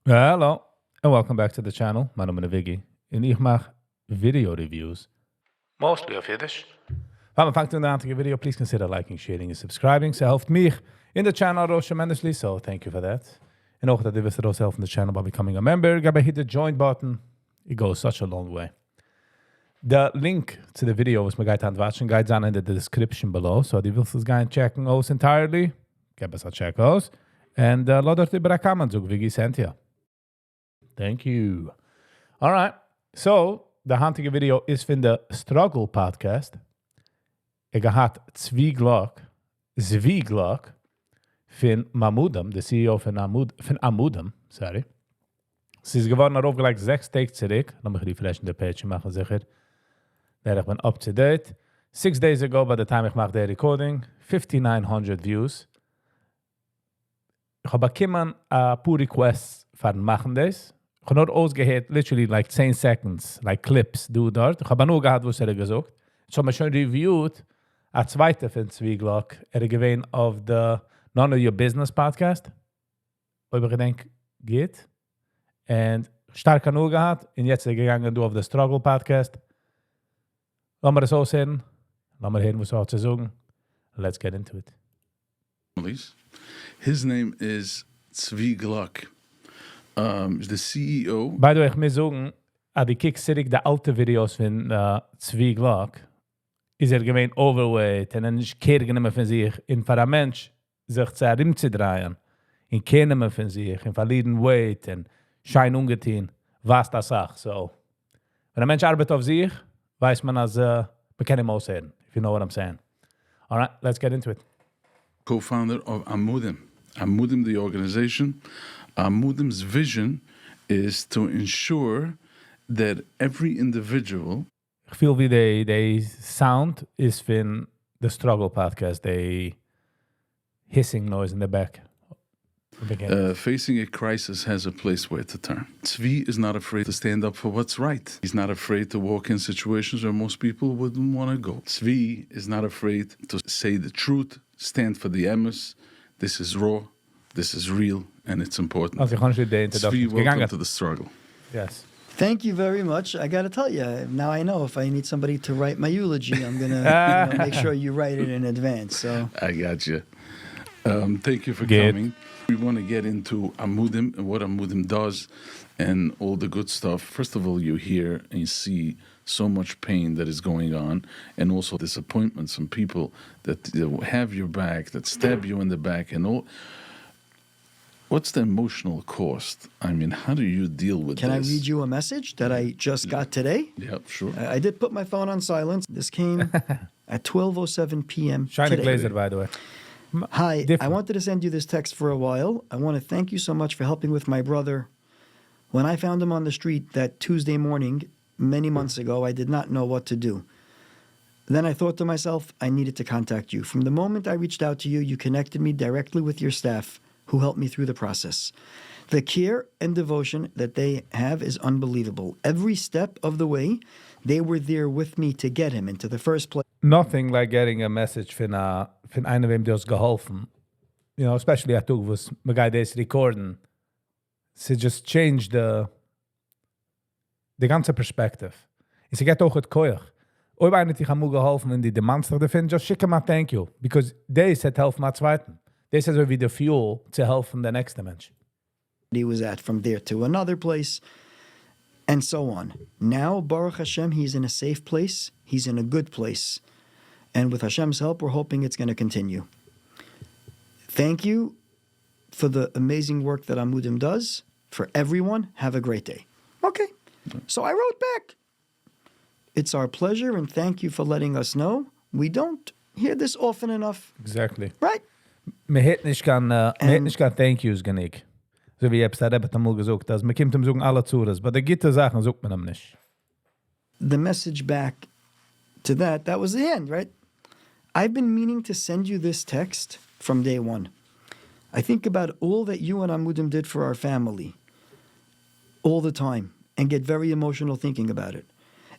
Hello, and welcome back to the channel. My name is Viggy, and ich mache video reviews, mostly of Yiddish. Wenn man fängt an the video, please consider liking, sharing, and subscribing. So helpt mich in the channel tremendously, so thank you for that. And ook dat je wist yourself in the channel by becoming a member. Go hit the join button. It goes such a long way. The link to the video was my guide on watching guides on in the description below. So die willst das guy checken aus entirely. Gib es a check aus. And lodert über comments ook Viggy sent you. Thank you. All right. So, the hunting video is from the Struggle podcast. Ik had Gluck van Mahmoudem, de CEO van Ahmoudem, sorry. Ze is geworden erop gelijk 6 takes terug. Dan mag ik refreshen de page maken, zeker. Daar ik ben up to date. 6 days ago, by the time ik maak de recording, 5,900 views. Ik heb bekommen een paar requests van maken deze. Ik heb nooit ausgeheerd, literally like 10 seconds, like clips, doe dort. Ik heb nur gehad, wo ze gezocht. Ich habe mir schon reviewed, a zweite von Gluck, gewesen auf the None of Your Business podcast, wo ich gedenk geht. Und stark genug gehad, und jetzt gegangen du auf the Struggle podcast. Lass mir das aussehen, lass mir hören, was er zu sagen. Let's get into it. His name is Gluck. The CEO. By the way, ich muss sagen, die kick zurück die alte Videos von Gluck, ist gewesen overweight und dann ist keiner genommen von sich. Und für ein Mensch, sich zu herumzudrehen, in keiner mehr von sich, in verlieren weight und schein ungetein, was das sagt. So, wenn ein Mensch arbeitet auf sich, weiß man, als man kann ihm aussehen, if you know what I'm saying. All right, let's get into it. Co-founder of Ahmoudem. Ahmoudem, the organization. Ahmoudem's vision is to ensure that every individual. Ich feel wie they sound is from the Struggle podcast, they hissing noise in the back. Facing a crisis has a place where to turn. Tzvi is not afraid to stand up for what's right. He's not afraid to walk in situations where most people wouldn't want to go. Tzvi is not afraid to say the truth, stand for the emes. This is raw, this is real, and it's important. Tzvi, welcome to the struggle. Yes. Thank you very much. I got to tell you, now I know if I need somebody to write my eulogy, I'm going to make sure you write it in advance. So I got you. Thank you for coming. We want to get into Ahmoudem and what Ahmoudem does and all the good stuff. First of all, you hear and you see so much pain that is going on and also disappointment. Some people that have your back, that stab you in the back and all. What's the emotional cost? I mean, how do you deal with Can this? I read you a message that I just got today? Yeah, sure. I did put my phone on silence. This came at 12:07 p.m. Shiny today. Glazer, by the way. Hi, Different. I wanted to send you this text for a while. I want to thank you so much for helping with my brother. When I found him on the street that Tuesday morning, many months ago, I did not know what to do. Then I thought to myself, I needed to contact you. From the moment I reached out to you, you connected me directly with your staff, who helped me through the process. The care and devotion that they have is unbelievable. Every step of the way, they were there with me to get him into the first place. Nothing like getting a message von einer, wem dir geholfen. You know, especially at was my guy this recording. To just change the ganze perspective. Und sie geht auch het koeig. Ob einer dich am geholfen in die Demonster finden, just schick mal thank you. Because this hat helfen mal zweiten. This is wie the fuel to helfen the next Mensch. He was at from there to another place, and so on. Now, Baruch Hashem, he's in a safe place. He's in a good place. And with Hashem's help, we're hoping it's going to continue. Thank you for the amazing work that Ahmoudem does. For everyone, have a great day. Okay. So I wrote back. It's our pleasure, and thank you for letting us know. We don't hear this often enough. Exactly. Right? Me het nicht kan thank yous genig. So wie ich habe da mal gesagt, dass man kommt ihm sagen alle Zures, aber die gute Sachen sagt man ihm nicht. The message back to that was the end, right? I've been meaning to send you this text from day one. I think about all that you and Ahmoudem did for our family all the time and get very emotional thinking about it.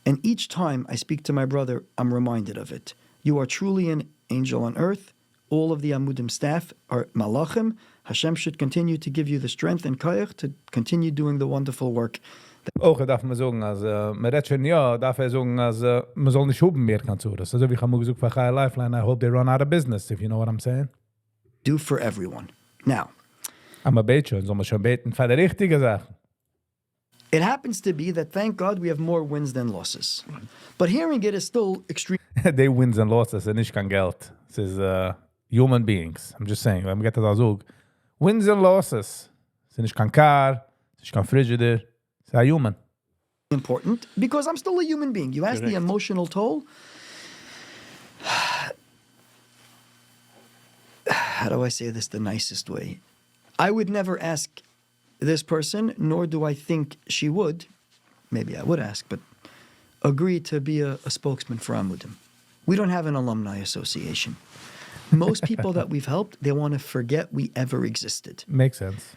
And each time I speak to my brother, I'm reminded of it. You are truly an angel on earth. All of the Ahmoudem staff are malachim. Hashem should continue to give you the strength and koyach to continue doing the wonderful work. Auch darf man sagen, als man redet schon ja, darf sagen, als man soll nicht huben mehr kann zu das. Also wie ich habe gesagt, für Chai Lifeline, I hope they run out of business, if you know what I'm saying. Do for everyone. Now, Aber beten, soll man schon beten für die richtige Sachen. it happens to be that, thank God, we have more wins than losses. But hearing it is still extreme. They wins and losses, and nicht kein Geld. Es ist human beings. I'm just saying, wenn man geht das auch. Wins and losses. Es ist nicht kein Car, es ist nicht kein Frigidaire. Es ist ein human. Important because I'm still a human being. You ask the emotional toll. How do I say this the nicest way? I would never ask this person, nor do I think she would, maybe I would ask, but agree to be a spokesman for Amudim. We don't have an alumni association. Most people that we've helped, they want to forget we ever existed. Makes sense.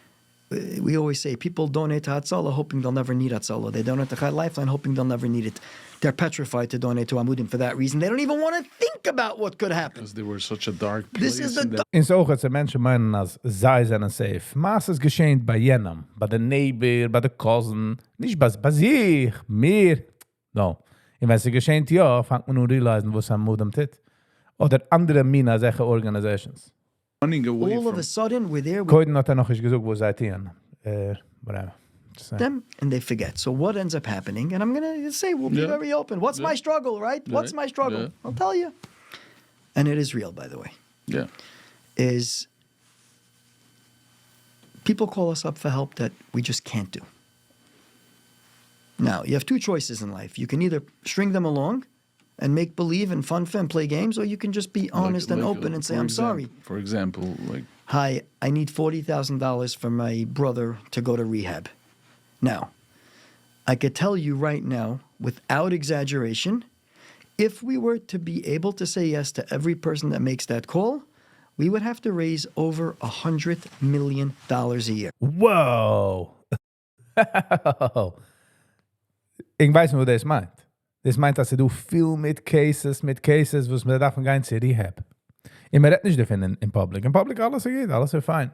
We always say people donate to Hatzalah hoping they'll never need Hatzalah. They donate to Chai Lifeline hoping they'll never need it. They're petrified to donate to Amudim for that reason. They don't even want to think about what could happen. Because they were such a dark place. This is the In so gaat ze mensen meinen als zij zijn safe. Maar es geschehen bei jenem, bei der neighbor, bei der cousin, nicht bei sich, mir. No. Und wenn es geschehen, ja, fängt man nur realisieren, was am Mudem tit. Oder andere Mina, solche Organizations. Running away all from of a sudden we're there with Koiden hat noch nicht gesagt, wo seid ihr? Whatever. Just saying. them and they forget. So what ends up happening, and I'm going to say, we'll be Yeah. very open. What's my struggle, right? What's my struggle? Yeah. I'll tell you. And it is real, by the way. Yeah. Is people call us up for help that we just can't do. Now, you have two choices in life. You can either string them along and make believe and fun and play games, or you can just be honest and open and say, I'm sorry. For example, like Hi, I need $40,000 for my brother to go to rehab. Now, I could tell you right now, without exaggeration, if we were to be able to say yes to every person that makes that call, we would have to raise over $100 million a year. Wow! Ich weiß nicht, was das meint. Das meint, dass du viel mit Cases, was man davon gar nicht Rehab. Ich mir redet nicht davon in Public. In Public alles geht, alles ist fein.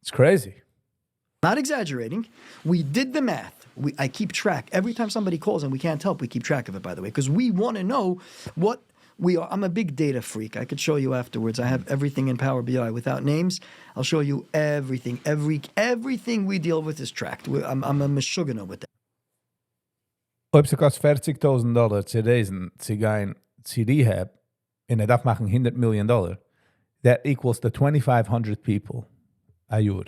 It's crazy. Not exaggerating. We did the math. I keep track. Every time somebody calls and we can't help, we keep track of it, by the way, because we want to know what we are. I'm a big data freak. I could show you afterwards. I have everything in Power BI without names. I'll show you everything. Everything we deal with is tracked. I'm a meshugana with that. Ob sie kostet $40,000 zu reisen, zu gehen zu Rehab, und darf machen $100 million, that equals to 2,500 people a year.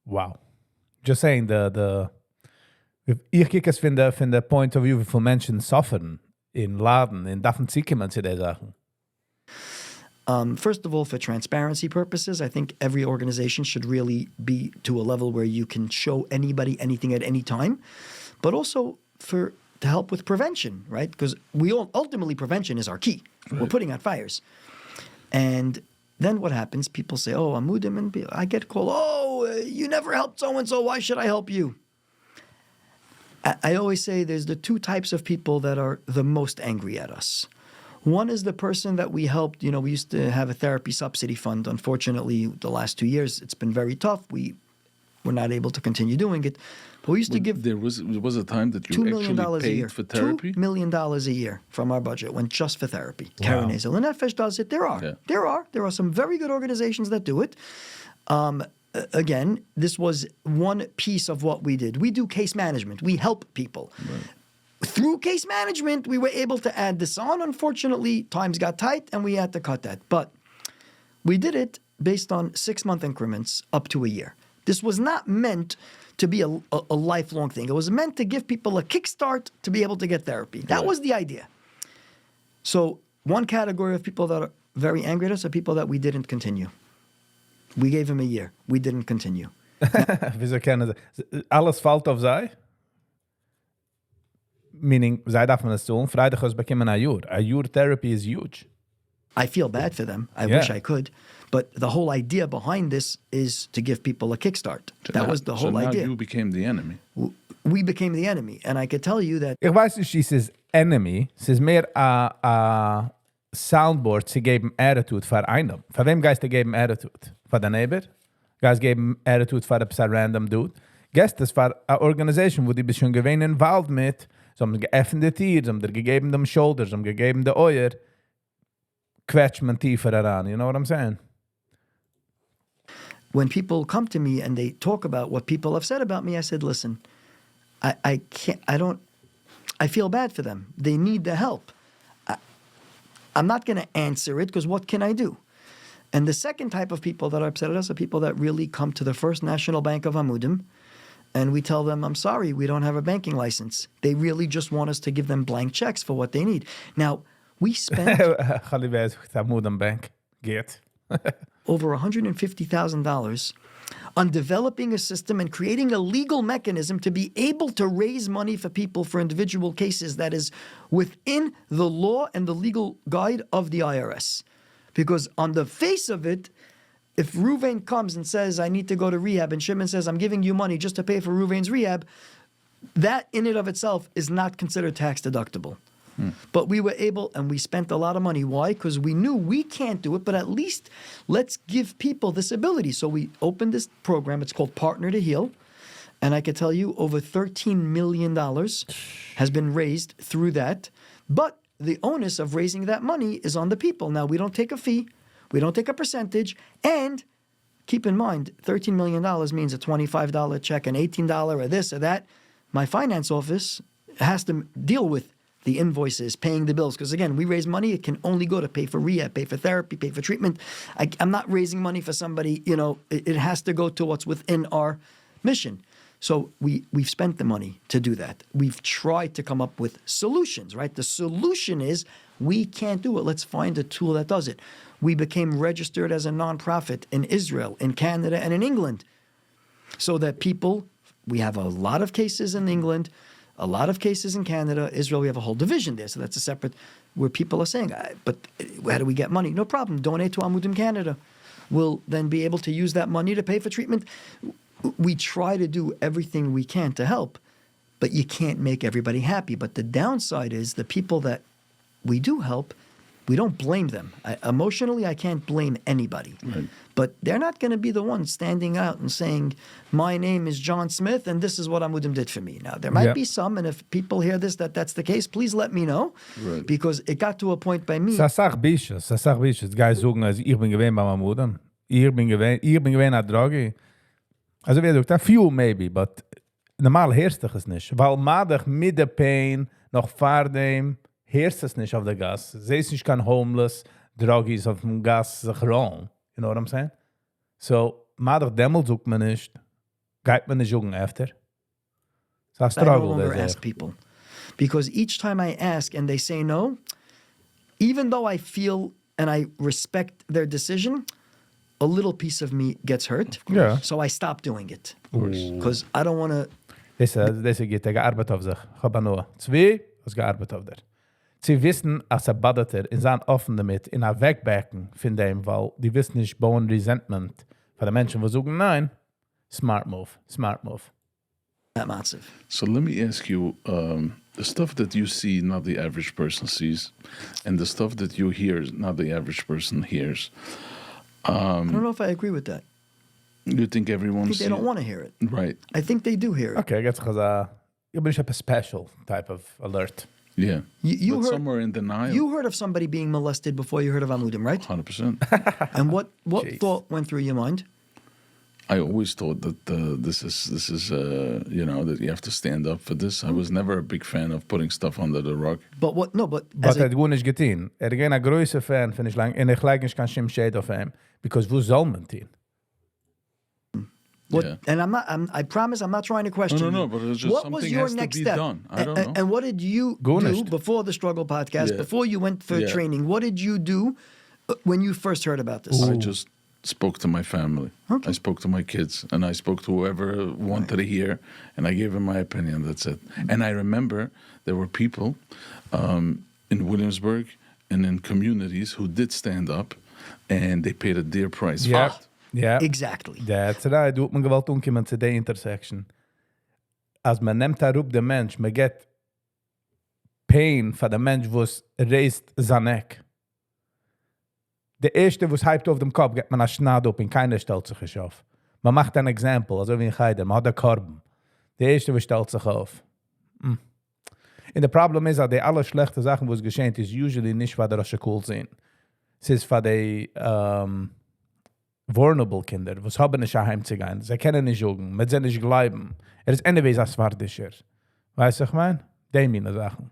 Wow. Just saying, if ich kicke es von der point of view, wie viele Menschen suffern in Laden, in davon sie kommen zu den Sachen. First of all, for transparency purposes, I think every organization should really be to a level where you can show anybody anything at any time, but also to help with prevention, right? Because ultimately prevention is our key. Right. We're putting out fires. And then what happens? People say, oh, Amudim, and I get called, you never helped so-and-so, why should I help you? I always say there's the two types of people that are the most angry at us. One is the person that we helped. You know, we used to have a therapy subsidy fund. Unfortunately, the last 2 years, it's been very tough. We were not able to continue doing it. But we used to give... There was a time that you $2 million actually a year. paid for therapy? $2 million a year from our budget went just for therapy. Wow. Karen Hazel and Nefesh does it. There are some very good organizations that do it. Again, this was one piece of what we did. We do case management. We help people. Right. Through case management, we were able to add this on. Unfortunately, times got tight and we had to cut that. But we did it based on 6-month increments up to a year. This was not meant to be a lifelong thing. It was meant to give people a kickstart to be able to get therapy. That was the idea. So one category of people that are very angry at us are people that we didn't continue. We gave them a year. We didn't continue. Wieso kennen sie? Alles fällt auf sie? Meaning, zij darf man es tun. Freitag is bekommen ein Jahr. A year therapy is huge. I feel bad for them. I wish I could. But the whole idea behind this is to give people a kickstart. That was the whole idea. So now you became the enemy. We became the enemy. And I could tell you that... Ich weiß nicht, sie ist enemy. Sie ist mehr Soundboard zu geben Attitude für einen. Für wem geist du geben Attitude? Für den Neighbor? Geist geben Attitude für ein random Dude? Geist das für eine Organisation, wo die bist schon gewähnt involved mit, so haben geöffnet Tier, so haben dir gegeben dem Shoulders, so haben gegeben der Euer, quetscht man tiefer heran, you know what I'm saying? When people come to me and they talk about what people have said about me, I said, listen, I feel bad for them. They need the help. I'm not going to answer it because what can I do? And the second type of people that are upset at us are people that really come to the First National Bank of Amudim and we tell them, I'm sorry, we don't have a banking license. They really just want us to give them blank checks for what they need. Now, we spent Bank. Get. over $150,000 on developing a system and creating a legal mechanism to be able to raise money for people for individual cases that is within the law and the legal guide of the IRS. Because on the face of it, if Ruvain comes and says, I need to go to rehab, and Shimon says, I'm giving you money just to pay for Ruvain's rehab, that in and of itself is not considered tax deductible. But we were able, and we spent a lot of money. Why? Because we knew we can't do it, but at least let's give people this ability. So we opened this program. It's called Partner to Heal. And I can tell you over $13 million has been raised through that. But the onus of raising that money is on the people. Now, we don't take a fee. We don't take a percentage. And keep in mind, $13 million means a $25 check, an $18 or this or that. My finance office has to deal with the invoices, paying the bills. Because again, we raise money, it can only go to pay for rehab, pay for therapy, pay for treatment. I'm not raising money for somebody, it has to go to what's within our mission. So we've spent the money to do that. We've tried to come up with solutions, right? The solution is we can't do it. Let's find a tool that does it. We became registered as a nonprofit in Israel, in Canada, and in England. So that people, we have a lot of cases in England, a lot of cases in Canada. Israel, we have a whole division there. So that's a separate, where people are saying, but how do we get money? No problem. Donate to Amudim Canada. We'll then be able to use that money to pay for treatment. We try to do everything we can to help, but you can't make everybody happy. But the downside is the people that we do help, we don't blame them. Emotionally, I can't blame anybody. Right. But they're not going to be the ones standing out and saying, my name is John Smith and this is what Amudim did for me. Now, there might be some, and if people hear this, that's the case, please let me know. Right. Because it got to a point by me. Sag Bisches. Die Guys sagen, also ich bin gewähnt bei Amudim. Ich bin gewähnt an Droge. Also wie du, a few maybe, but normal heerst es nicht. Weil madig mit der Pain noch vor dem heerst es nicht auf der Gas. Sie ist nicht kein Homeless, Druggies auf dem Gas sich wrong. You know what I'm saying? So, madig demmel sucht man nicht, geht man nicht jugen after. So I I no struggle longer with ask people. Because each time I ask and they say no, even though I feel and I respect their decision, a little piece of me gets hurt. Yeah. So I stop doing it. Of course. Because I don't want to. Deze geht gearbeitet auf sich. Ich habe nur zwei, was gearbeitet auf der. Sie wissen, als Badeter in sein offen damit, in ein Wegbacken von dem, weil die wissen nicht, bauen Resentment für die Menschen, die sagen, nein, smart move. That massive. So let me ask you, the stuff that you see, not the average person sees, and the stuff that you hear, not the average person hears. I don't know if I agree with that. You think I everyone think they don't want to hear it. Right. I think they do hear it. Okay, jetzt gesagt, ich bin nicht a special type of alert. Yeah. You But heard, some are in denial. you heard of somebody being molested before you heard of Amudim, right? 100%. And what Jeez. thought went through your mind? I always thought that this is that you have to stand up for this. I was never a big fan of putting stuff under the rug. But what? No, but Was as a, hat gut nicht getan. Ging ein größer Fan, finde ich lang, und ich like nicht kein Shade auf ihm, because wo soll man tun? what? Yeah. And I promise, I'm not trying to question No, you. but it's just what something was your has to next be step? done. I don't know. And what did you Go do next. before the Struggle podcast? Yeah. Before you went for Yeah. training, what did you do when you first heard about this? I just spoke to my family. Okay. I spoke to my kids, and I spoke to whoever wanted to hear, and I gave them my opinion. That's it. And I remember there were people in Williamsburg and in communities who did stand up, and they paid a dear price Ja, for it. ja. Exactly. That's right. Doet man gewalt omkomen zu der intersection. Als man nimmt daarop de mens, man get pain van de mens was raised zijn nek. Der erste, was hyped auf dem Kopf, geht man a Schnad up und keiner stellt sich auf. Man macht ein Exempel, also wie in Heider, man hat einen Korben. Der erste, was stellt sich auf. Und der Problem ist, dass die alle schlechte Sachen, was geschehen, ist usually nicht, was der cool sind. Es ist für die vulnerable Kinder, was haben nicht heim zu gehen. Sie können nicht joggen, mit sie nicht bleiben. Ist anyways als Wartischer. Weißt du, ich meine? Die meine Sachen.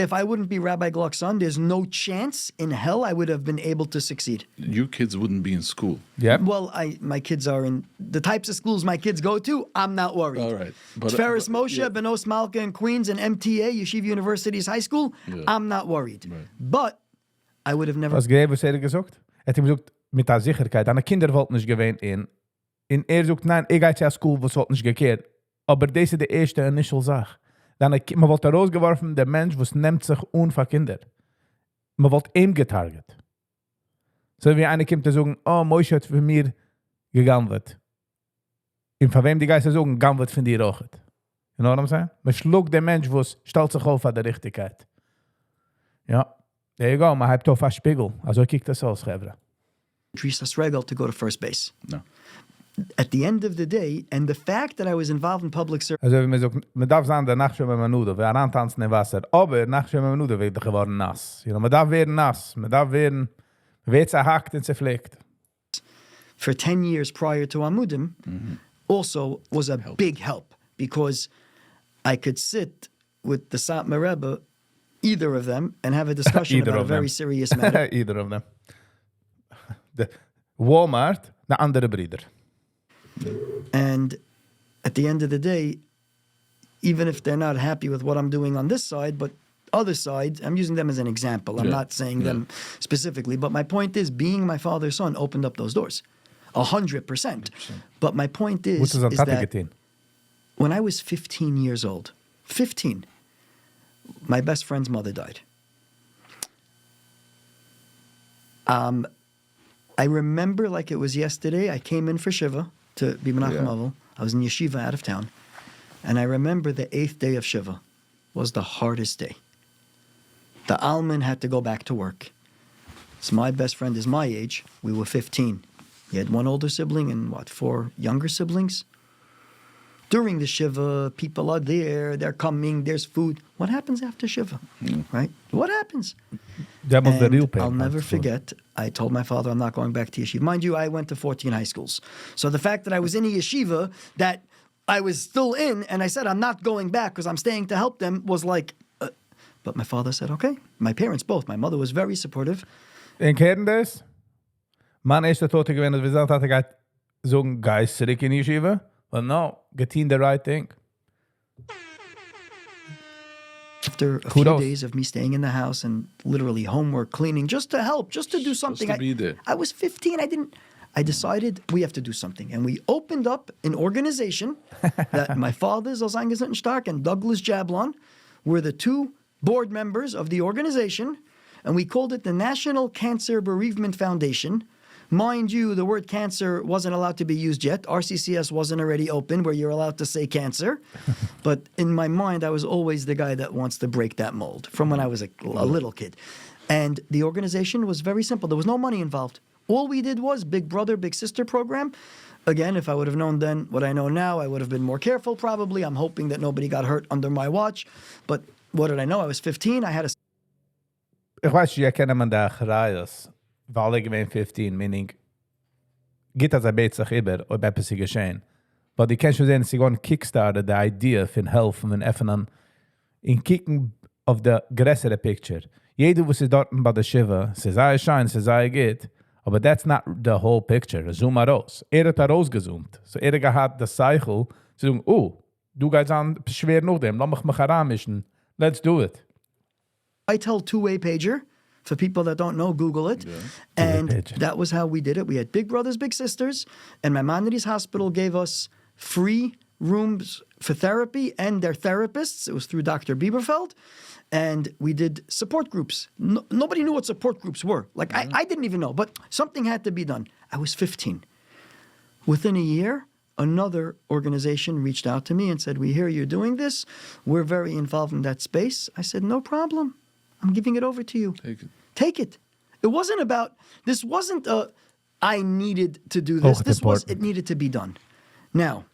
If I wouldn't be Rabbi Gluck's son, there's no chance in hell I would have been able to succeed. Your kids wouldn't be in school. Yeah. Well, my kids are in the types of schools my kids go to. I'm not worried. All right. Ferris Moshe, yeah. Benos Malka in Queens, and MTA, Yeshiva University's high school. Yeah. I'm not worried. Right. But I would have never. Was gegeben, was gesagt? Hat ihm gesagt, mit der Sicherheit, deine Kinder wollten nicht gewähnt in. Und sagt, nein, ich gehe zur Schule, was wird nicht gekehrt. Aber das ist die erste initial Sache. Dann man wollte rausgeworfen, der Mensch, was nimmt sich von Kinder. Man wollte ihm getarget. So wie einer kommt zu sagen, oh, Moshe hat für mir gegangen wird. Und von wem die Geister sagen, gegangen wird von dir auch. You know what I'm saying? Man schluckt den Mensch, was stellt sich auf an der Richtigkeit. Ja, there you go, man hat auf einen Spiegel. Also kiek das aus, Chevra. Tristas Regal to go to first base. No. At the end of the day, and the fact that I was involved in public service. Also wenn man sagt, man darf sagen, der Nachschwimmen mit Nude, wir antanzen im Wasser, aber Nachschwimmen mit Nude wird geworden nass. You know, man darf werden nass, man darf werden, wird zerhackt und zerpflegt. For 10 years prior to Amudim, also was a big help because I could sit with the Satmar Rebbe, either of them, and have a discussion about a very serious matter. Either of them. De Walmart, de andere Brüder. And at the end of the day, even if they're not happy with what I'm doing on this side, but other side, I'm using them as an example. I'm not saying them specifically, but my point is, being my father's son opened up those doors, 100%. But my point is that when I was 15 years old, 15, my best friend's mother died. I remember like it was yesterday. I came in for Shiva to be Menachem Avel. I was in yeshiva out of town. And I remember the 8th day of Shiva was the hardest day. The Alman had to go back to work. So my best friend is my age. We were 15. He had one older sibling and 4 younger siblings. During the Shiva, people are there, they're coming, there's food. What happens after Shiva, right? What happens? That was the real pain. I'll never forget, I told my father I'm not going back to yeshiva. Mind you, I went to 14 high schools. So the fact that I was in a yeshiva that I was still in, and I said I'm not going back because I'm staying to help them, was like, but my father said, okay. My parents both. My mother was very supportive. En kennen das? Mein erster Tote gewinnt, dass wir gesagt hatten, er so ein Geist zurück in die Yeshiva. But no, getting the right thing. After a few days of me staying in the house and literally homework, cleaning, just to help, just to do something. Just to be there. I was 15. I decided we have to do something. And we opened up an organization that my father, Zalzang Stark, and Douglas Jablon were the 2 board members of the organization. And we called it the National Cancer Bereavement Foundation. Mind you, the word cancer wasn't allowed to be used yet. RCCS wasn't already open where you're allowed to say cancer. But in my mind, I was always the guy that wants to break that mold from when I was a little kid. And the organization was very simple. There was no money involved. All we did was Big Brother, Big Sister program. Again, if I would have known then what I know now, I would have been more careful probably. I'm hoping that nobody got hurt under my watch. But what did I know? I was 15. I had a... Ich weiß, ich kenne man da Geraios. Weil ich bin 15, meaning, geht das ein bisschen über, ob etwas ist geschehen. Aber die kannst du sehen, sie gehen kickstarten, die Idee von helfen, von öffnen, in kicken auf der größere Picture. Jeder, was ist dort bei der Shiva, sie sei schein, sie sei geht, aber that's not the whole picture. Zoom mal raus. Hat rausgezoomt. So hat das Cycle, sie sagen, du gehst an, schwer noch dem, lass mich heranmischen. Let's do it. I tell two-way pager. For people that don't know, Google it. Yeah. And that was how we did it. We had Big Brothers, Big Sisters, and Maimonides Hospital gave us free rooms for therapy and their therapists. It was through Dr. Bieberfeld. And we did support groups. Nobody knew what support groups were. Like, I didn't even know, but something had to be done. I was 15. Within a year, another organization reached out to me and said, we hear you're doing this. We're very involved in that space. I said, no problem. I'm giving it over to you. Take it. Take it. It wasn't about, this wasn't I needed to do this. Auch This was, important. it needed to be done. Now,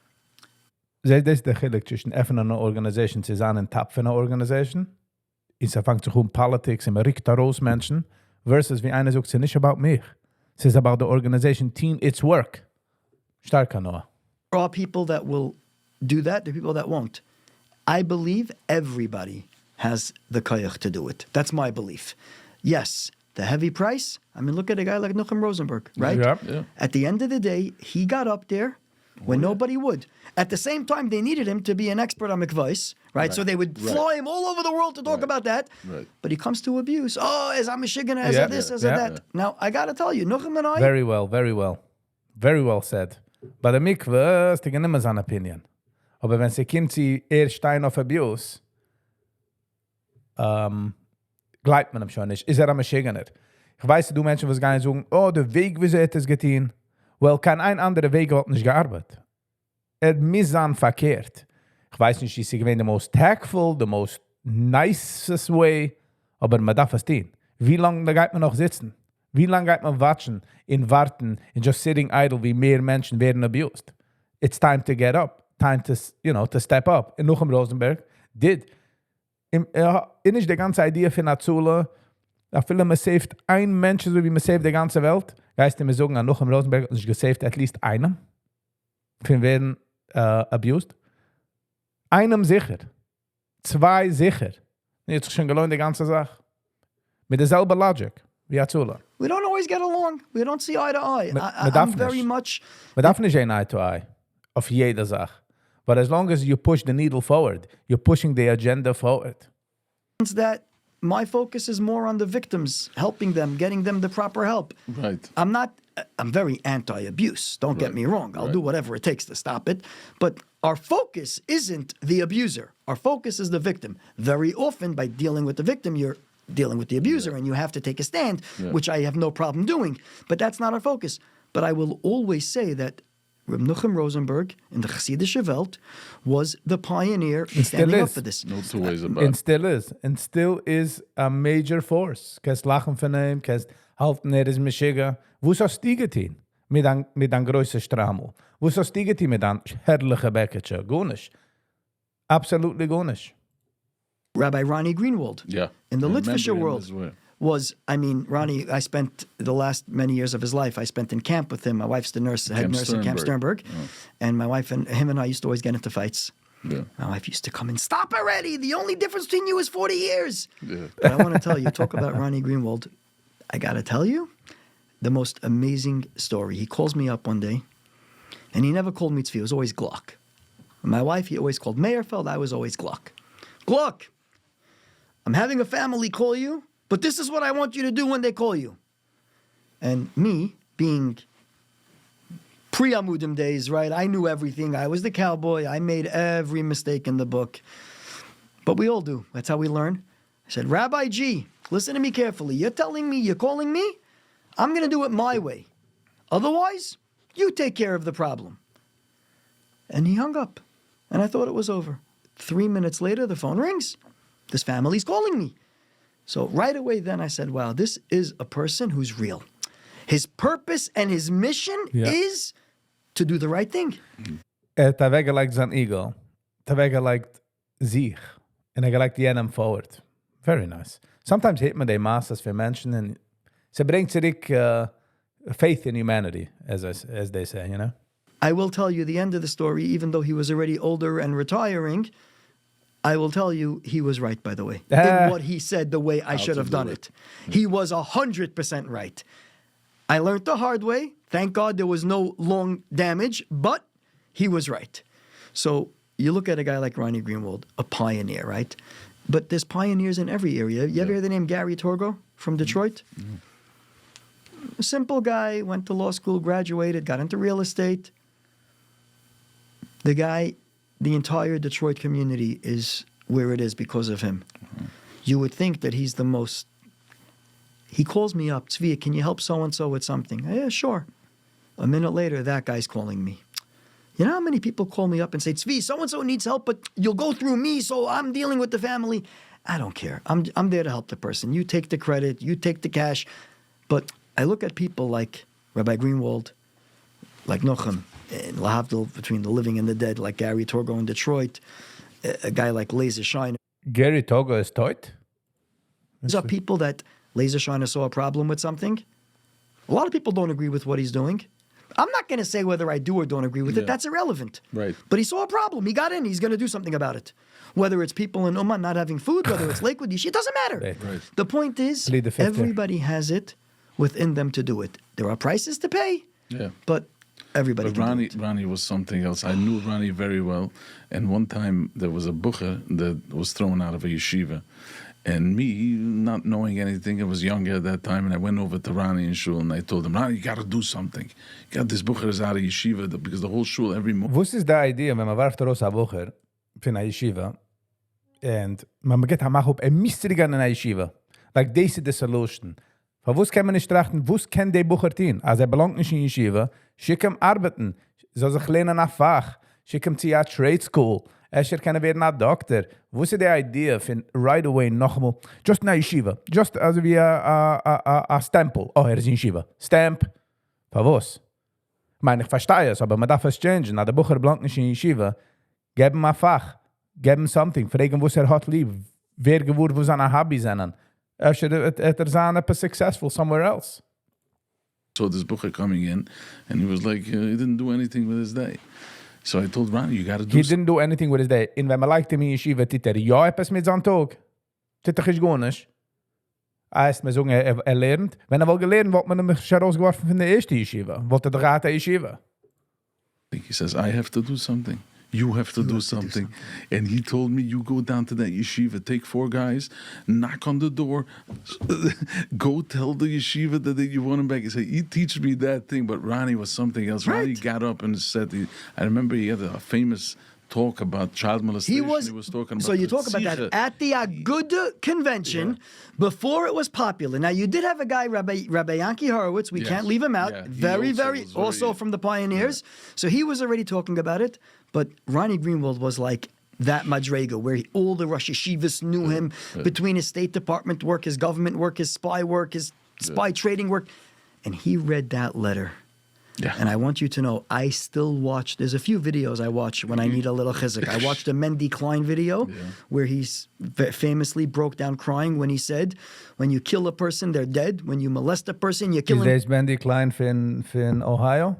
Das ist der Chilik zwischen einer Organisation zu sein und Tap von einer Organisation. Es fängt sich Politics und man riecht da raus Menschen versus wie einer sagt, es ist nicht about mich. Es ist about the organization, team, its work. Starker Noah. there are people that will do that. There are people that won't. I believe everybody has the koyach to do it. That's my belief. Yes, the heavy price. I mean, look at a guy like Nuchem Rosenberg, right? Yeah. At the end of the day, he got up there when nobody would. At the same time, they needed him to be an expert on McVice, right? So they would fly him all over the world to talk about that. Right. But he comes to abuse. Oh, as I'm a Michigan, as Yeah. a this, as Yeah. a that. Now, I got to tell you, Nuchem and I, Very well, very well. Very well said. Bei der Mikve ist die nicht mehr seine Opinion. Aber wenn sie kommt, sie Stein auf Abuse, gleibt man ihm schon nicht. Ist am Michiganer. Ich weiß, du Menschen, was gehen sagen, oh, der Weg, wie sie hat es getan. Well, kein ein anderer Weg hat nicht gearbeitet. Muss sein verkehrt. Ich weiß nicht, ist sie gewesen the most tactful, the most nicest way, aber man darf es tun. Wie lange geht man noch sitzen? Wie lange geht man watchen, in warten, in just sitting idle, wie mehr Menschen werden abused? It's time to get up. Time to, to step up. Und Nuchem Rosenberg did. Ist die ganze Idee von Azula, da viele man saved ein Mensch, so wie man saved die ganze Welt. Geist mir sagen, an Nuchem Rosenberg hat nicht gesaved at least einem. Von werden abused. Einem sicher. Zwei sicher. Jetzt schon gelohnt die ganze Sache. Mit derselben Logic wie Azula. we don't always get along. We don't see eye to eye. Man I'm darf very nicht. much... Man darf nicht ein Eye to Eye auf jede Sache. But as long as you push the needle forward, you're pushing the agenda forward. that my focus is more on the victims, helping them, getting them the proper help. Right. I'm very anti-abuse. Don't get me wrong. I'll do whatever it takes to stop it. But our focus isn't the abuser. Our focus is the victim. Very often, by dealing with the victim, you're dealing with the abuser, and you have to take a stand, which I have no problem doing. But that's not our focus. But I will always say that Reb Nuchem Rosenberg in the Chassidische Welt was the pioneer in standing up is. for this. No two ways about And it. still is a major force. Kannst lachen von ihm, kannst halten, ist Meshiga. Wo hast du getan mit einem größeren Strammel? Wo hast du getan mit einem herrlichen Bäckchen? Gar nicht. Absolutely gar nicht. Rabbi Ronnie Greenwald Yeah. in the I remember Litvischer him world as well. was, I mean, Ronnie, I spent the last many years of his life, I spent in camp with him. My wife's the nurse, head Camp nurse in Camp Sternberg. Sternberg. And my wife and him and I used to always get into fights. Yeah. My wife used to come in, stop already. The only difference between you is 40 years. Yeah. But I want to tell you, talk about Ronnie Greenwald. I got to tell you, the most amazing story. He calls me up one day, and he never called me Tzvi. It was always Gluck. My wife, he always called Meyerfeld. I was always Gluck. Gluck, I'm having a family call you, but this is what I want you to do when they call you. And me, being pre-Amudim days, right? I knew everything. I was the cowboy. I made every mistake in the book. But we all do. That's how we learn. I said, Rabbi G, listen to me carefully. You're telling me, you're calling me? I'm going to do it my way. Otherwise, you take care of the problem. And he hung up. And I thought it was over. 3 minutes later, the phone rings. This family's calling me. So right away then I said, wow, this is a person who's real. His purpose and his mission is to do the right thing. hat weggelegt sein Ego. Hat weggelegt sich. Und gelegt jenem forward. Very nice. Sometimes hit man die Masses für Menschen und sie bringt zurück faith in humanity, as they say, you know? I will tell you the end of the story, even though he was already older and retiring, I will tell you he was right, by the way, in what he said, the way I should have done it. He was 100% right. I learned the hard way. Thank God there was no long damage, but he was right. So you look at a guy like Ronnie Greenwald, a pioneer, right? But there's pioneers in every area. You ever hear the name Gary Torgo from Detroit? A simple guy, went to law school, graduated, got into real estate. The guy, the entire Detroit community is where it is because of him. You would think that he's the most... He calls me up, Tzvi, can you help so-and-so with something? Yeah, sure. A minute later, that guy's calling me. You know how many people call me up and say, Tzvi, so-and-so needs help, but you'll go through me, so I'm dealing with the family. I don't care. I'm there to help the person. You take the credit, you take the cash. But I look at people like Rabbi Greenwald, like Nochem, and Lahavdil between the living and the dead, like Gary Torgo in Detroit, a guy like Laser Shiner. Gary Togo is tot? These are people that Laser Shiner saw a problem with something. A lot of people don't agree with what he's doing. I'm not going to say whether I do or don't agree with it. That's irrelevant. Right. But he saw a problem. He got in. He's going to do something about it. Whether it's people in Ummah not having food, whether it's Lakewood, it doesn't matter. Right. The point is, everybody has it within them to do it. There are prices to pay, but everybody can do it. Ronnie was something else. I knew Ronnie very well. And one time there was a bucher that was thrown out of a yeshiva. And me, not knowing anything, I was younger at that time, and I went over to Ronnie in shul, and I told him, Ronnie, you got to do something. You got this bucher is out of yeshiva, because the whole shul every morning... Was ist die Idee, wenn man warft raus a Bucher für eine Yeshiva, and man geht am Mach ein Mystery in eine Yeshiva. Like, this is the solution. Von was kann man nicht trachten, was kann der Bucher tun? Also belangt nicht in Yeshiva, schick ihm arbeiten, soll sich lernen nach Fach, schick ihm zu a Trade School, kann werden a Doktor. Wo ist die Idee von right away noch einmal, just na Yeshiva, just also wie a Stempel. Oh, ist in Yeshiva. Stamp. Von was? Ich meine, ich verstehe es, aber man darf es changen. Na, der Bucher blank nicht in Yeshiva. Geben ein Fach. Geben something. Fragen, was hat lieb. Wer geworden, wo seine Hobbys sind. Hat sein etwas successful somewhere else. So this bucher coming in, and he was like, he didn't do anything with his day. So I told Ronnie, you got to do He didn't do anything with his day. In wenn man liked him in Yeshiva, titter, ja, etwas mit seinem Tag. Titter ist gar nicht. Heißt, man sagen, lernt. Wenn wohl gelernt, wird man nämlich schon rausgeworfen von der ersten Yeshiva. Wollte der Rat der Yeshiva. He says, I have to do something. You have to do something. And he told me, you go down to that yeshiva, take 4 guys, knock on the door, go tell the yeshiva that you want him back. He said, he teach me that thing, but Ronnie was something else. Right. Ronnie got up and said, I remember he had a famous talk about child molestation. He was talking about. So you talk about that at the Aguda convention before it was popular. Now you did have a guy, Rabbi Yankee Horowitz. We can't leave him out. Yeah. Very also from the pioneers. Yeah. So he was already talking about it. But Ronnie Greenwald was like that Madrega, where all the Rosh Yeshivas knew him between his State Department work, his government work, his spy trading work, and he read that letter. Yeah. And I want you to know, I still watch, there's a few videos I watch when I need a little chizuk. I watched a Mendy Klein video where he famously broke down crying when he said, when you kill a person, they're dead. When you molest a person, you kill him. Is this Mendy Klein from Ohio?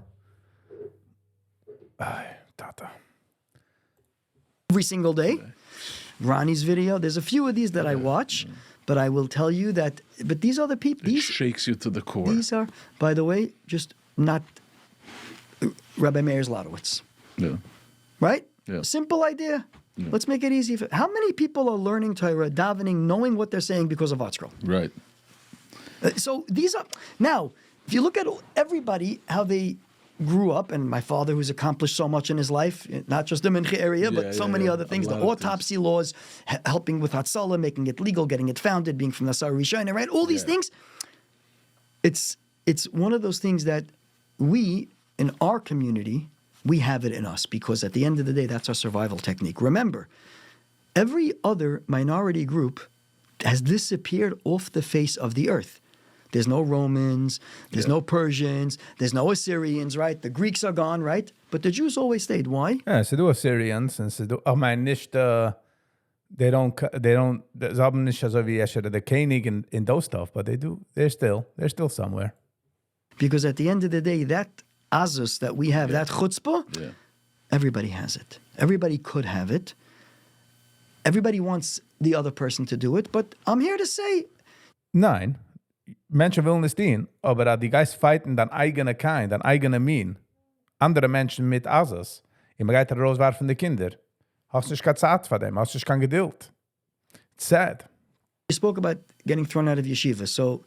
Tata. Every single day. Ronnie's video, there's a few of these that I watch, but I will tell you that, but these are the people. It shakes you to the core. These are, by the way, just not Rabbi Meir Zlotowitz. Yeah. Right? Yeah. Simple idea. Yeah. Let's make it easy. How many people are learning Torah, davening, knowing what they're saying because of Artscroll? Right. So these are, now, if you look at everybody, how they grew up, and my father who's accomplished so much in his life, not just the Mincha area, but so many other things, the autopsy laws, helping with Hatzalah, making it legal, getting it founded, being from the Sar Rishayna, right? All these things. It's one of those things that we, in our community, we have it in us, because at the end of the day, that's our survival technique. Remember, every other minority group has disappeared off the face of the earth. There's no Romans, there's no Persians, there's no Assyrians, right? The Greeks are gone, right? But the Jews always stayed. Why? Yeah, sie do Assyrians, and sie do, I mean, nicht, they don't, sie haben nicht so wie the Koenig in those stuff, but they're still somewhere. Because at the end of the day, that azus that we have, that chutzpah, everybody has it. Everybody could have it. Everybody wants the other person to do it, but I'm here to say... Nein, Menschen wollen es dienen, aber die Geist fighten dein eigener Kind, dein eigener Min. Andere Menschen mit azus. Immer geht rauswerfen die Kinder. Hast nicht keine Zeit für dem, hast nicht kein Geduld. It's sad. You spoke about getting thrown out of yeshiva, so...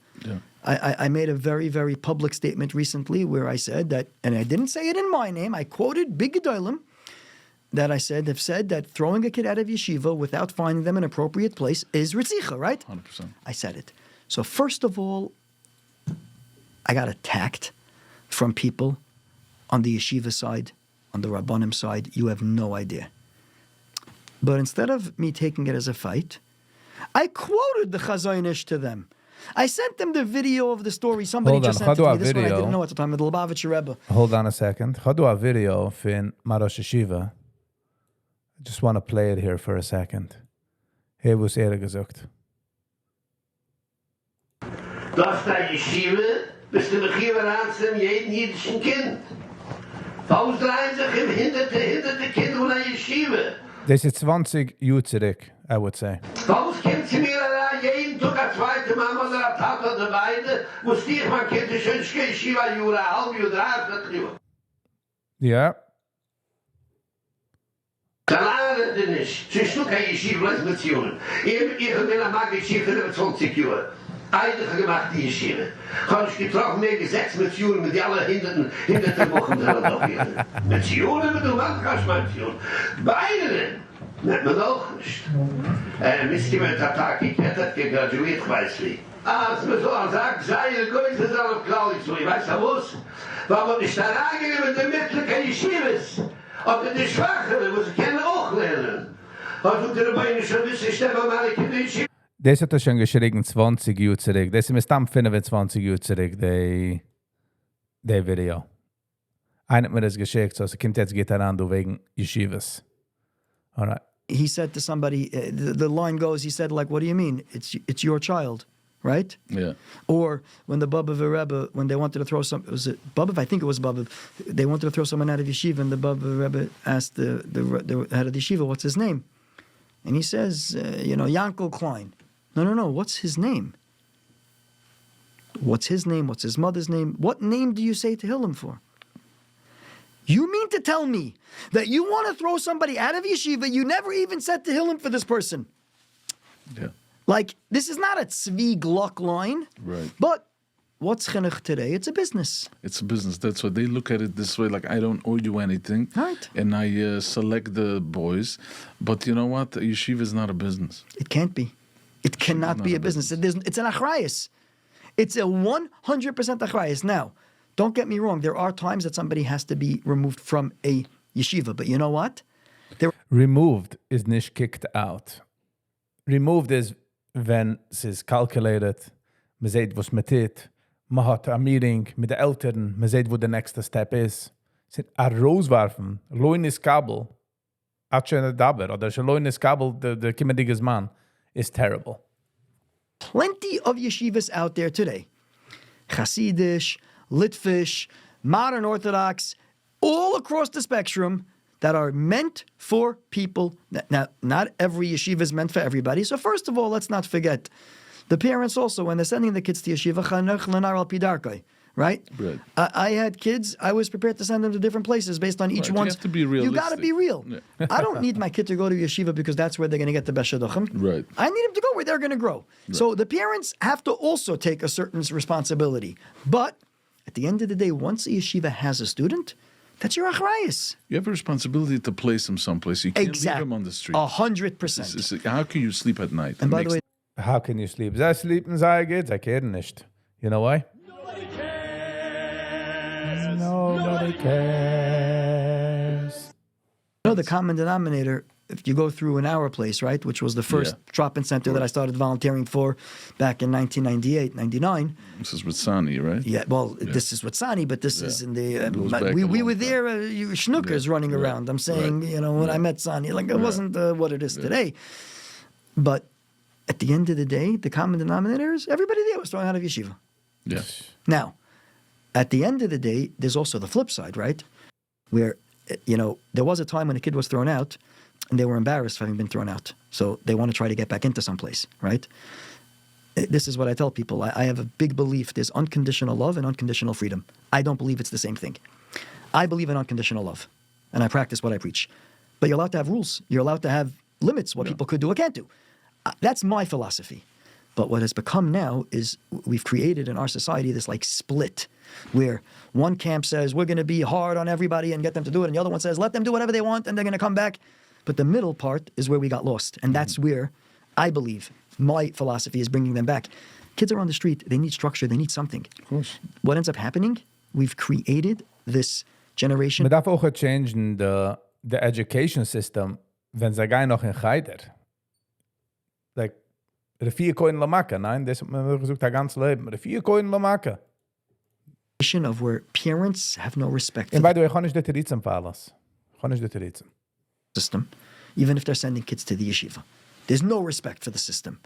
I made a very, very public statement recently where I said that, and I didn't say it in my name, I quoted Big Gedolim, that have said that throwing a kid out of yeshiva without finding them an appropriate place is ritzicha, right? 100%. I said it. So first of all, I got attacked from people on the yeshiva side, on the Rabbanim side. You have no idea. But instead of me taking it as a fight, I quoted the Chazon Ish to them. I sent them the video of the story. Somebody Hold on, just sent it to how me. do I This one I video? didn't know at the time. The Lubavitcher Rebbe. Hold on a second. Ga do a video fin Marosh Yeshiva. I just want to play it here for a second. Hier was gezocht. Das da Yeshiva, bist du mich hier anzunehmen, jeden jüdischen Kind. Warum drehen sich im hinderte Kind von der Yeshiva? Das ist 20 Jahre zurück, I would say. Warum kommt sie mir da jeden Tag eine zweite Mama oder eine Tate oder beide, wo es dich, mein Kind, ist schon Yeshiva, Jura, halb Jura, 30 Jura. Ja. Dann arbeite nicht. Sie ist nur kein Yeshiva, was mit Jungen. Ich bin am Mag Yeshiva für 20 Jahre. Einige gemacht die Yeshiva. Habe ich getroffen, mehr gesetzt mit Jungen, mit alle hinderte Wochen drin noch hier. Mit Jungen, mit dem Mann kannst du mit Jungen. Beide nennt man auch nicht. Misst ihr mit der Tag, ich hätte gegraduiert, weiß wie. Als man so sagt, sei ihr gut, das ist auch klar, ich so, ich weiß ja was. Warum nicht da reingehen mit den mittleren Yeshivas? Oder die Schwachere, wo sie können auch lernen. Also die Beine schon wissen, Stefan, meine Kinder Yeshiva. Das hat er schon geschrieben 20 Jahre zurück. Das ist mir stammt 25 Jahre zurück, der Video. Einer hat mir das geschickt, so kommt jetzt geht an, du wegen Yeshivas. All right. He said to somebody, the line goes, he said, like, what do you mean? It's your child, right? Yeah. Or when the Bubba Rebbe, when they wanted to throw was it Bubba? I think it was Bubba. They wanted to throw someone out of yeshiva, and the Bubba Rebbe asked the head of the yeshiva, what's his name? And he says, Yankel Klein. No, what's his name? What's his name? What's his mother's name? What name do you say Tehillim for? You mean to tell me that you want to throw somebody out of yeshiva, you never even said Tehillim for this person? Yeah. Like, this is not a Tzvi Gluck line. Right. But what's chinuch today? It's a business. It's a business. That's why they look at it this way, like I don't owe you anything. Right. And I select the boys. But you know what? Yeshiva is not a business. It can't be. It cannot be a business. It's an achrayus. It's a 100% achrayus. Now, don't get me wrong. There are times that somebody has to be removed from a yeshiva. But you know what? Removed is nicht kicked out. Removed is when es ist calculated, man sieht, was man tut, man hat a meeting mit den Eltern, man sieht, wo der nächste Step ist. A rauswerfen, loines Kabel, atschene Daber, oder schon loines Kabel, der kimmendiges Mann, is terrible. Plenty of yeshivas out there today. Hasidish, Litvish, modern Orthodox, all across the spectrum that are meant for people. Now, not every yeshiva is meant for everybody. So first of all, let's not forget, the parents also, when they're sending the kids to yeshiva, chanuch lenar al pi darkai, right? I had kids, I was prepared to send them to different places based on each one's. You have to be realistic. You got to be real. Yeah. I don't need my kid to go to yeshiva because that's where they're going to get the best shidduchim. Right. I need them to go where they're going to grow. Right. So the parents have to also take a certain responsibility. But at the end of the day, once a yeshiva has a student, that's your achrayus. You have a responsibility to place him someplace. You can't leave him on the street. 100%. How can you sleep at night? And by the way, How can you sleep? Zij sleepen, zij geht, zij kehren nicht. You know why? Nobody cares. the common denominator, if you go through in our place, right, which was the first drop-in center that I started volunteering for back in 1998, 99. This is with Sani, right? Yeah, well, this is with Sani, but this is in the... we were there, schnookers running around. I'm saying, when I met Sani, like it wasn't what it is today. But at the end of the day, the common denominator is everybody there was thrown out of yeshiva. Yes. Now, at the end of the day, there's also the flip side, right? Where, there was a time when a kid was thrown out and they were embarrassed for having been thrown out. So they want to try to get back into someplace, right? This is what I tell people. I have a big belief there's unconditional love and unconditional freedom. I don't believe it's the same thing. I believe in unconditional love, and I practice what I preach. But you're allowed to have rules. You're allowed to have limits, what people could do or can't do. That's my philosophy. But what has become now is we've created in our society this like split where one camp says we're going to be hard on everybody and get them to do it, and the other one says let them do whatever they want and they're going to come back. But the middle part is where we got lost. And that's where I believe my philosophy is bringing them back. Kids are on the street. They need structure. They need something. Of course. What ends up happening? We've created this generation. Man darf auch changen the education system, wenn sie gehen noch in Geider. Like, Revier koin la makka. Nein, das hat man gesagt, das ganze Leben. Revier koin la makka. Of where parents have no respect for And by the way, ich kann nicht das Ritzen verlassen. Ich kann nicht das Ritzen. the system, even if they're sending kids to the yeshiva. There's no respect for the system.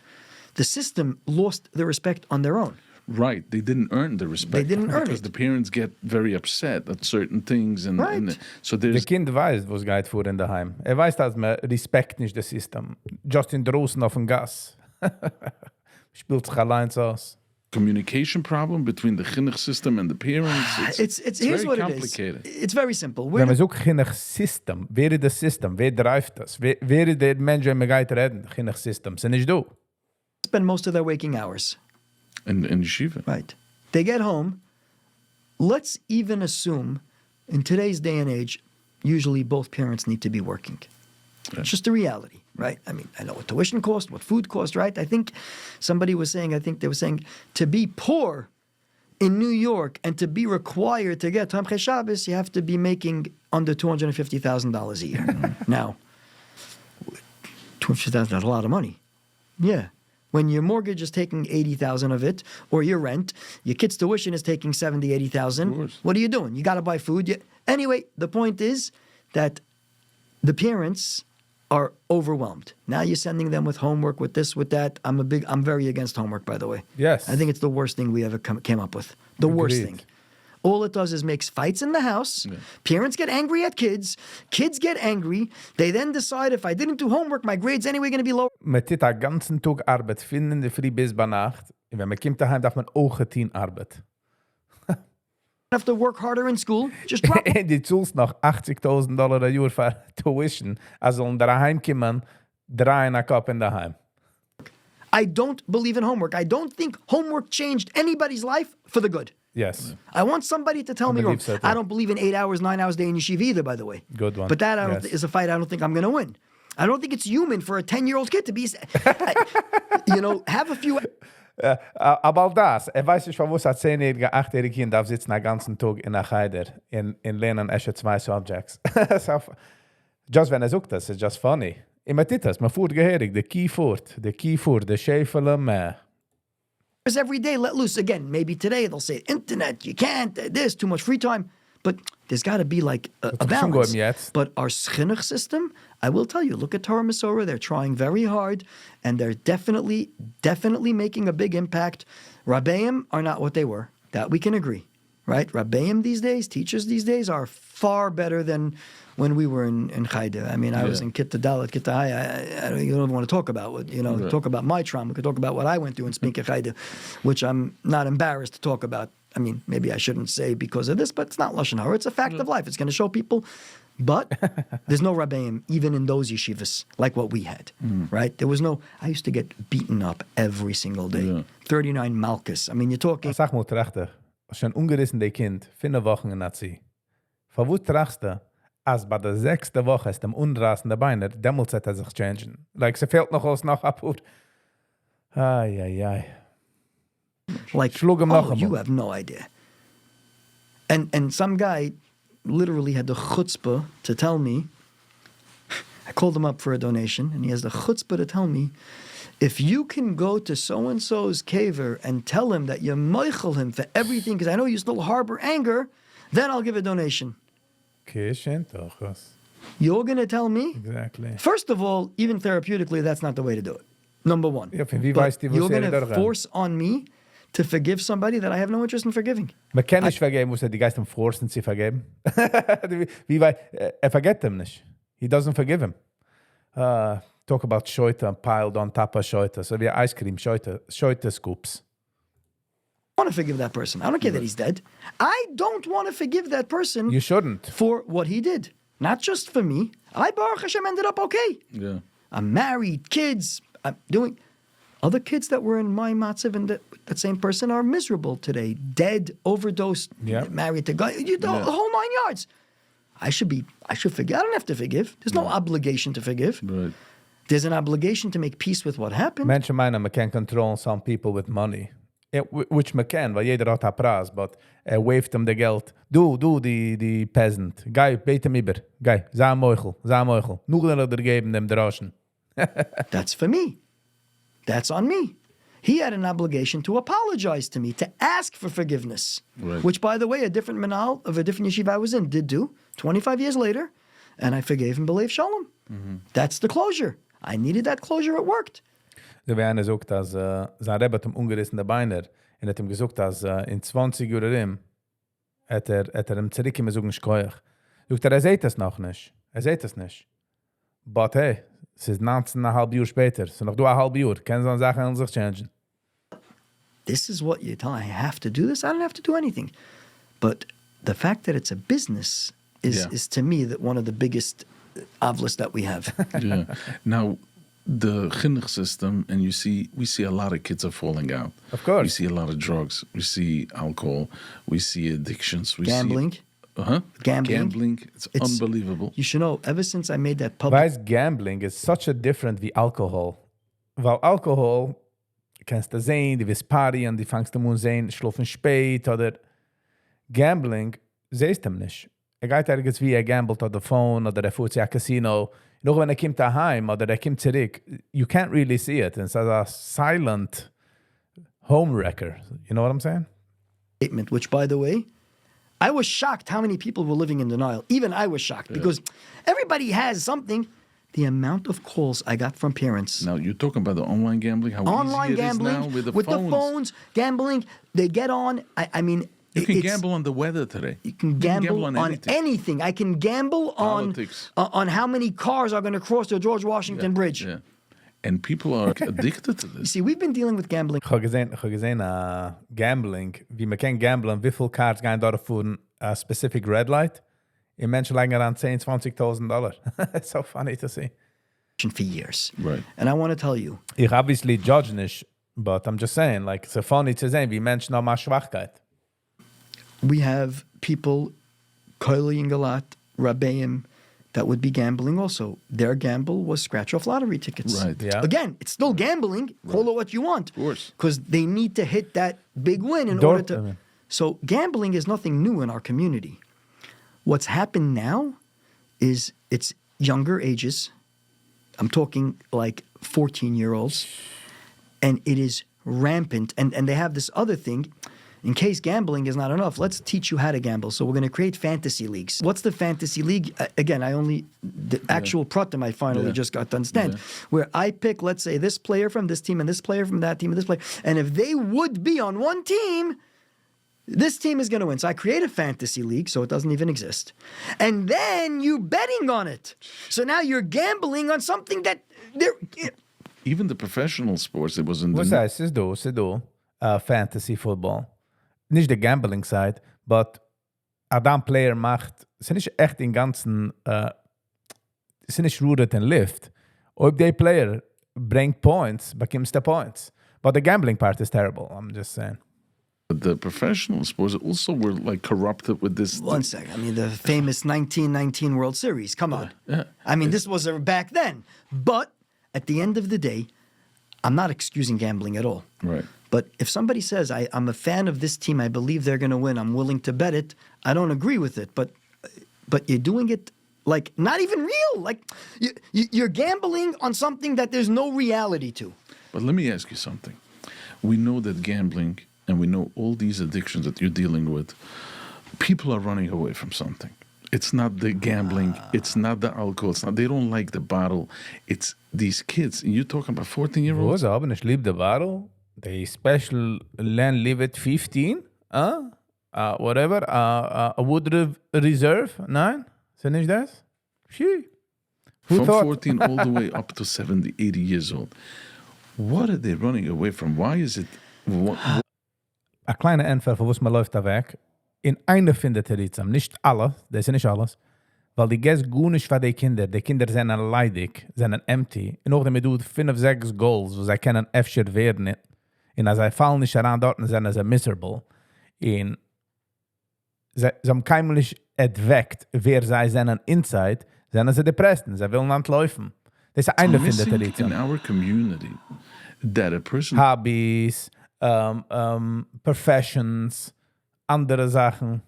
The system lost the respect on their own. Right, they didn't earn the respect. They didn't earn because it. the parents get very upset at certain things, and, Right. and so Der there's Kind weiß, was geht vor in daheim. Weiß, dass man Respekt nicht das System. Just in draußen auf dem Gas. Spielt sich allein aus. communication problem between the chinuch system and the parents. It's here's very what complicated. it is. It's very simple. Wenn man sucht, geen System. Wer ist das System? Wer dreift das? Wer ist der Mensch, der man geht reden? Geen System. Sind nicht du. Spend most of their waking hours. in yeshiva. Right. They get home. Let's even assume, in today's day and age, usually both parents need to be working. It's just a reality, right? I mean, I know what tuition costs, what food costs, right? I think somebody was saying, to be poor in New York and to be required to get Tamche Shabbos, you have to be making under $250,000 a year. Now, $250,000 is a lot of money. Yeah. When your mortgage is taking $80,000 of it, or your rent, your kid's tuition is taking $70,000, $80,000. What are you doing? You got to buy food. Anyway, the point is that the parents are overwhelmed. Now you're sending them with homework, with this, with that. I'm very against homework, by the way. Yes. I think it's the worst thing we ever came up with. The worst Agreed. thing. All it does is makes fights in the house. Yeah. Parents get angry at kids. Kids get angry. They then decide, if I didn't do homework, my grade's anyway going to be low. Man tut den ganzen Tag Arbeit, finden in der Früh bis bei Nacht. Und wenn man kommt daheim, darf man auch getan Arbeit. Have to work harder in school. Just drop. Die zahlst noch $80,000 a Jahr für Tuition. Also in daheim kommen, drei in der Kopf in daheim. I don't believe in homework. I don't think homework changed anybody's life for the good. Yes. I want somebody to tell me wrong. So I don't believe in 8 hours, 9 hours a day in yeshiva either, by the way. Good one. But that is a fight I don't think I'm going to win. I don't think it's human for a 10-year-old kid to be, have a few... Aber das, weiß nicht, warum ein 10-jähriger, 8-jähriger Kind darf sitzen den ganzen Tag in der Heider und lernen erst 2 Subjects. Just wenn sagt das, ist just funny. Immer das, man fuhrt geherig, der Kiefer, der Schäferle, mehr. Every day let loose. Again, maybe today they'll say, internet, you can't, this, too much free time. But there's got to be like a balance. But our chinuch system, I will tell you, look at Torah Masorah. They're trying very hard, and they're definitely making a big impact. Rabbeim are not what they were. That we can agree, right? Rabbeim these days, teachers these days, are far better than when we were in Chayda. I mean, I was in Kitta Dalet, Kitta Hai. I don't even want to talk about what, talk about my trauma. We could talk about what I went through in Spinka Chayda, which I'm not embarrassed to talk about. I mean, maybe I shouldn't say because of this, but it's not Lashon Hara. It's a fact of life. It's going to show people. But there's no Rabbeim, even in those yeshivas, like what we had, right? There was no... I used to get beaten up every single day. 39 Malkus. I mean, you're talking... Sag mal, trachte, als je een ungerissene Kind 5 Wochen in Nazi, von wo trachte, als bei der 6. Woche ist dem unrasende Beiner, demnach hat sich changen. Like, sie fehlt noch aus nach Abhut. Ai. Like, you have no idea. And some guy literally had the chutzpah to tell me, I called him up for a donation, and he has the chutzpah to tell me, if you can go to so-and-so's caver and tell him that you meichel him for everything, because I know you still harbor anger, then I'll give a donation. You're going to tell me? Exactly. First of all, even therapeutically, that's not the way to do it. Number one. Ja, but you're going to force on me to forgive somebody that I have no interest in forgiving. Man kann nicht vergeben, muss die Geist forcen, sie vergeben. Vergeht ihm nicht. He doesn't forgive him. Talk about Scheute piled on top of Scheute. So wie ice cream, Scheute scoops. I want to forgive that person. I don't care that he's dead. I don't want to forgive that person. You shouldn't. For what he did. Not just for me. I, Baruch Hashem, ended up okay. Yeah. I'm married, kids. I'm doing... Other kids that were in my matzav and that same person are miserable today. Dead, overdosed, married to God. The whole 9 yards. I should forgive. I don't have to forgive. There's no obligation to forgive. Right. There's an obligation to make peace with what happened. Menschen meinen, man can control some people with money. Which man can, weil jeder hat einen Preis, but waved ihm das Geld. Du, die Peasant. Geh, bete ihm über. Geh, sei Meuchel. Nur der geben dem Draschen. That's for me. that's on me. He had an obligation to apologize to me, to ask for forgiveness. Right. Which, by the way, a different manal of a different yeshiva I was in did do 25 years later, and I forgave him b'leiv shalom. That's the closure. I needed that closure, it worked. Der wäre gesagt, dass sein Rebbe hat ihm ungerissene Beiner und hat ihm gesagt, dass in 20 Jahren hat ihm zurückgekommen so ein Schkoich. Sagt sieht das noch nicht. Sieht das nicht. But hey, es ist 19,5 Jahre später. So noch 2,5 Jahre. Können so Sachen an sich changen. This is what you tell me. I have to do this. I don't have to do anything. But the fact that it's a business is to me that one of the biggest avlas that we have. Yeah. Now, the chinuch system, and we see a lot of kids are falling out. Of course. We see a lot of drugs. We see alcohol. We see addictions. We Gambling. See, Gambling. It's unbelievable. You should know, ever since I made that public... Weiß, gambling is such a different wie Alkohol. Weil Alkohol kannst du sehen, du wirst partyen, du fängst an sehen, schlafen spät, oder Gambling, siehst du nicht. Geht ergens wie gambelt on the phone, oder fährt sich ein Casino. Noch wenn kommt daheim, oder kommt zurück, you can't really see it. It's a silent home wrecker. You know what I'm saying? Statement, which, by the way, I was shocked how many people were living in denial. Even I was shocked because everybody has something. The amount of calls I got from parents. Now, you're talking about the online gambling, how Online easy it gambling, is now with the the phones, gambling. They get on. I mean, you can gamble on the weather today. You can gamble on anything. I can gamble on how many cars are going to cross the George Washington Bridge. Yeah. And people are addicted to You this. see, we've been dealing with gambling. Ich habe gesehen gambling, wie man kann gamblen, wie viele Cards gehen dort für a specific red light. In Menschen liegen around $10,000-$20,000. It's so funny to see. For years. Right. And I want to tell you. Ich obviously judge nicht, but I'm just saying, like, it's so funny to sehen, wie Menschen haben eine Schwachkeit. We have people, koiling a lot, rabbeim, that would be gambling also. Their gamble was scratch-off lottery tickets. Right. Yeah. Again, it's still gambling. Call it what you want. Of course. Because they need to hit that big win in order to... So gambling is nothing new in our community. What's happened now is it's younger ages. I'm talking like 14-year-olds. And it is rampant. And they have this other thing. In case gambling is not enough, let's teach you how to gamble. So we're going to create fantasy leagues. What's the fantasy league? Again, the actual pratim I finally just got to understand. Where I pick, let's say, this player from this team and this player from that team and this player. And if they would be on one team, this team is going to win. So I create a fantasy league, so it doesn't even exist. And then you're betting on it. So now you're gambling on something that Even the professional sports, it was in Was heißt es do? Fantasy football. Nicht der gambling side, but Adam Player macht, es ist nicht echt den ganzen, es ist nicht rooted and lift. Ob der Player bringt points, bekommst du points. But the gambling part is terrible, I'm just saying. The professional sports also were like corrupted with this. One second. I mean, the famous 1919 World Series. Come on. Yeah. I mean, this was back then. But at the end of the day, I'm not excusing gambling at all. Right. But if somebody says, I'm a fan of this team, I believe they're going to win, I'm willing to bet it, I don't agree with it. But you're doing it like not even real. Like you're gambling on something that there's no reality to. But let me ask you something. We know that gambling, and we know all these addictions that you're dealing with, people are running away from something. It's not the gambling. It's not the alcohol. It's not. They don't like the bottle. It's these kids. And you're talking about 14-year-olds? Wo haben, ich liebe the bottle. The special land live at 15. Whatever. A wood reserve. Nein? Ist nicht das? Phew. From 14 all the way up to 70, 80 years old. What are they running away from? Why is it... A kleine Entfer, von was man läuft da weg. In einer findet Ritzam. Nicht alle, das ist nicht alles. Weil die Gäste gut nicht für die Kinder. Die Kinder sind leidig, sind empty. Und auch wenn du 5, 6 Goals, wo sie können öfter werden. Und als sie fallen nicht heran dort, sind sie miserable. Und sie haben keinlich entweckt, wer sie sind inside, sind sie depressed. Sie wollen nicht laufen. Das ist eine findet Ritzam. In our community, that a person... Hobbys, professions, andere Sachen.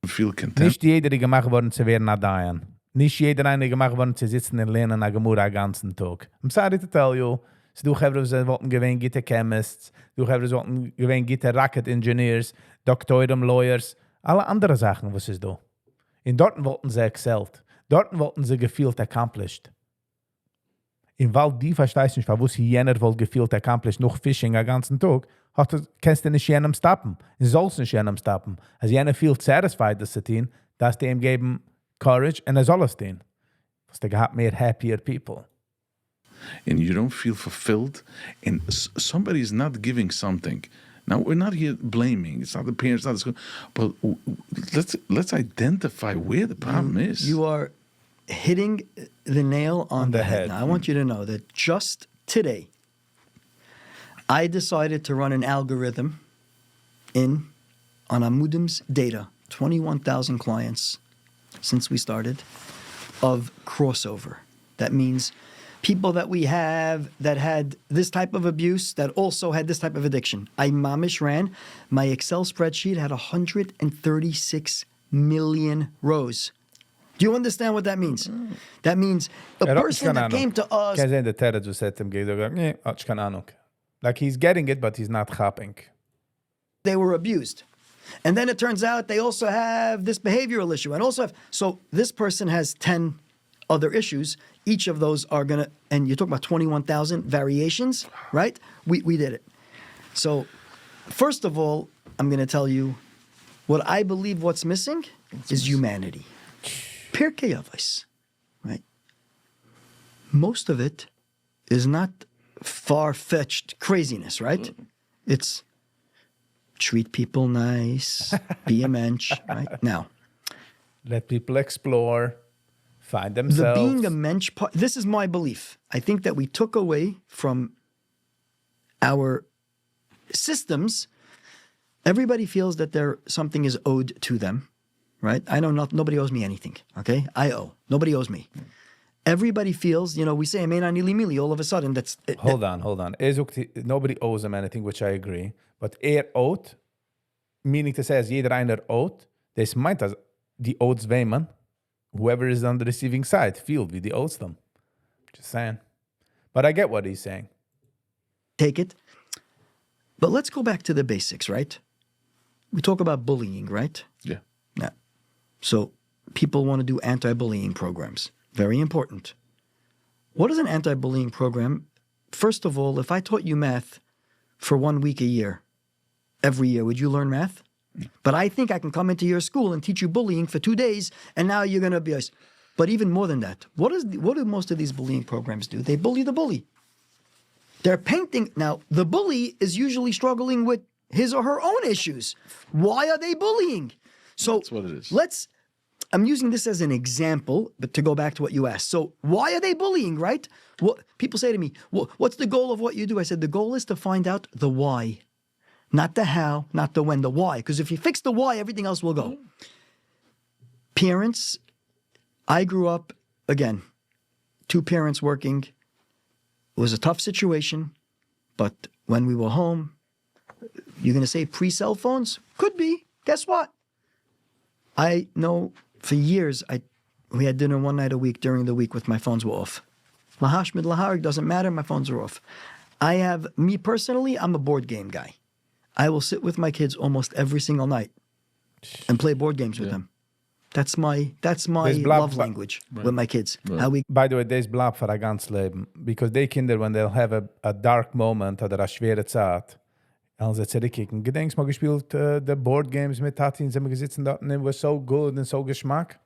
Feel content. Nicht jeder ist gemacht worden zu werden Adayan. Nicht jeder ist gemacht worden zu sitzen und lernen eine Gemüse den ganzen Tag. I'm sorry to tell you, So du Chevre, sie wollten gewinnen gute Chemists, du Chevre, sie wollten gewinnen gute Rocket Engineers, Doktoren, Lawyers, alle andere Sachen, was ist da. In dort wollten sie excelled. Dort wollten sie gefühlt accomplished. In weil die verstehst nicht, wo sie jener wohl gefühlt accomplished, noch Fishing den ganzen Tag, kannst du nicht jenem stoppen. Du sollst nicht jenem stoppen. Als jener viel satisfied ist zu tun, dass die ihm geben courage und soll es tun. Was der gehabt mehr happier people. And you don't feel fulfilled, and somebody is not giving something. Now, we're not here blaming. It's not the parents, not the school. But let's identify where the problem is. You are hitting the nail on the head. Now, I want you to know that just today, I decided to run an algorithm on Amudim's data, 21,000 clients since we started, of crossover. That means people that we have that had this type of abuse that also had this type of addiction. I mamish ran. My Excel spreadsheet had 136 million rows. Do you understand what that means? That means a person that came to us... Like he's getting it, but he's not hopping. They were abused. And then it turns out they also have this behavioral issue. And also have... So this person has 10 other issues. Each of those are going to... And you're talking about 21,000 variations, right? We did it. So first of all, I'm going to tell you what I believe what's missing is humanity. Pirkei Avos, right? Most of it is not far-fetched craziness, right? It's treat people nice, be a mensch, right? Now, let people explore, find themselves. The being a mensch part, this is my belief. I think that we took away from our systems, everybody feels that something is owed to them, right? I know nobody owes me anything, okay? I owe. Nobody owes me. Everybody feels, we say, mili, all of a sudden, that's... Hold on. Nobody owes him anything, which I agree. But owed, meaning to say, as jeder einer owed, das meint, dass die owes wem, whoever is on the receiving side, feel wie die owes them. Just saying. But I get what he's saying. Take it. But let's go back to the basics, right? We talk about bullying, right? Yeah. Yeah. So people want to do anti-bullying programs. Very important. What is an anti-bullying program? First of all, if I taught you math for 1 week a year, every year, would you learn math? But I think I can come into your school and teach you bullying for 2 days, and now you're going to be... But even more than that, what do most of these bullying programs do? They bully the bully. They're painting... Now, the bully is usually struggling with his or her own issues. Why are they bullying? So that's what it is. I'm using this as an example, but to go back to what you asked. So why are they bullying, right? People say to me, what's the goal of what you do? I said, the goal is to find out the why. Not the how, not the when, the why. Because if you fix the why, everything else will go. Parents, I grew up, again, 2 parents working. It was a tough situation, but when we were home, you're going to say pre-cell phones? Could be. Guess what? I know for years, we had dinner 1 night a week during the week with my phones were off. Lahash mid laharig, doesn't matter, my phones are off. Me personally, I'm a board game guy. I will sit with my kids almost every single night and play board games with them. That's my love language with my kids. Right. By the way, this blab for a ganz Leben. Because they Kinder, when they'll have a dark moment oder a schwere Zeit, als sie zurückkicken. Gedenkst mal gespielt the board games mit Tati und sind wir gesitzen dort und it was so good and so Geschmack.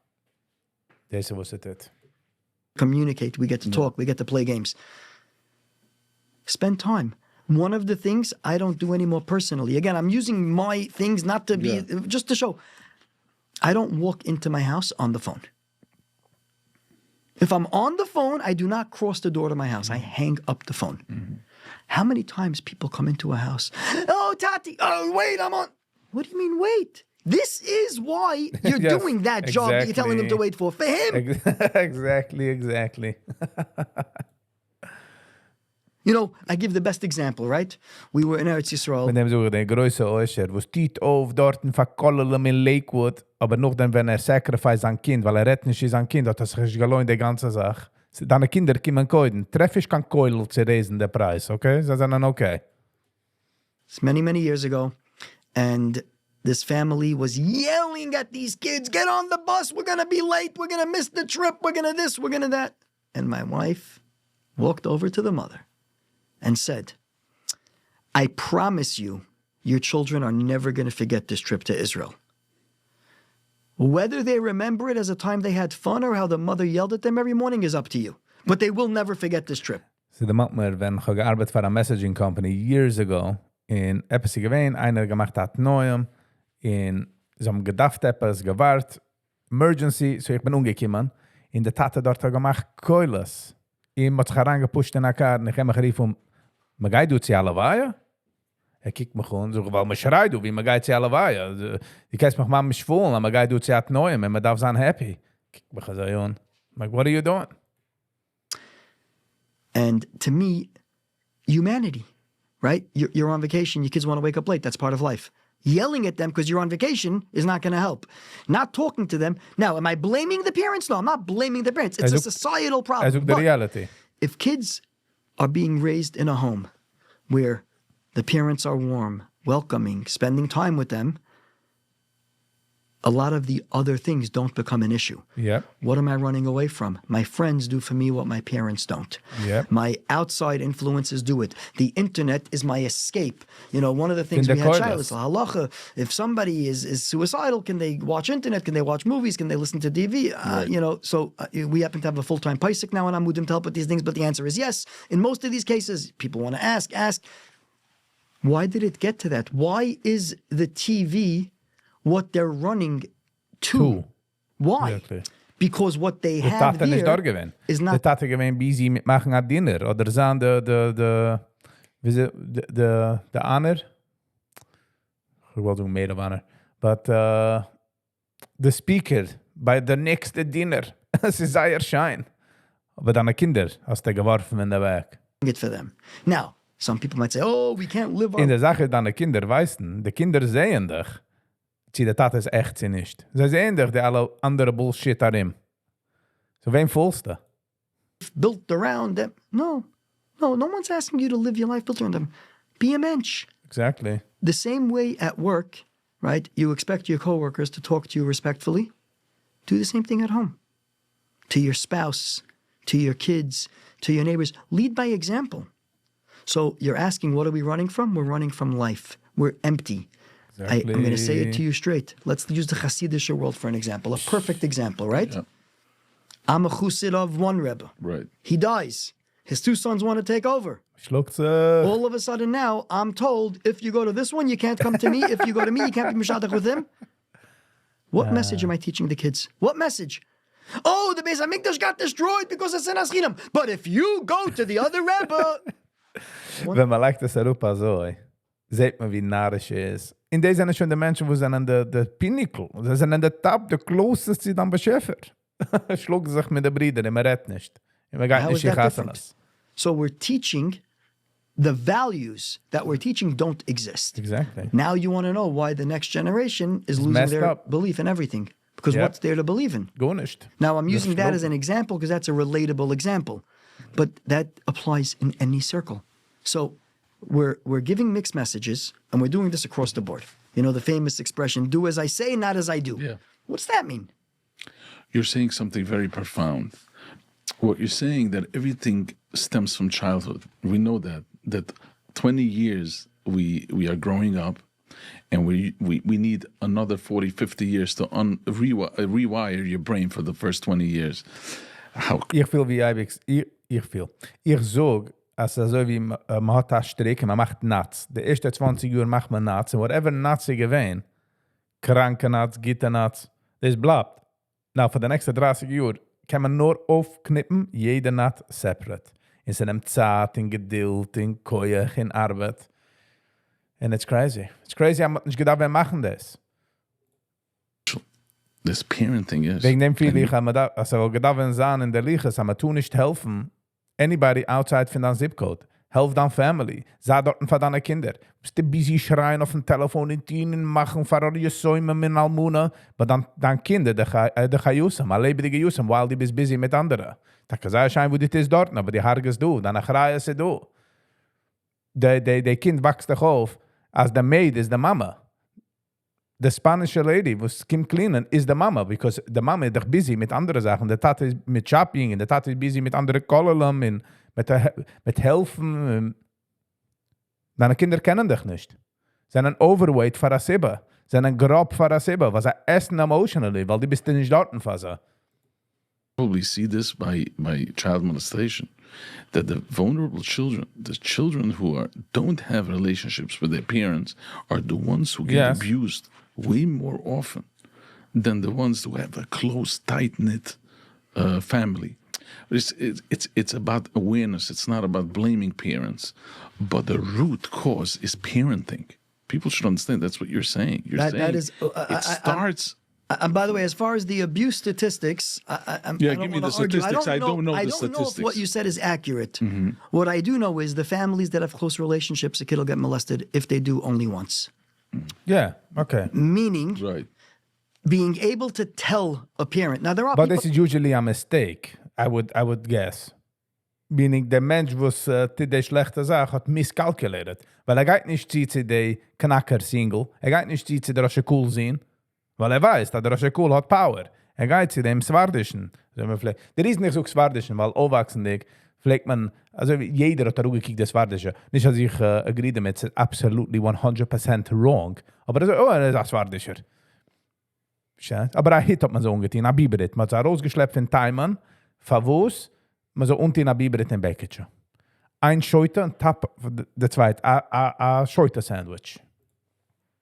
Das was it. Communicate, we get to talk, we get to play games. Spend time. One of the things I don't do anymore personally. Again, I'm using my things not to be, just to show. I don't walk into my house on the phone. If I'm on the phone, I do not cross the door to my house. I hang up the phone. Mm-hmm. How many times people come into a house? Oh, Tati, wait, I'm on. What do you mean, wait? This is why you're doing that job that you're telling him to wait for him. Exactly. I give the best example, right? We were in Eretz Yisrael. Mit dem so der große Osher, wo steht auf dort in Verkollelem in Lakewood, aber noch dann, wenn sacrifice an Kind, weil retten nicht ist an Kind, hat sich gelohnt, die ganze Sache. Deine Kinder kommen koiden. Treff ich kein Keul zu raisen der Preis, okay? Sie sagen, okay. It's many, many years ago. And this family was yelling at these kids, get on the bus, we're going to be late, we're going to miss the trip, we're going to this, we're going to that. And my wife walked over to the mother and said, I promise you, your children are never going to forget this trip to Israel. Whether they remember it as a time they had fun or how the mother yelled at them every morning is up to you. But they will never forget this trip. So the Matmer, wenn ich gearbeitet für eine Messaging Company years ago, in etwas gewesen, einer gemacht hat Neuem, in so einem gedacht etwas gewahrt, Emergency, so ich bin umgekommen, in der Tate dort hat gemacht Keules. Ihm hat sich herangepusht in der Karte, und ich habe mich gerufen, man geht durch sie alle Weihe? Kijkt mich an, so, weil man schreit, wie man geht sie alle Weihe. Die kannst mich mal nicht fühlen, aber man geht durch sie hat Neuem, und man darf sein happy. Kijkt mich so an, like, what are you doing? And to me, humanity, right? You're on vacation, your kids want to wake up late, that's part of life. Yelling at them because you're on vacation is not going to help. Not talking to them. Now, am I blaming the parents? No, I'm not blaming the parents. It's a societal problem. The reality. If kids are being raised in a home where the parents are warm, welcoming, spending time with them, a lot of the other things don't become an issue. Yeah. What am I running away from? My friends do for me what my parents don't. Yeah. My outside influences do it. The internet is my escape. You know, one of the things we had Shilas, halacha, if somebody is suicidal, can they watch internet? Can they watch movies? Can they listen to TV? Right. You know, so we happen to have a full-time paisik now, and I'm Amudim to help with these things, but the answer is yes. In most of these cases, people want to ask, why did it get to that? Why is the TV what they're running to? Why? Exactly. Because what they De have Tate nicht dort here gewesen. is De not... Tate gewesen busy mit machen ein Dinner. Oder sahen de Aner. Ich wollte mehr of Aner. But the speaker bei der nächste Dinner. Es ist sehr schein. Aber deine Kinder hast du geworfen in der Weg. it for them. Now, some people might say, oh, we can't live In our... der Sache deine Kinder weißen, die Kinder sehen dich. Sie der Tate ist echt sie nicht. Sie sehen dich, die alle andere Bullshit darin. So wem fühlst du? built around them. No one's asking you to live your life built around them. Be a mensch. Exactly. The same way at work, right? You expect your coworkers to talk to you respectfully. Do the same thing at home. To your spouse, to your kids, to your neighbors. Lead by example. So you're asking, what are we running from? We're running from life. We're empty. Exactly. I'm going to say it to you straight. Let's use the Hasidic world for an example. A perfect example, right? Yeah. I'm a Chassid of one Rebbe. Right. He dies. His two sons want to take over. Schluckt All of a sudden now, I'm told, if you go to this one, you can't come to me. If you go to me, you can't be mishadach with him. What message am I teaching the kids? What message? Oh, the Beis HaMikdash got destroyed because of Sinas Chinam. But if you go to the other Rebbe... Wenn man legt das Europa so, sieht man, wie narrisch ist. In der sind schon die Menschen, die sind an der Pinnacle. Sie sind an der Top, der closest sie dann beschäftigt. Schluckt sich mit den Brüdern, man redet nicht. Man geht How nicht is that in different? So we're teaching, the values that we're teaching don't exist. Exactly. Now you want to know why the next generation is losing messed their up. belief in everything. Because Yep. what's there to believe in? Gar nicht. Now, I'm using that flow. as an example because that's a relatable example. But that applies in any circle. So we're giving mixed messages, and we're doing this across the board. You know, the famous expression, do as I say, not as I do. Yeah. What's that mean? You're saying something very profound. What you're saying that everything stems from childhood. We know that 20 years we are growing up, and we need another 40, 50 years to rewire your brain for the first 20 years. How? Ich will wie ich sag, als so wie man hat das Strick, man macht Nuts. Die ersten 20 Uhr macht man Nuts. Und whatever Nuts sie gewähnt, kranke Nuts, Gitter-Nuts, das bleibt. Now, für die nächsten 30 Uhr kann man nur aufknippen, jede Nut separate. In seinem Zeit, in Geduld, in Koyach, in Arbeit. And it's crazy. It's crazy, ich hab nicht gedacht, wir machen das. This parenting is. Wegen dem viel ich habe da, also gedacht, wenn sagen in der Liches, aber tu nicht helfen, anybody outside von deinem Zip-Code. Help deine Family. Sei dort für deine Kinder. Bist du busy schreien auf dem Telefon in Tienen machen, für ihr Säume mit Almuna, aber dann Kinder, die gaan usam, alle lebendige usam, while die bist busy mit anderen. Da kann sein, schein, wo dit ist dort, aber die Harges du, dann achreie sie du. Der Kind wächst doch auf, als der Maid ist der Mama. The Spanish lady, was Kim cleanen, is the mama, because the mama is doch busy mit anderen Sachen. Der Tat ist mit Shopping, und der Tat ist busy mit anderen Kollen, mit helfen. Deine Kinder kennen dich nicht. Sie sind overweight für das Sibbe. Sie sind grob für das Sibbe, was essen emotionally, weil die bist nicht dort für Probably see this by child molestation, that the vulnerable children, the children who don't have relationships with their parents, are the ones who get abused way more often than the ones who have a close, tight-knit family. It's about awareness. It's not about blaming parents, but the root cause is parenting. People should understand that's what you're saying. That is, it starts. And by the way, as far as the abuse statistics, give me the statistics. I don't know the statistics. I don't know if what you said is accurate. Mm-hmm. What I do know is the families that have close relationships, a kid will get molested if they do only once. Yeah, okay. Meaning, being able to tell a parent. Now there are but this is usually a mistake, I would guess. Meaning, der Mensch, was die schlechte Sache hat miscalculated. Weil geht nicht zu der Knacker-Single, geht nicht zu der Rosh Cool sehen, weil weiß, dass der Rosh Cool hat Power. Geht zu dem Swardischen. Der ist nicht so Swardischen, weil aufwachsendig pflegt man, also jeder hat da gekickt, das Swardische. Nicht, dass ich agree damit, it's absolutely 100% wrong. Aber das ist ein Swardischer. Aber ein Hit hat man so ungetein, ein Biberit. Man hat es rausgeschleppt von Timern, verwus, man so unten ein Biberit in Bäckchen. Ein Scheute und Tap, der zweite, ein Scheute-Sandwich.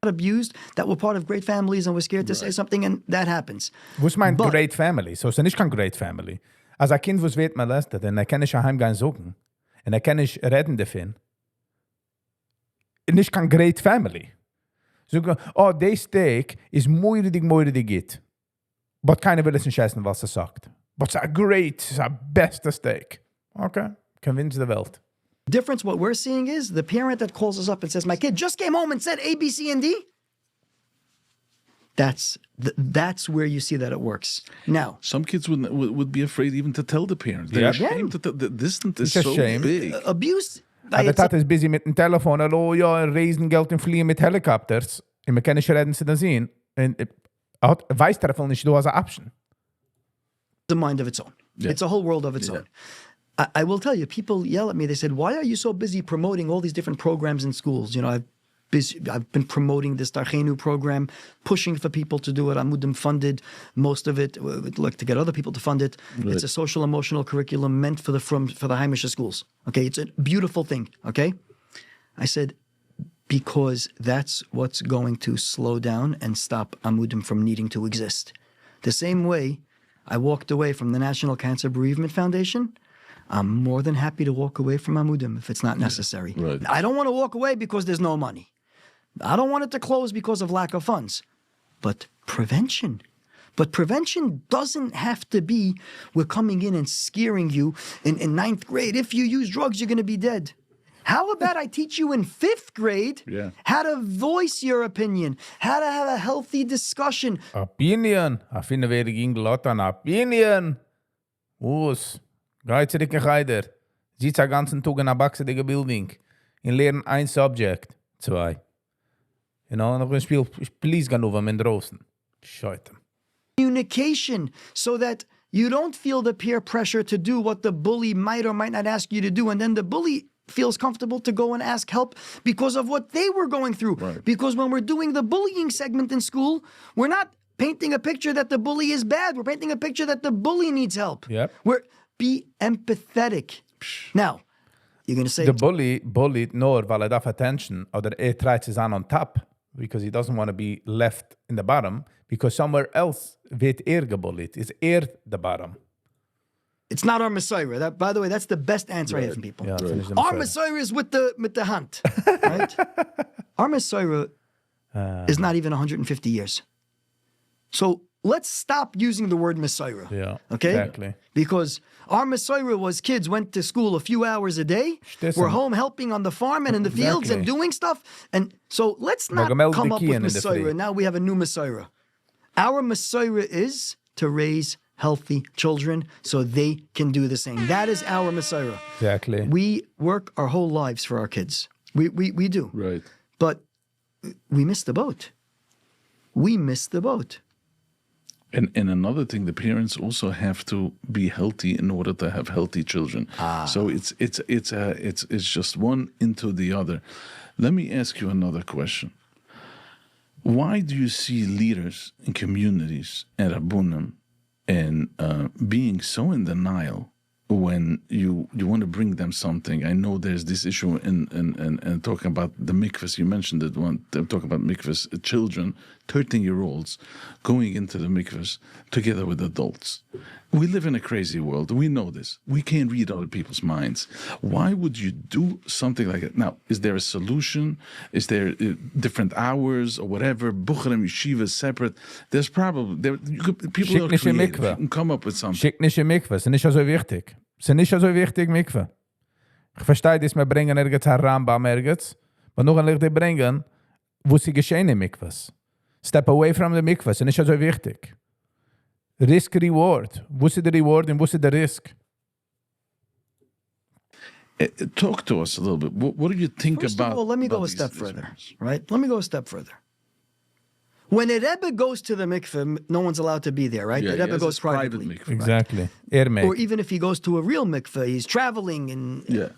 Abused, that were part of great families and were scared to say something, and that happens. Was meint great family? So, es ist nicht kein great family. Als ein Kind, was wird molestet, und kann nicht heimgehen suchen, und kann nicht reden davon, nicht kein great family. So, oh, der Steak ist moeilijk gut. But keiner will es nicht essen, was er sagt. But it's a beste Steak. Okay, convince the Welt. Difference, what we're seeing is the parent that calls us up and says, my kid just came home and said A, B, C, and D. That's where you see that it works. Now, some kids would be afraid even to tell the parents. They're ashamed to tell. The distance is so big. Abuse. Der Tat ist busy mit dem Telefon. Hallo, ja, Riesengeld und fliehen mit Helikopters. Und man kann nicht reden, sie da sehen. Und weiß davon nicht, du hast eine Option. It's a mind of its own. Yeah. It's a whole world of its own. I will tell you, people yell at me. They said, why are you so busy promoting all these different programs in schools? You know, I've been promoting this Darchenu program, pushing for people to do it. Amudim funded most of it, look, to get other people to fund it. Right. It's a social emotional curriculum meant for the Heimische schools. Okay, it's a beautiful thing. Okay, I said, because that's what's going to slow down and stop Amudim from needing to exist. The same way I walked away from the National Cancer Bereavement Foundation, I'm more than happy to walk away from Amudim if it's not necessary. Right. I don't want to walk away because there's no money. I don't want it to close because of lack of funds. But prevention. But prevention doesn't have to be we're coming in and scaring you in ninth grade. If you use drugs, you're going to be dead. How about I teach you in 5th grade how to voice your opinion, how to have a healthy discussion. Opinion. I finde wir ging lot an Opinion. Was? Geht zurück in Heider. Sitzt den ganzen Tag in einer baxelige Building. In lernen ein Subject. 2. You know, noch ein Spiel. Please gehen over mit draußen. Scheute. Communication, so that you don't feel the peer pressure to do what the bully might or might not ask you to do, and then the bully feels comfortable to go and ask help because of what they were going through. Right. Because when we're doing the bullying segment in school, we're not painting a picture that the bully is bad. We're painting a picture that the bully needs help. Yep. Be empathetic. Now, you're going to say... The bully bullied nur, weil darf attention, oder tries to on top, because he doesn't want to be left in the bottom, because somewhere else wird gebullied. Is the bottom. It's not our Messiah. That, by the way, that's the best answer I hear from people. Yeah, our Messiah is with the hunt, right? Our Messiah is not even 150 years. So let's stop using the word Messiah. Yeah, okay? Exactly. Because our Messiah was kids went to school a few hours a day. We're home helping on the farm and in the fields and doing stuff. And so let's not come up with Messiah. Now we have a new Messiah. Our Messiah is to raise healthy children so they can do the same. That is our Messiah. Exactly. We work our whole lives for our kids. We do. Right. But we missed the boat. We missed the boat. And another thing, the parents also have to be healthy in order to have healthy children. So it's just one into the other. Let me ask you another question. Why do you see leaders in communities and Rabbunim and being so in denial when you want to bring them something? I know there's this issue in talking about the mikvahs. You mentioned it one. They're talking about mikvahs, children, 13-year-olds going into the mikvahs together with adults. We live in a crazy world. We know this. We can't read other people's minds. Why would you do something like that? Now, is there a solution? Is there different hours or whatever? Bucher and yeshiva separate. There's probably people are creative. You can come up with something. Schick nicht in Mikve, es ist nicht so wichtig. Es ist nicht so wichtig, Mikve. Ich verstehe, dass wir bringen ergens ein Rambam ergens, aber noch ein Licht bringen, wo sie geschehen in Mikvas. Step away from the Mikvas, es ist nicht so wichtig. Risk reward. Wo ist der reward und wo ist der risk? Talk to us a little bit. What do you think First about? of all, let me go a these- step these further, matters? right? Let me go a step further. When a Rebbe goes to the mikveh, no one's allowed to be there, right? Yeah, the Rebbe yes, goes it's private privately. mikveh. Exactly. Make. Or even if he goes to a real mikveh, he's traveling. And Yeah.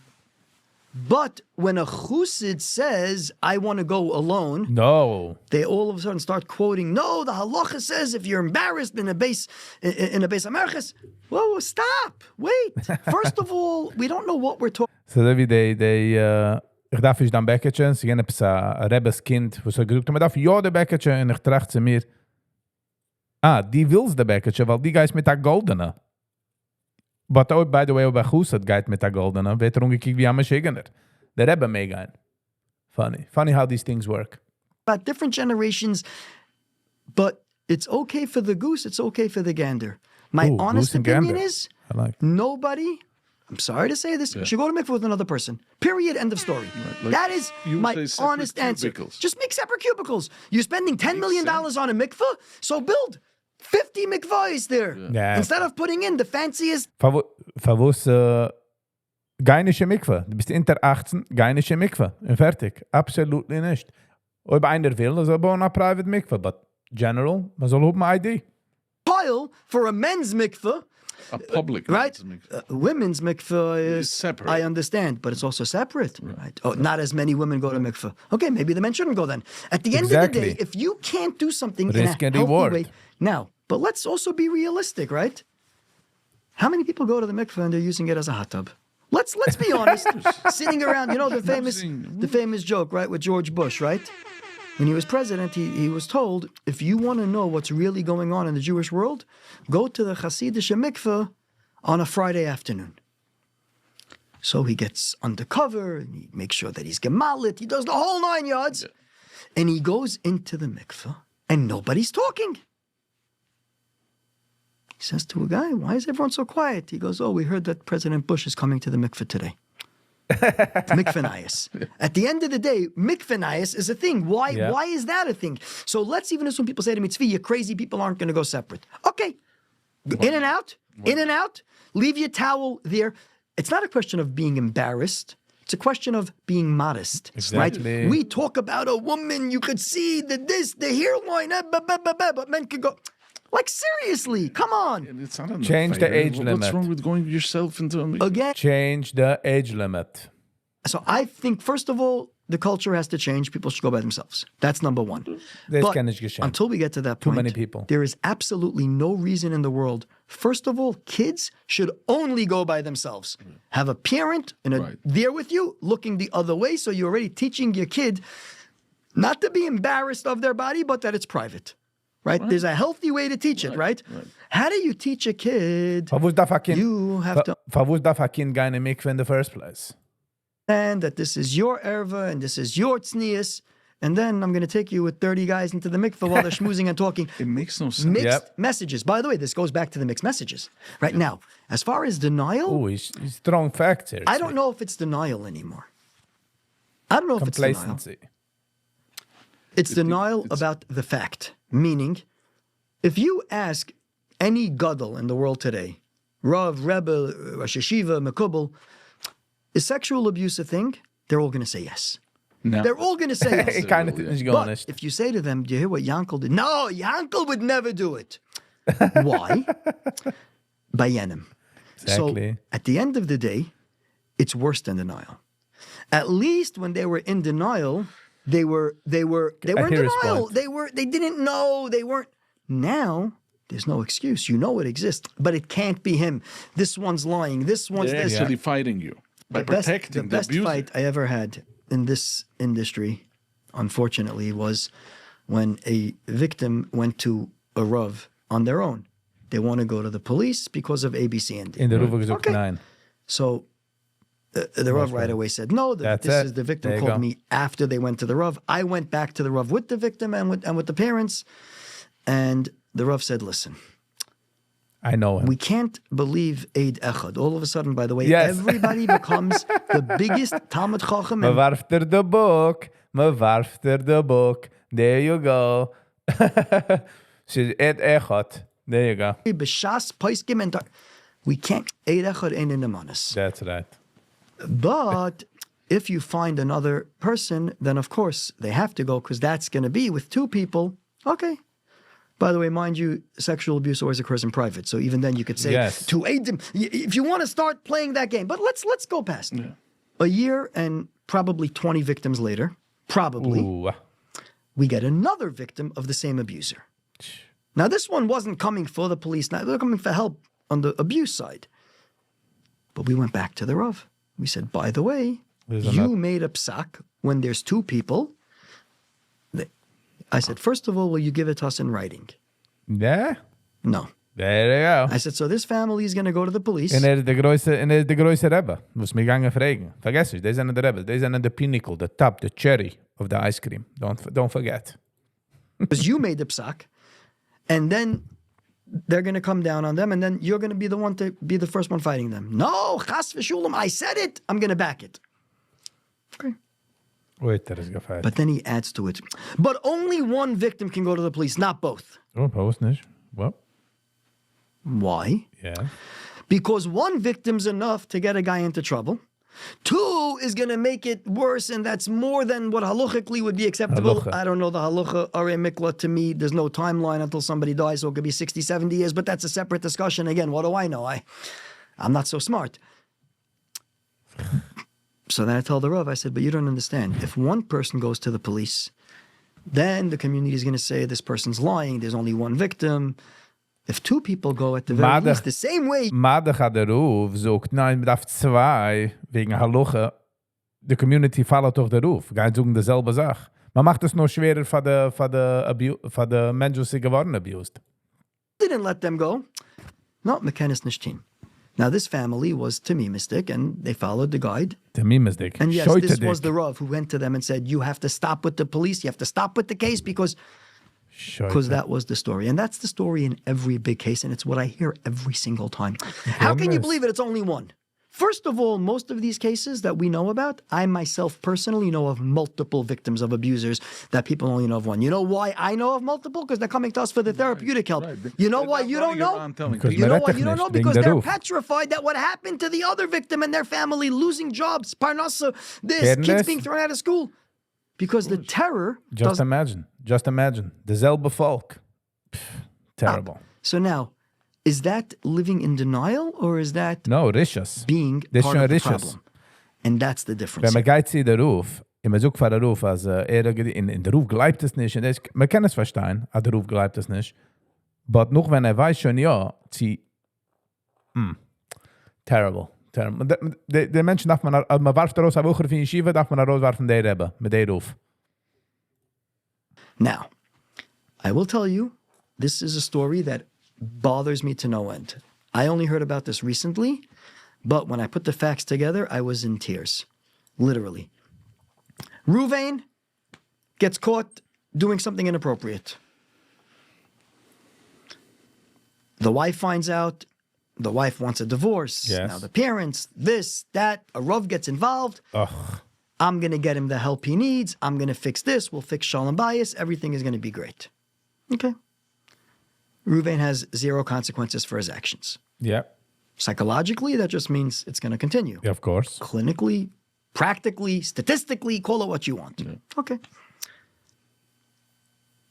But when a chussid says, I want to go alone, No. they all of a sudden start quoting, no, the halacha says if you're embarrassed in a base Americas, whoa, stop, wait. First of all, we don't know what we're talking So da wie ich darf ich dann Bäckchen, sie gehen ein Rebes Kind, wo sie gesagt haben, darf ja der Bäckchen, und ich tracht zu mir, die willst der Bäckchen, weil die geht mit der Goldene. But auch, by the way, auch bei Chusset geht mit der Goldene, wird umgekickt wie am Maschigener. Der Rebbe meegehen. Funny how these things work. about different generations, but it's okay for the goose, it's okay for the gander. My Ooh, honest goose and opinion gander. is I like. nobody, I'm sorry to say this, should go to mikveh with another person. Period. End of story. Like that is you my say separate honest answer. cubicles. Just make separate cubicles. You're spending $10 million on a mikveh, so build 50 mikvahs there. Yeah. Instead of putting in the fanciest. Verwus, geh nicht in Mikve. Du bist unter 18, geh nicht in Mikve. Und fertig. Absolut nicht. Ob einer will, soll bauen eine private Mikve. But general, man soll haben eine ID. Pile for a men's mikveh. A public Right? mikveh. Women's mikveh is It's separate. I understand, but it's also separate. Right? Oh, not as many women go to mikveh. Okay, maybe the men shouldn't go then. At the end of the Exactly. day, if you can't do something Risk in a and healthy reward. way, now, but let's also be realistic, right? How many people go to the mikveh and they're using it as a hot tub? Let's be honest. Sitting around, you know the famous joke, right, with George Bush, right? When he was president, he was told, if you want to know what's really going on in the Jewish world, go to the Hasidic mikveh on a Friday afternoon. So he gets undercover, and he makes sure that he's gemalit, he does the whole 9 yards, and he goes into the mikveh, and nobody's talking. He says to a guy, why is everyone so quiet? He goes, we heard that President Bush is coming to the mikveh today. Mikveh. At the end of the day, mikveh is a thing. Why is that a thing? So let's even assume people say to me, Tzvi, you crazy people aren't going to go separate. Okay. In and out. Leave your towel there. It's not a question of being embarrassed. It's a question of being modest, Exactly. right? We talk about a woman, you could see the hairline, but men could go, like, seriously, come on. And it's, I don't know, Change the age What's limit. wrong with going yourself into a mikveh? Again, Change the age limit. so I think, first of all, the culture has to change. People should go by themselves. That's number one. Das But kann nicht geschehen. until we get to that point, many people. there is absolutely no reason in the world. First of all, kids should only go by themselves. Have a parent Right. there with you, looking the other way. So you're already teaching your kid not to be embarrassed of their body, but that it's private. Right? There's a healthy way to teach it, right? How do you teach a kid? Verwus darf ein Kind, You have to verwus darf ein Kind gehen in Mikve in the first place. understand that this is your erva and this is your tznius, and then I'm going to take you with 30 guys into the mikveh while they're schmoozing and talking. It makes no sense. Mixed Yep. messages. By the way, this goes back to the mixed messages. Right now, as far as denial, Oh, he's strong facts here. I don't know if it's denial anymore. I don't know if it's denial. Complacency. It's denial about the fact. Meaning, if you ask any gadol in the world today, Rav, Rebbe, Rosh Yeshiva, Mekubal, is sexual abuse a thing? They're all going to say yes. No. They're all going to say yes. Ik kan het niet gewoon But honest. if you say to them, do you hear what Yankel did? No, Yankel would never do it. Why? Bayanim. Exactly. So at the end of the day, it's worse than denial. At least when they were in denial, they were in hear his denial. point. They didn't know. They weren't. Now there's no excuse. You know it exists, but it can't be him. This one's lying. This one's They're this. actually fighting you by protecting The best abuser. fight I ever had in this industry, unfortunately, was when a victim went to a Rav on their own. They want to go to the police because of A, B, C, and D. In de roep is ook Okay. 9. So the Rav right away said, no, That's this it. is the victim There you called go. me after they went to the Rav. I went back to the Rav with the victim and with the parents. And the Rav said, listen, I know him. we can't believe Eid Echad. All of a sudden, by the way, Yes. everybody becomes the biggest Talmud Chacham. Me And warft er de book. Me warft er de book. There you go. She's it echot. There you go. B'shas, Paiskim, and we can't. Eid Echad ain't in the manas. That's right. But if you find another person, then of course they have to go because that's going to be with two people. Okay. By the way, mind you, sexual abuse always occurs in private. So even then you could say Yes. to aid them, if you want to start playing that game. But let's go past. A year and probably 20 victims later, probably, Ooh. we get another victim of the same abuser. Now, this one wasn't coming for the police. Now, they're coming for help on the abuse side. But we went back to the Rav. We said, by the way, There's you another- made a psak when there's two people. I said, first of all, will you give it to us in writing? Yeah. No. There you go. I said, so this family is going to go to the police. En er is de grootste Rebbe. Moest me gangen vragen. Vergeet niet, deze zijn de Rebbe. Deze zijn de pinnacle, the top, the cherry of the ice cream. Don't forget. Because you made the psak. And then they're going to come down on them. And then you're going to be the one to be the first one fighting them. No, chas v'shulam, I said it. I'm going to back it. Okay. Ooit, er is gefeit. But then he adds to it. But only one victim can go to the police, not both. Oh, post niet. Well, Why? yeah. Because one victim's enough to get a guy into trouble. Two is going to make it worse, and that's more than what halachically would be acceptable. Halacha. I don't know the halacha, Arei Mikla, to me, there's no timeline until somebody dies, so it could be 60, 70 years, but that's a separate discussion. Again, what do I know? I'm not so smart. So then I told the Rav, I said, but you don't understand. If one person goes to the police, then the community is going to say this person's lying, there's only one victim. If two people go at the very Maar de- least, the same way. Maar gaat de Ruf zoekt, nein, man darf zwei, wegen Haluche, de community fallen toch de Ruf. Gaan zoeken dezelfde Sache. Maar macht es noch schwerer für de Menschen, die geworden abused. Didn't let them go. No, Mechanis Nishtin. Now, this family was tamimistic, and they followed the guide. De mimesdik. And yes, this was the Rav who went to them and said, you have to stop with the police, you have to stop with the case, because that was the story. And that's the story in every big case, and it's what I hear every single time. How can you believe it? It's only one. First of all, most of these cases that we know about, I myself personally know of multiple victims of abusers that people only know of one. You know why I know of multiple? Because they're coming to us for the therapeutic help. You know why you don't know? Because You know why Meretech you don't know? nicht, Because wegen der they're Ruf. petrified that what happened to the other victim and their family, losing jobs, parnassa, this, Kennen kids das? being thrown out of school. Because the terror Just doesn't... imagine. Dezelfde volk. Pff, terrible. So now, is that living in denial or is that No, Rishas. being Dit is part schon of the Rishas. problem? And that's the difference. Wenn man geht zu der Ruf, und man sucht für den Ruf, als in der Ruf gleibt es nicht, und man kann es verstehen, aber der Ruf gleibt es nicht. Aber noch wenn weiß schon, ja, terrible. De Menschen darf man warft raus, aber auch für die Yeshiva darf man rauswerfen, der Rebbe, mit der Ruf. Now, I will tell you, this is a story that bothers me to no end. I only heard about this recently, but when I put the facts together, I was in tears. Literally. Ruvain gets caught doing something inappropriate. The wife finds out. The wife wants a divorce. Yes. Now the parents, this, that, a Rav gets involved. Ugh. I'm going to get him the help he needs. I'm going to fix this. We'll fix Shalom Bayis. Everything is going to be great. Okay. Reuven has zero consequences for his actions. Yeah. Psychologically, that just means it's going to continue. Yeah, of course. Clinically, practically, statistically, call it what you want. Yeah. Okay.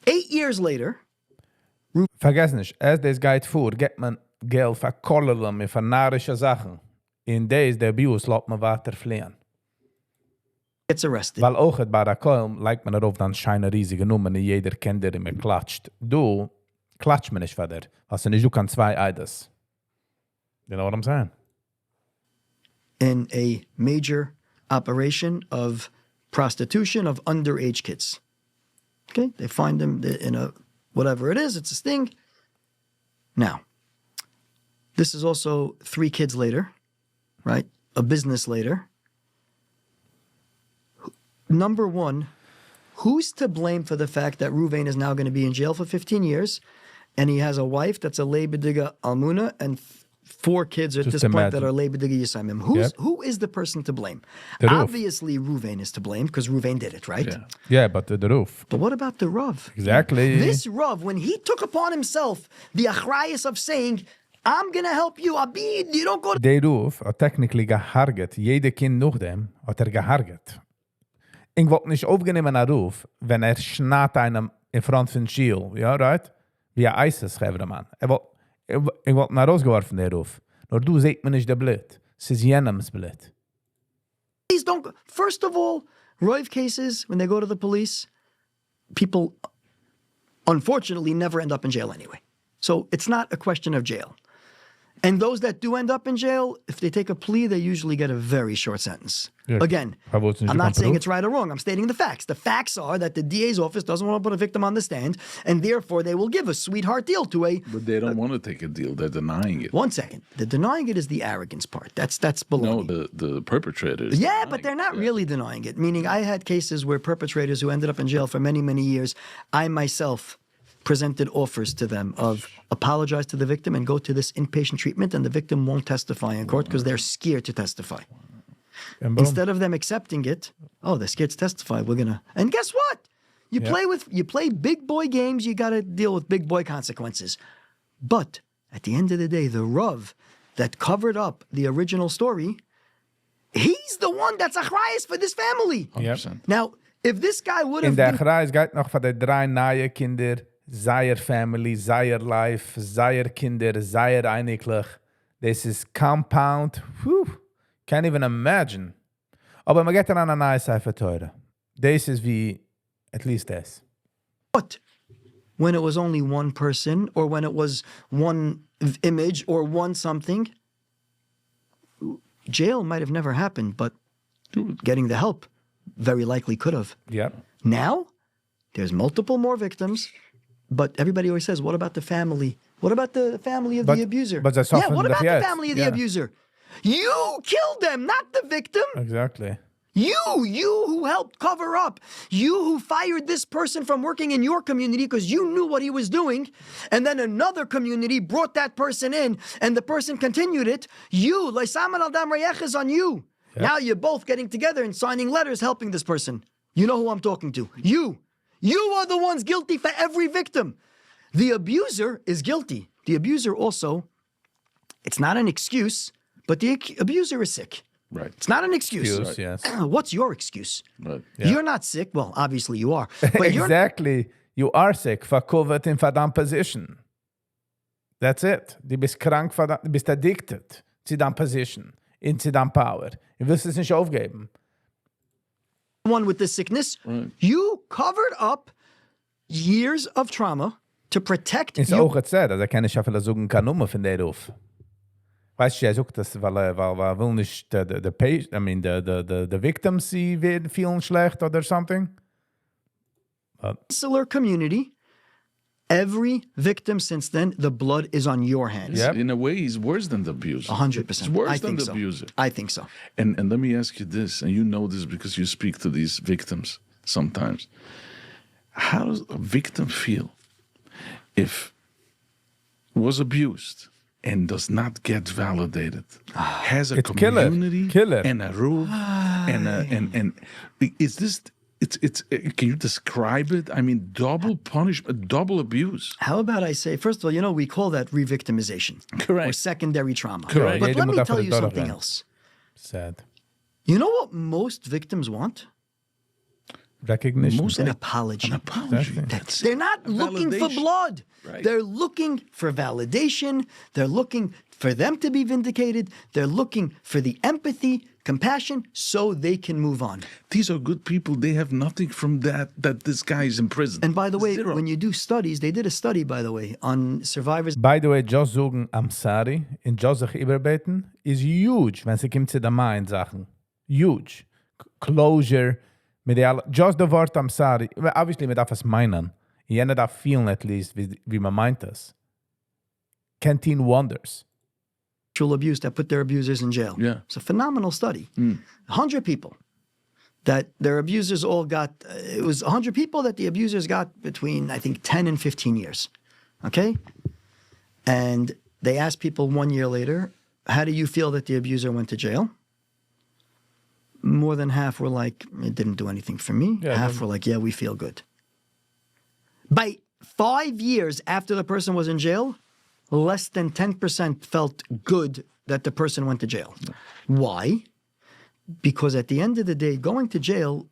8 years later, Vergessen nicht, als das geht vor, gibt man Geld für Kollerlum und für narische Sachen. In des der Abuse lässt man weiter fliehen. gets arrested. Weil auch bei der Kolm lijkt man darauf dann scheine riesige Nummer und jeder kennt der immer klatscht. Du klatscht man nicht für der. Also nicht, du kannst zwei Eides. You know what I'm saying? In a major operation of prostitution of underage kids. Okay, they find them in a whatever it is, it's a sting. Now, this is also 3 kids later, right? A business later. Number one, who's to blame for the fact that Reuven is now going to be in jail for 15 years and he has a wife that's a Leibediga Almuna and 4 kids at Just this point that imagine. are Leibediga Yisamim? Who is the person to blame? The Roof. Obviously, Reuven is to blame because Reuven did it, right? Yeah. Yeah, but the roof. But what about the Rav? Exactly. This Rav, when he took upon himself the achrayus of saying, I'm going to help you, Abid, you don't go to... De roof hat technically geharget. Jede Kind noch dem hat geharget. Ich wollte nicht aufgenommen an Ruf, wenn schnat einem in front von Schiel. Ja, right? Wie ein Eisesgeber, Mann. Ich wollte nach rausgeworfen, der Ruf. Nur du seht mir nicht der Blit. Es ist jenems Blit. Please don't go. First of all, Roiv cases, when they go to the police, people unfortunately never end up in jail anyway. So it's not a question of jail. And those that do end up in jail, if they take a plea, they usually get a very short sentence. Yeah. Again, How about I'm not saying it's right or wrong. I'm stating the facts. The facts are that the DA's office doesn't want to put a victim on the stand, and therefore they will give a sweetheart deal to a... But they don't want to take a deal. They're denying it. 1 second. The denying it is the arrogance part. That's baloney. No, the perpetrators. Yeah, but they're not really denying it. Meaning, I had cases where perpetrators who ended up in jail for many, many years, I myself presented offers to them of apologize to the victim and go to this inpatient treatment, and the victim won't testify in court because they're scared to testify. And boom. Instead of them accepting it, oh, they're scared to testify. We're gonna, and guess what? You play big boy games. You got to deal with big boy consequences. But at the end of the day, the Rav that covered up the original story, he's the one that's achrayus for this family. 100%. Now, if this guy would In have der been, Kreis geht noch von der 3 neue Kinder, seiner Family, seiner Life, seiner Kinder, seiner einiglich. This is compound. Whew. Can't even imagine. Aber man geht dann an eine neue Seife teure. Das ist wie, at least das. but when it was only one person or when it was one image or one something, jail might have never happened, but getting the help very likely could have. Yep. Now, there's multiple more victims, but everybody always says, what about the family? What about the family of the abuser? but that's often what the about the yes. family of the Yeah. abuser? You killed them, not the victim. Exactly. You who helped cover up. You who fired this person from working in your community because you knew what he was doing. And then another community brought that person in and the person continued it. You, Leisaman al-Dam Rayech is on you. Yep. Now you're both getting together and signing letters helping this person. You know who I'm talking to. You. You are the ones guilty for every victim. The abuser is guilty. The abuser also, it's not an excuse, but the abuser is sick. Right. It's not an excuse. Excuse, yes. What's your excuse? Right. You're not sick. Well, obviously you are. But you're Exactly. You are sick for COVID in verdammt position. That's it. Du bist krank, du bist addicted zu deiner position, zu deiner power. Du willst es nicht aufgeben. one with this sickness. Right. You covered up years of trauma to protect Ist you. auch erzählt, also kann ich ja vielleicht sagen, keine Nummer von der Ruf. Weißt du, er sagt das, weil will nicht the victims, sie werden vielen schlecht oder something. Insular community. Every victim since then, the blood is on your hands. Yep. In a way, he's worse than the abuser. 100%. It's worse I than think the so. abuser. I think so. And let me ask you this, and you know this because you speak to these victims sometimes. How does a victim feel if was abused and does not get validated? Has a It's killer. community Killer. and a rule and is Can you describe it? I mean, double punishment, double abuse. How about I say, first of all, we call that re-victimization. Correct. Or secondary trauma. Correct. But Yeah, let you me moet tell even you door something gaan. else. Sad. You know what most victims want? Recognition. Most An like apology. an apology. Exactly. They're not looking for validation. blood. Right. They're looking for validation. They're looking for them to be vindicated. They're looking for the empathy, compassion, so they can move on. These are good people. They have nothing from that this guy is in prison. And by the way, Zero. when you do studies, they did a study, by the way, on survivors. By the way, just sagen I'm sorry in just sich überbeten is huge, wenn sie kommt zu der Mind Sachen. Huge. Closure, mit der, just the word I'm sorry. Obviously, man darf es meinen. Jeder darf feelen at least, wie man meint es. Canteen wonders. Sexual abuse that put their abusers in jail. Yeah. It's a phenomenal study. 100 people that their abusers all got, it was 100 people that the abusers got between, I think, 10 and 15 years. Okay? And they asked people 1 year later, how do you feel that the abuser went to jail? More than half were like, it didn't do anything for me. Yeah, Half were like, yeah, we feel good. By 5 years after the person was in jail, less than 10% felt good that the person went to jail. Why? Because at the end of the day, going to jail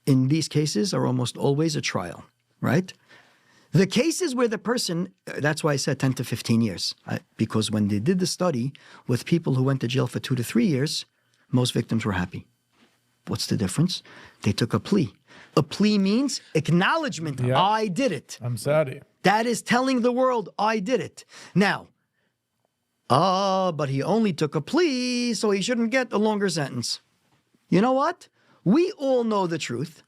in these cases are almost always a trial, right? The cases where the person, that's why I said 10 to 15 years, because when they did the study with people who went to jail for 2 to 3 years, most victims were happy. What's the difference? They took a plea. A plea means acknowledgement. Yeah. I did it. I'm sorry. That is telling the world, I did it. Now, but he only took a plea, so he shouldn't get a longer sentence. You know what? We all know the truth,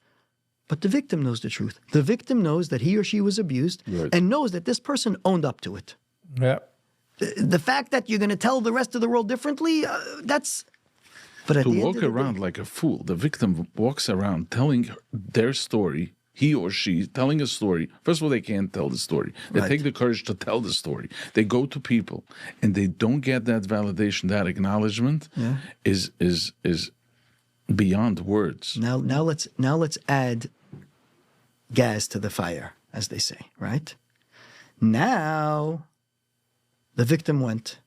but the victim knows the truth. The victim knows that he or she was abused Right. and knows that this person owned up to it. Yeah. The fact that you're going to tell the rest of the world differently, that's... But at To the end walk of the around day, like a fool. The victim walks around telling their story, he or she telling a story. First of all, they can't tell the story. They Right. take the courage to tell the story. They go to people and they don't get that validation, that acknowledgement is beyond words. now let's add gas to the fire, as they say, right? Now the victim went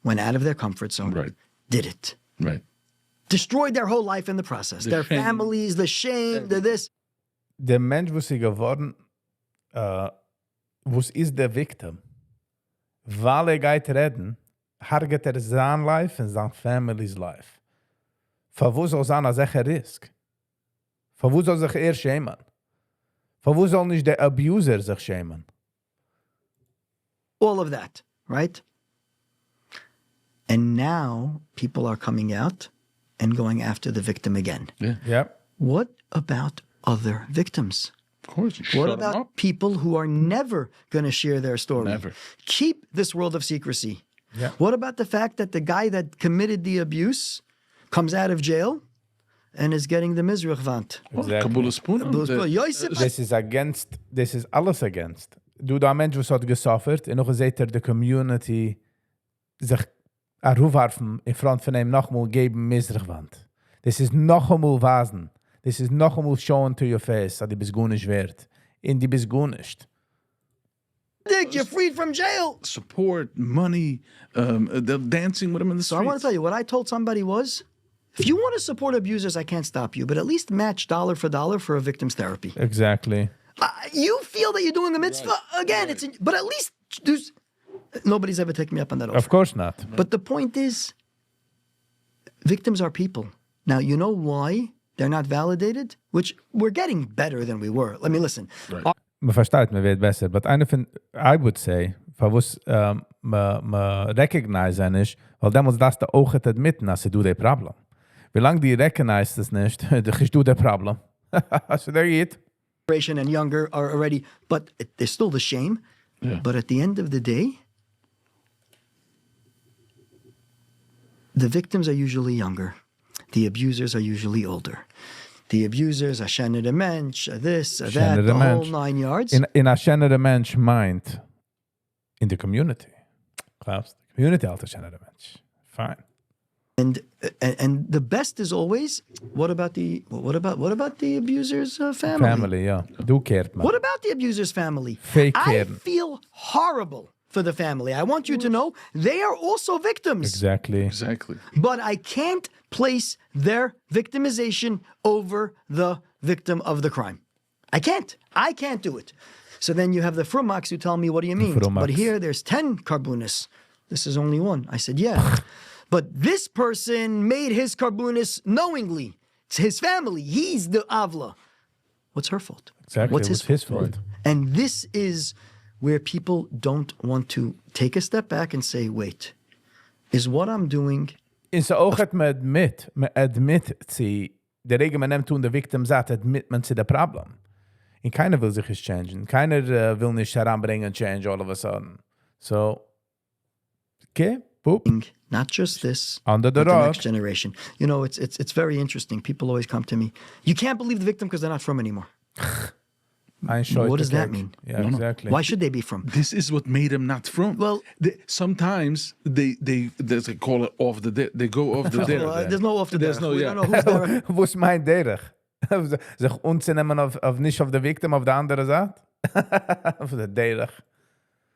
out of their comfort zone, Right. did it, Right. destroyed their whole life in the process, The their shame. families, the shame, the this. Der Mensch, wo sie geworden, was ist der Victim? Weil geht reden, harget sein Life und sein Family's Life. Für wo soll sein sicher Risk? Für wo soll sich schämen? Für wo soll nicht der Abuser sich schämen? All of that, right? And now people are coming out and going after the victim again. Yeah. Ja. What about other victims? Of course. You What shut 'em about up. people who are never going to share their story? Never. Keep this world of secrecy. Yeah. What about the fact that the guy that committed the abuse comes out of jail and is getting the Mizrachvant? Exactly. Kabula Spoon. Yosef, Das ist alles against. Du, der Mensch, was hat gesuffert, und noch seht der Community sich aufwerfen in front von ihm nochmal geben Misrachwand. Das ist noch einmal wasen. Das ist noch einmal shown to your face, dass die bist gut nicht wert. Und die bist gut nicht. you're freed from jail. Support, money, they're dancing with him in the So I streets. want to tell you, what I told somebody was, if you want to support abusers, I can't stop you, but at least match dollar for a victim's therapy. Exactly. You feel that you're doing a mitzvah, again, but at least nobody's ever taken me up on that offer. Of course not. But the point is, victims are people. Now, you know why they're not validated? Which we're getting better than we were. Let me listen. Right. Man versteht, man wird besser. But eine von, I would say, für was man recognize nicht, weil damals das der auch hat admitten, dass du das Problem. Wie lange die recognize das nicht, dann ist du das Problem. So there you it. And younger are already, but there's still the shame. Yeah. But at the end of the day, the victims are usually younger. The abusers are usually older. The abusers are Shannon the Mensch, this, that, Shannon the the whole Mensch. 9 yards. In a schönere Mensch mind in the community. Glaubst? Community alter schönere Mensch. Fine. And the best is always, what about the abuser's family? Family, ja. Du kehrt man. What about the abuser's family? Fake I keren. feel horrible for the family. I want you to know they are also victims. Exactly. But I can't place their victimization over the victim of the crime. I can't do it. So then you have the frumaks who tell me, what do you mean? Frumaks. But here there's 10 karbunis. This is only one. I said, yeah. But this person made his karbunis knowingly. It's his family. He's the avla. What's her fault? Exactly. What's his fault? fault? And this is where people don't want to take a step back and say, wait, is what I'm doing... In zijn oog het me admit zie, de regen men hem toen de victim zat, admit men zie de problem. En keiner will sich es changen. Keiner will nicht heranbringen change all of a sudden. So, okay, boop. Not just this, Under the but the rug. next generation. You know, it's very interesting. People always come to me. You can't believe the victim because they're not from anymore. What does that mean? Yeah, exactly. Why should they be from? This is what made them not from. Well, sometimes they call it off the they go off the derech. There's no off the There's derech. no, We yeah. don't know who's there. Wo ist mein derech? Sich unzunehmen auf nicht auf der victim, auf der andere Seite? Auf der derech.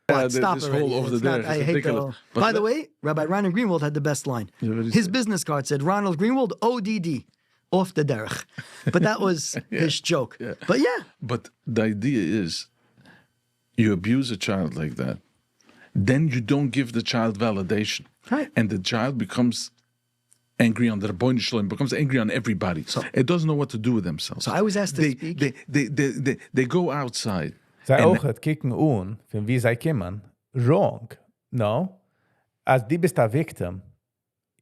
But stop this already. whole over It's there not- is I hate ridiculous. the. By the way, Rabbi Ronald Greenwald had the best line. Yeah, what did he His say? business card said Ronald Greenwald ODD, off the derech. But that was his joke. Yeah. But yeah, But the idea is, you abuse a child like that, then you don't give the child validation, Right. and the child becomes angry on the Rebbeinu Shalom, becomes angry on everybody. It doesn't know what to do with themselves. so I was asked to speak. They go outside. Zij En- ook het kijken aan van wie zij komen. Wrong. No. Als die bist a victim,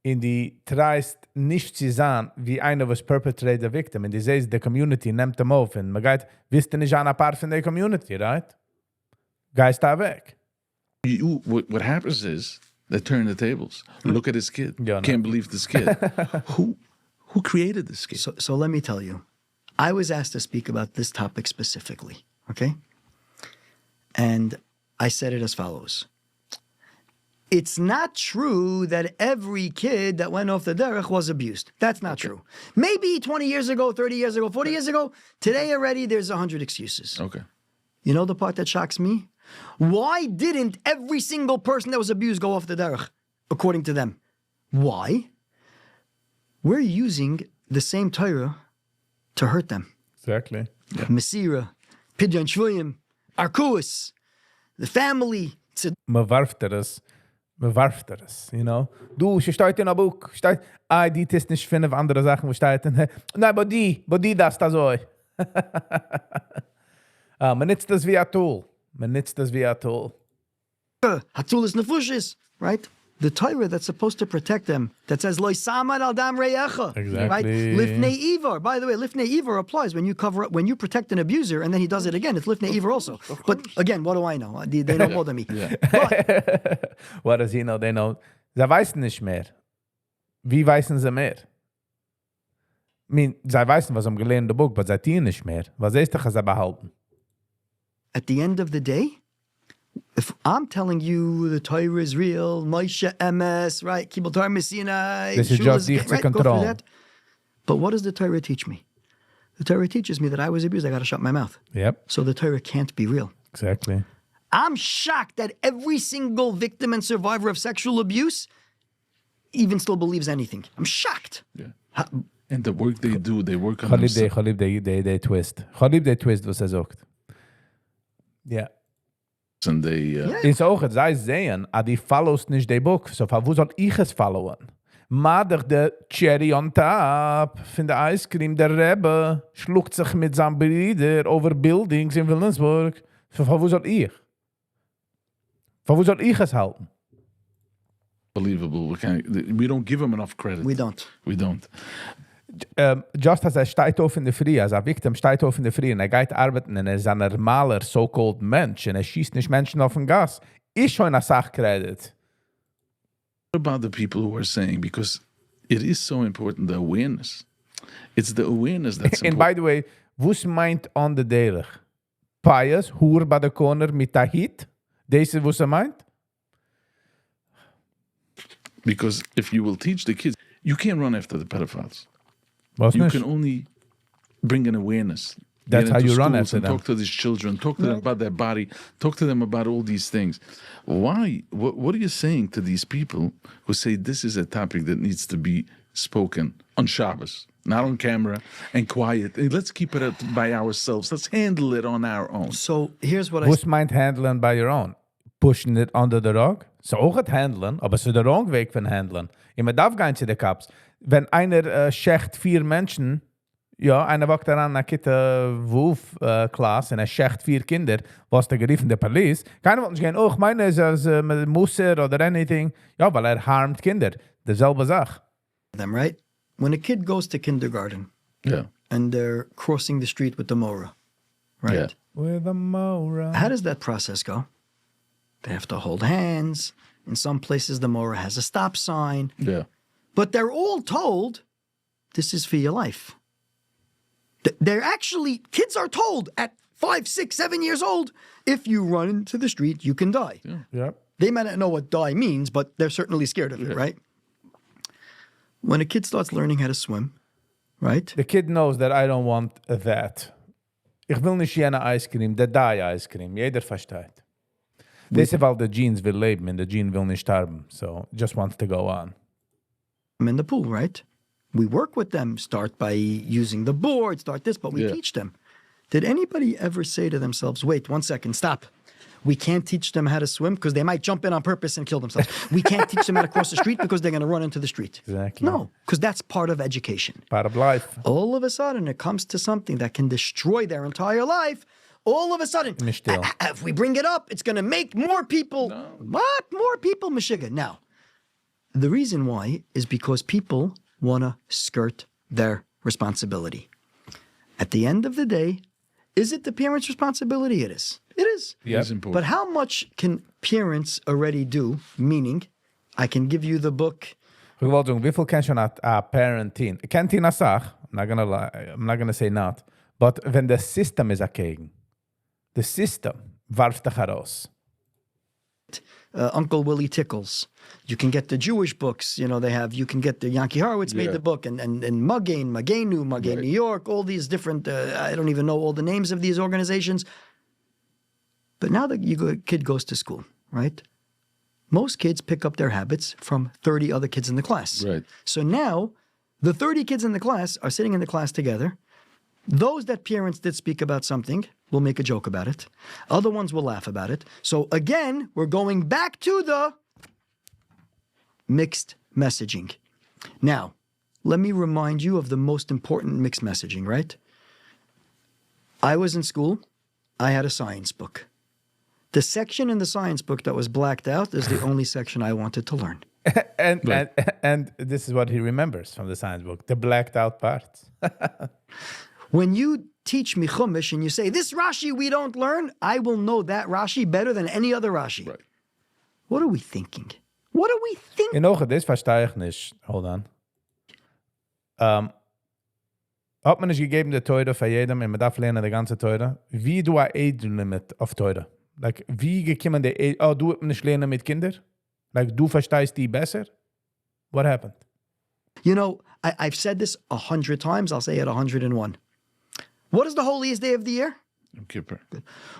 in die treist nicht zu sein, wie einer was perpetrate the victim. Und die says, the community nimmt hem auf. Und man geht, wisst ihr nicht an a part von der community, right? Geist da weg. What happens is they turn the tables. Look at this kid. Yeah, no. Can't believe this kid. Who created this kid? So let me tell you, I was asked to speak about this topic specifically, okay? And I said it as follows. It's not true that every kid that went off the derech was abused. That's not true. Maybe 20 years ago, 30 years ago, 40 years ago, today already there's 100 excuses. Okay. You know the part that shocks me? Why didn't every single person that was abused go off the derech, according to them? Why? We're using the same Torah to hurt them. Exactly. Mesira, Pidyon Shvuyim, Arkuis, the family. Me warft es, you know? Du, sie steht in a book, steht, die ist nicht finden, andere Sachen, wo steht, nein, aber die das da so. Man nutzt das wie a tool. Hatulis Nefushis, right? The Torah that's supposed to protect them, that says, Lo Samad al Dam Reyecha. Exactly. Right? Lifnei Ivar. By the way, Lifnei Ivar applies when you cover up, when you protect an abuser and then he does it again. It's Lifnei Ivar also. But again, what do I know? They know more than me. But What does he know? They know. Sie weißen nicht mehr. Wie weißen sie mehr? I mean, sie weißen, was am gelernt in der Buch, aber sie tun nicht mehr. Was ist doch, sie behalten? at the end of the day, if I'm telling you the Torah is real, Moshe Emes, right? Kibbutz Torah Messina, This is just right? Go through control. that. But what does the Torah teach me? The Torah teaches me that I was abused. I got to shut my mouth. Yep, So the Torah can't be real. exactly. I'm shocked that every single victim and survivor of sexual abuse even still believes anything. I'm shocked. Yeah. And the work they do, they work on Chalib themselves. they twist. Chalib they twist, was sagt. Ja. And they, In zijn ogen, zij zeggen, die follows niet de boek. So, wo soll ich es followen? Maar de cherry on top von der ice cream, der Rebbe, schluckt sich mit seinem Bruder over buildings in Wilhelmsburg. So, wo soll ich? Wo soll ich es halten? Unbelievable. We don't give them enough credit. We don't. We don't. Just als steht auf in der Früh, als Victim steht auf in der Früh und geht arbeiten und ist ein normaler, so-called Mensch und schießt nicht Menschen auf den Gas, ist schon eine Sachkredit. What about the people who are saying, because it is so important, the awareness. It's the awareness that's And important. by the way, was meint on the derech? Pious, Hoer bei der Corner mit der Hit? Deze was meint? Because if you will teach the kids, You can't run after the pedophiles. Was You nicht? can only bring an awareness. That's Get how into you run schools after and them. talk to these children, talk to them about their body, talk to them about all these things. Why? What are you saying to these people who say this is a topic that needs to be spoken on Shabbos, not on camera, and quiet? And let's keep it by ourselves. Let's handle it on our own. So here's what Who's meint handlen by your own? Pushing it under the rug? So auch het handlen, aber so der wrong weg von handlen. Immer darf gar nicht zu den Cups. Wenn einer schecht 4 Menschen, ja, einer wacht daran nach Kitte Wurf-Klasse und schecht 4 Kinder, was der geriefen der Police. Keiner will nicht gehen, oh, ich meine, es ist mit Musser oder anything. Ja, weil harmt Kinder. Derselbe Sache. them, right? When a kid goes to kindergarten Yeah. and they're crossing the street with the Mora, right? Yeah. With a Mora. How does that process go? They have to hold hands. In some places, the Mora has a stop sign. Yeah. But they're all told, this is for your life. They're actually, kids are told at 5, 6, 7 years old, if you run into the street, you can die. Yep. They might not know what die means, but they're certainly scared of it, right? When a kid starts learning how to swim, right? The kid knows that I don't want that. Ich will nicht jene Ice Cream, der die Ice Cream. Jeder versteht. This ist, weil der Jeans will leben und der Jeans will nicht sterben. So, just wants to go on. I'm in the pool, right? We work with them, start by using the board, start this, but we teach them. Did anybody ever say to themselves, wait, 1 second, stop. We can't teach them how to swim because they might jump in on purpose and kill themselves. We can't teach them how to cross the street because they're going to run into the street. Exactly. No, because that's part of education. Part of life. All of a sudden, it comes to something that can destroy their entire life. All of a sudden, Mishtil. if we bring it up, it's going to make more people. What? More people, Meshiga. Now, the reason why is because people want to skirt their responsibility. At the end of the day, is it the parents' responsibility? It is. It is. It is important. But how much can parents already do? Meaning, I can give you the book. Ich wollte sagen, wie viel kennst du a parenting? Kennt ihn a Sach? I'm not gonna say not. But wenn the system is dagegen, the system warft dich heraus. Uncle Willie Tickles. You can get the Jewish books. You know, they have, you can get the Yankee Horowitz made the book, and Muggain, Muggain New York, all these different, I don't even know all the names of these organizations. But now that kid goes to school, right? Most kids pick up their habits from 30 other kids in the class. Right. So now the 30 kids in the class are sitting in the class together. Those that parents did speak about something will make a joke about it. Other ones will laugh about it. So again, we're going back to the mixed messaging. Now, let me remind you of the most important mixed messaging, right? I was in school. I had a science book. The section in the science book that was blacked out is the only section I wanted to learn. and this is what he remembers from the science book, the blacked out parts. When you teach me Chumash and you say, this Rashi we don't learn, I will know that Rashi better than any other Rashi. Right. What are we thinking? What are we thinking? In Ogen, das verstehe ich nicht. Hold on. Hat man nicht gegeben der Teure für jedem und man darf lernen die ganze Teure? Wie du ein Age-Limit auf Teure? Like, wie gekommen der Age... Oh, du nicht lernen mit Kindern? Like, du verstehst die besser? What happened? You know, I've said this 100 times. I'll say it 101. What is the holiest day of the year? Yom Kippur.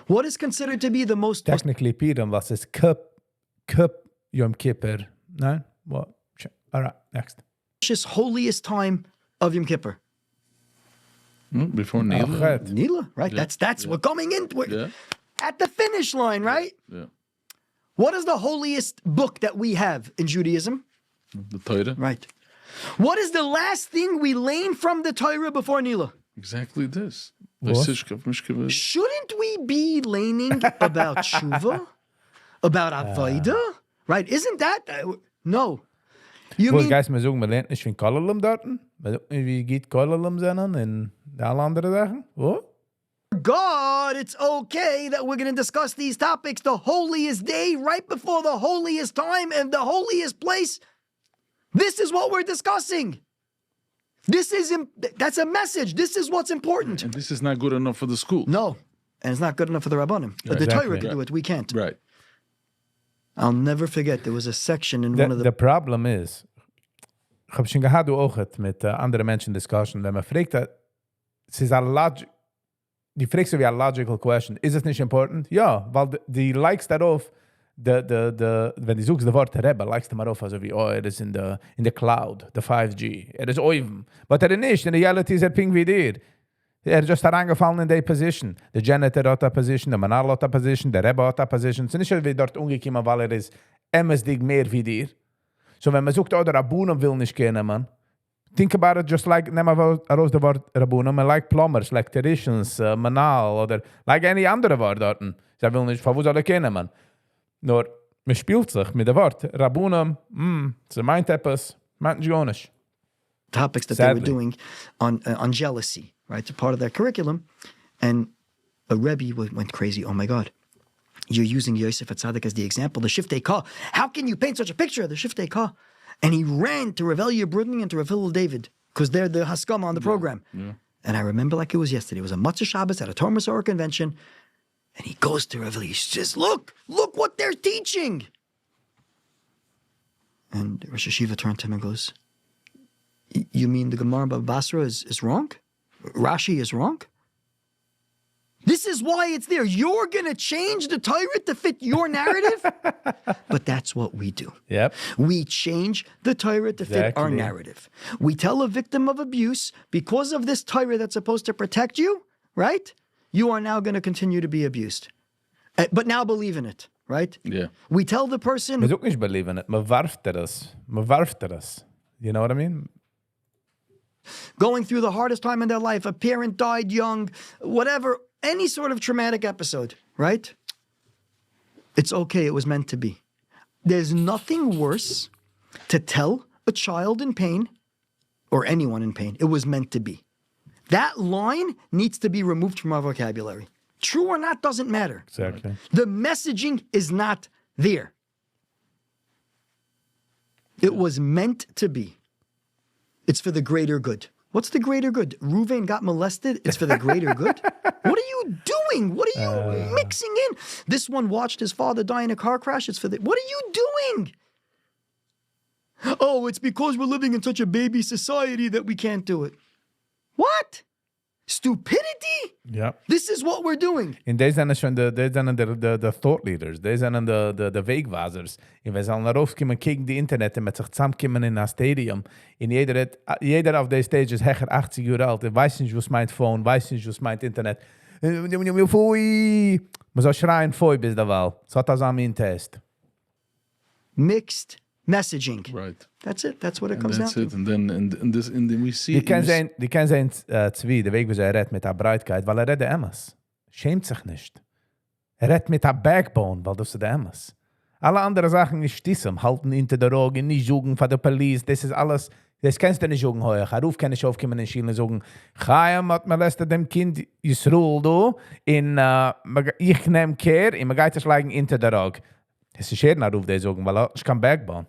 What is considered to be the most... Technically, Piram, was ist Cup Yom Kippur? No? What? All right, next. holiest time of Yom Kippur? Before Nila. Nila, right? Yeah. That's we're coming into it. Yeah. At the finish line, right? Yeah. What is the holiest book that we have in Judaism? The Torah. Right. What is the last thing we learn from the Torah before Nila? Exactly this. What? Shouldn't we be learning about Tshuva? About Avodah? Right? Isn't that... no. You Wo mean... guys me sagen, man lernt nicht von Kolalum dort? Man sagt nicht, wie geht Kolalum sein in alle anderen Sachen? Wo? God, it's okay that we're going to discuss these topics. The holiest day, right before the holiest time and the holiest place. This is what we're discussing. That's a message. This is what's important. And this is not good enough for the school. No, and it's not good enough for the Rabbanim. The Exactly. Torah can do it. We can't. Right. I'll never forget. There was a section in one of The problem is, ich habe schon gehabt, du auch mit anderen Menschen Discussion, wenn man fragt, es ist die fragst du wie eine logical question, ist es nicht important? Ja, weil die likes darauf, wenn du suchst das Wort Rebbe, likes du darauf, also wie, er ist in the cloud, the 5G, er ist oven. Aber er nicht, in reality ist ping wie dir. Er ist just reingefallen in die Position. Der Janitor hat eine Position, der Manal hat eine Position, der Rebbe hat eine Position. Es ist nicht, wie dort umgekommen, weil er ist MSD mehr wie dir. So, wenn man sucht, der Rabunum will nicht kennen, man. Think about it just like, nehmen wir raus das Wort Rabunum, like plumbers, like traditions, Manal, oder like any andere Wort dort. Sie will nicht, von wo soll er kennen, man. Nur, man spielt sich mit dem Wort Rabunum, sie meint etwas, meint nicht gar nicht. Topics that Sadly. they were doing on jealousy, right? It's a part of their curriculum. And a Rebbe went crazy. Oh my God. You're using Yosef Atzadik as the example, the Shiftei Ka. How can you paint such a picture of the Shiftei Ka? And he ran to Rav Elia Brudning and to Rav Hillel David because they're the Haskama on the program. Yeah. And I remember like it was yesterday. It was a Matzah Shabbos at a Torah Masorah convention. And he goes to Rav Elia. He says, look what they're teaching. And Rosh Hashiva turned to him and goes, you mean the Gemara Bava Basra is wrong? Rashi is wrong? This is why it's there. You're going to change the Torah to fit your narrative? But that's what we do. Yep. We change the Torah to fit our Exactly. narrative. We tell a victim of abuse, because of this Torah that's supposed to protect you, right? You are now going to continue to be abused. But now believe in it, right? Yeah. We tell the person... Man ook nicht believe in it. Man warft das. You know what I mean? going through the hardest time in their life, a parent died young, whatever, any sort of traumatic episode, right? It's okay, it was meant to be. There's nothing worse to tell a child in pain, or anyone in pain, it was meant to be. That line needs to be removed from our vocabulary. True or not doesn't matter. Exactly. The messaging is not there. It was meant to be. It's for the greater good. What's the greater good? Reuven got molested. It's for the greater good. What are you doing? What are you mixing in? This one watched his father die in a car crash. It's for the... What are you doing? Oh, it's because we're living in such a baby society that we can't do it. What? Stupidity? Ja. This is what we're doing. En deze zijn schon de thought leaders. Deze zijn de wegwijzers. En we zullen erover komen kijken die internet en met zich samenkomen in een stadium. En jeder auf deze stage is hecher 80 jaar oud. En weiß nicht, was mijn phone, weiß nicht, was mijn internet. Foei! Maar zo schreien foei bis da wel. Zo had dat aan mijn test. Mixed messaging. Right. That's it. That's what it And comes that's down it. to. And then we see... Die kan zijn twee, de weg wie zij redt met haar breitkeit, weil redt de Emmas. Schämt sich nicht. Redt mit haar backbone, weil das ist de Emmas. Alle andere Sachen nicht stiessen, halten hinter der Augen, nicht suchen von der Police, das ist alles, das kannst du nicht suchen heuer. Ruf kann nicht aufkommen in Chile sagen, Chaim hat molestet dem Kind Yisroel do, in ich nehm Care, und man geht es legen hinter der Augen. Das ist schön, Ruf der sagen, weil ich kann backbone.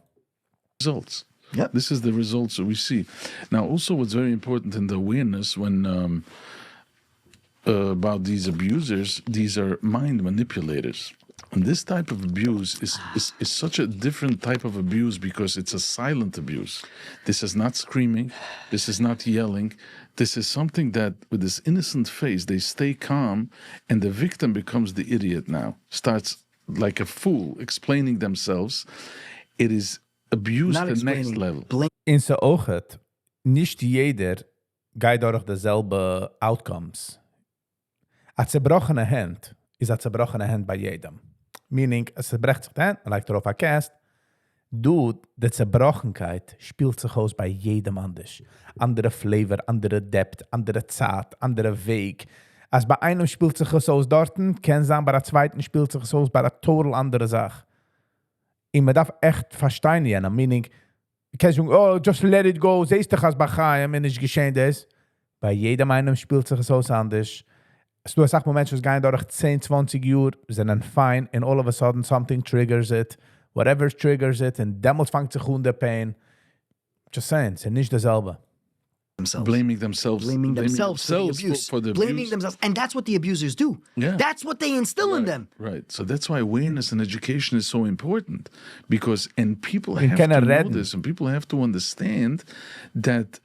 results. Yep. This is the results that we see. Now, also, what's very important in the awareness when about these abusers, these are mind manipulators. And this type of abuse is such a different type of abuse because it's a silent abuse. This is not screaming. This is not yelling. This is something that, with this innocent face, they stay calm, and the victim becomes the idiot now. Starts like a fool, explaining themselves. It is abuse Not at the next explaining, level. blame. In zijn ogen, niet jeder gaat door dezelfde outcomes. Een zerbrochene hand is een zerbrochene hand bij jedem. Meaning, als ze brecht zich de hand, lijkt erop haar kast, de zerbrochenkeit spielt sich aus bij jedem anders. Andere flavor, andere depth, andere zaad, andere weg. Als bij einem spielt sich es aus dorten, kann sein, bei der zweiten spielt sich es aus bei der total andere Sache. En man darf echt verstehen, ja, meaning, ich kann sagen, oh, just let it go, siehst du, als bei Chaim, und es geschehen ist. Bei jedem einem spielt sich es aus anders. Es du sagst, Menschen, es gehen durch 10, 20 Jahre, sind dann fein, and all of a sudden something triggers it, whatever triggers it, und damals fängt sich der Pain. Just saying, es ist nicht dasselbe. blaming themselves for the abuse, for the blaming abuse. themselves, and that's what the abusers do. Yeah. That's what they instill in them. Right. So that's why awareness and education is so important, because people You have cannot to know redden. this, and people have to understand that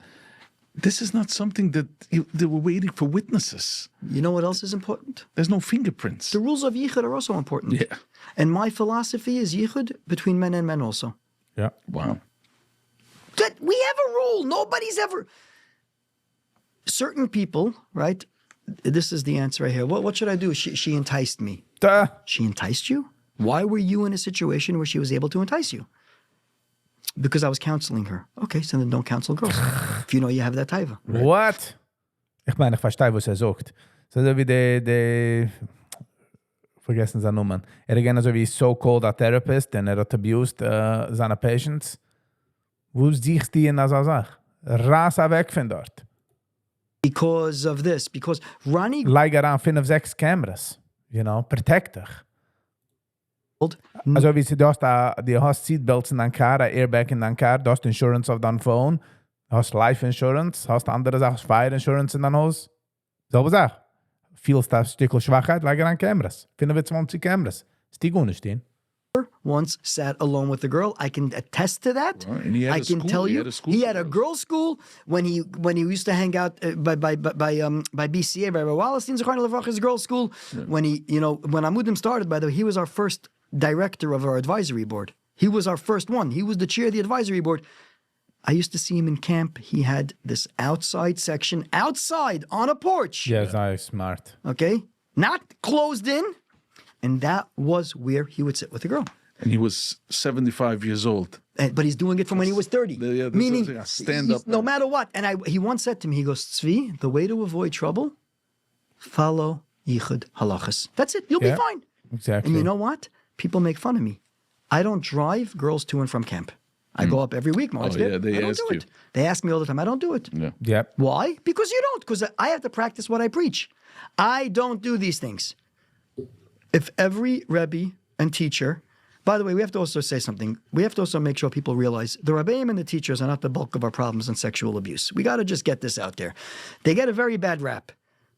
this is not something that they were waiting for witnesses. You know what else is important? There's no fingerprints. The rules of yichud are also important. Yeah. And my philosophy is yichud between men and men also. Ja. Wow. That we have a rule. Nobody's ever. Certain people, right? This is the answer right here. What should I do? She enticed me. Duh. She enticed you? Why were you in a situation where she was able to entice you? Because I was counseling her. Okay, so then don't counsel girls. If you know you have that taiva. What? Ich meine, ich verstehe, was sagt. So wie die vergessen seinen Namen. Gerne so wie so-called a therapist, and hat abused seine patients. Wo siehst du in dieser Sache? Rasa weg von dort. Because of this. Because Ronnie Leiger an 5 of 6 cameras. You know, protect dich. Gold. Also wie du hast Seatbelts in deinem Car, ein Airbag in deinem Car, du hast Insurance auf deinem Phone, du hast Life Insurance, hast andere Sachen, Fire Insurance in deinem Haus. Selbe Sache. Viel Stückel Schwachheit, leiger an Cameras. 25 Cameras. Ist die gut nicht stehen? once sat alone with a girl. I can attest to that. Right, and he had I a can school- tell he you had a school he had for a girls. girls' school when he used to hang out by BCA by Wallerstein's his girls' school. When when Amudim started, by the way, he was our first director of our advisory board. He was our first one. He was the chair of the advisory board. I used to see him in camp. He had this outside section, outside on a porch. Yes, I smart. Okay, not closed in, and that was where he would sit with the girl. And he was 75 years old. But he's doing it from when he was 30. Yeah, that's Meaning, what I'm saying. Stand he's- up. no matter what. And he once said to me, he goes, Tzvi, the way to avoid trouble, follow Yichud halachas. That's it. You'll Yeah, be fine. exactly. And you know what? People make fun of me. I don't drive girls to and from camp. I go up every week. My wife's there. yeah, they I don't ask do you. it. They ask me all the time. I don't do it. Yeah. Yep. Why? Because you don't. Because I have to practice what I preach. I don't do these things. If every Rebbe and teacher, by the way, we have to also say something. We have to also make sure people realize the Rebbeim and the teachers are not the bulk of our problems in sexual abuse. We got to just get this out there. They get a very bad rap.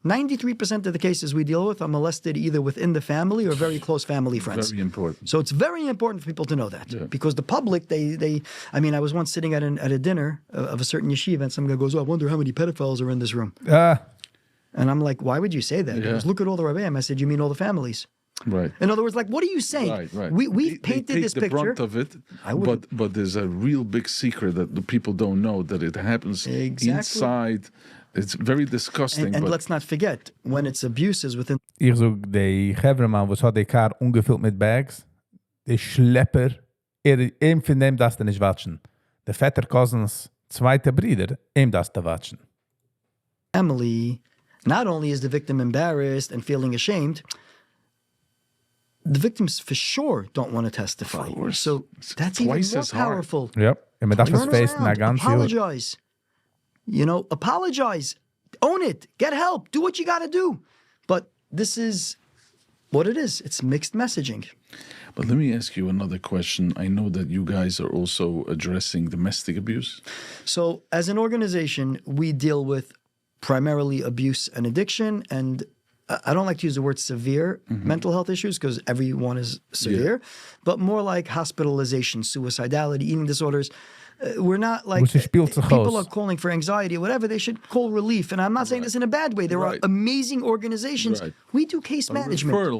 93% of the cases we deal with are molested either within the family or very close family friends. Very important. So it's very important for people to know that because the public, I mean, I was once sitting at a dinner of a certain yeshiva and some guy goes, oh, I wonder how many pedophiles are in this room. And I'm like, why would you say that? He Yeah. goes, look at all the Rebbeim. I said, you mean all the families? Right. In other words, like, what are you saying? Right. We've They painted take this the picture. brunt of it, I wouldn't- but there's a real big secret that the people don't know that it happens Exactly. inside. It's very disgusting. And but let's not forget, when it's abuses within Ich so, die Gevreman, was hat die Kar ungefüllt mit Bags, die Schlepper, ihm von dem das nicht watschen. Der Vetter Cousins, zweite Brüder, ihm das da watschen. family, not only is the victim embarrassed and feeling ashamed, the victims for sure don't want to testify. Of course. So It's that's even twice more as hard. powerful. Yep. En met dat Turn was feest na around, ganz heel. apologize. Apologize. Own it. Get help. Do what you got to do. But this is what it is. It's mixed messaging. But let me ask you another question. I know that you guys are also addressing domestic abuse. So, as an organization, we deal with primarily abuse and addiction. And I don't like to use the word severe mental health issues because everyone is severe, but more like hospitalization, suicidality, eating disorders. We're not like Wo sie spielt sich people aus. are calling for anxiety or whatever. They should call relief. And I'm not saying this in a bad way. There are Right. amazing organizations. Right. We do case management. Referral.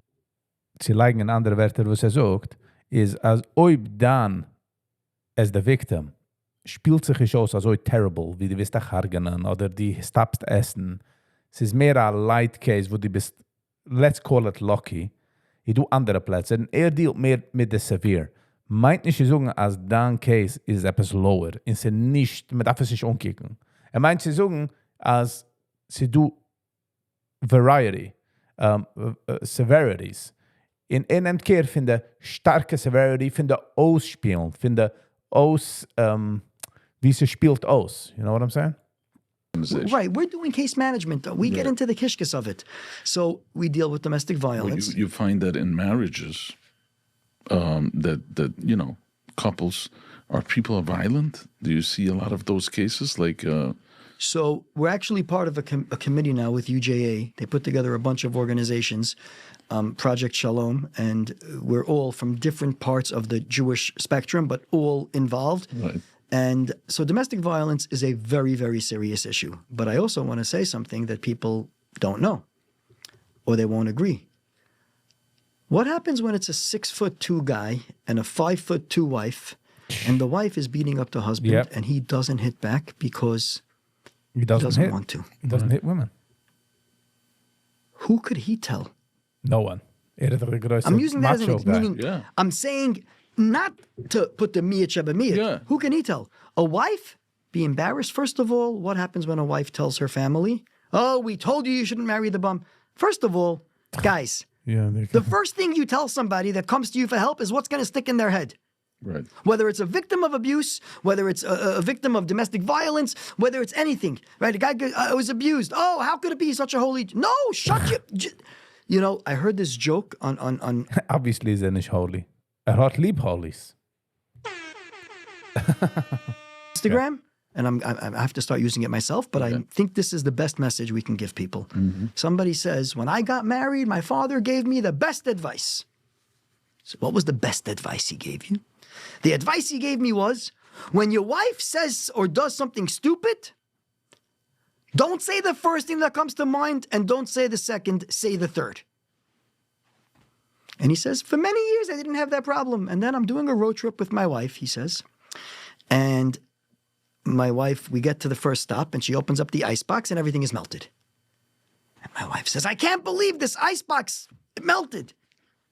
Sie leigen in andere Wörter, was sagt, is als ob dann as the victim spielt sich es aus als so terrible, wie du wirst dich hargenen oder die stoppst essen. Es ist mehr ein light case, wo du bist, let's call it lucky. Ich do andere Plätze. Und dealt mehr mit der severe. Meint nicht zu sagen, als dein case ist etwas lower. Und sie nicht, man darf es nicht umkicken. Meint zu sagen, als sie do variety, severities. In einem keer van de starke severity, van de ausspielen, van de wie ze speelt aus. You know what I'm saying? Right. We're doing case management. We get into the kishkas of it. So we deal with domestic violence. You find that in marriages, that couples people are violent. Do you see a lot of those cases? Like So we're actually part of a committee now with UJA. They put together a bunch of organizations, Project Shalom, and we're all from different parts of the Jewish spectrum, but all involved. Right. And so domestic violence is a very, very serious issue. But I also want to say something that people don't know, or they won't agree. What happens when it's a 6'2" guy and a 5'2" wife, and the wife is beating up the husband, and he doesn't hit back because he doesn't want to? He doesn't hit women. Who could he tell? No one. I'm using that as an macho guy. meaning. I'm saying not to put the miyat sheba miyat. Yeah. Who can he tell? A wife? Be embarrassed? First of all, what happens when a wife tells her family, oh, we told you shouldn't marry the bum? First of all, guys, the first thing you tell somebody that comes to you for help is what's going to stick in their head. Right. Whether it's a victim of abuse, whether it's a victim of domestic violence, whether it's anything, right? A guy was abused. Oh, how could it be such a holy? No, shut you. You know, I heard this joke on Obviously, is nicht holy. Hat lieb holies. Instagram, and I have to start using it myself, but I think this is the best message we can give people. Somebody says, when I got married, my father gave me the best advice. So what was the best advice he gave you? The advice he gave me was, when your wife says or does something stupid, don't say the first thing that comes to mind and don't say the second, say the third. And he says, for many years, I didn't have that problem. And then I'm doing a road trip with my wife, he says. And my wife, we get to the first stop and she opens up the icebox and everything is melted. And my wife says, I can't believe this icebox, it melted.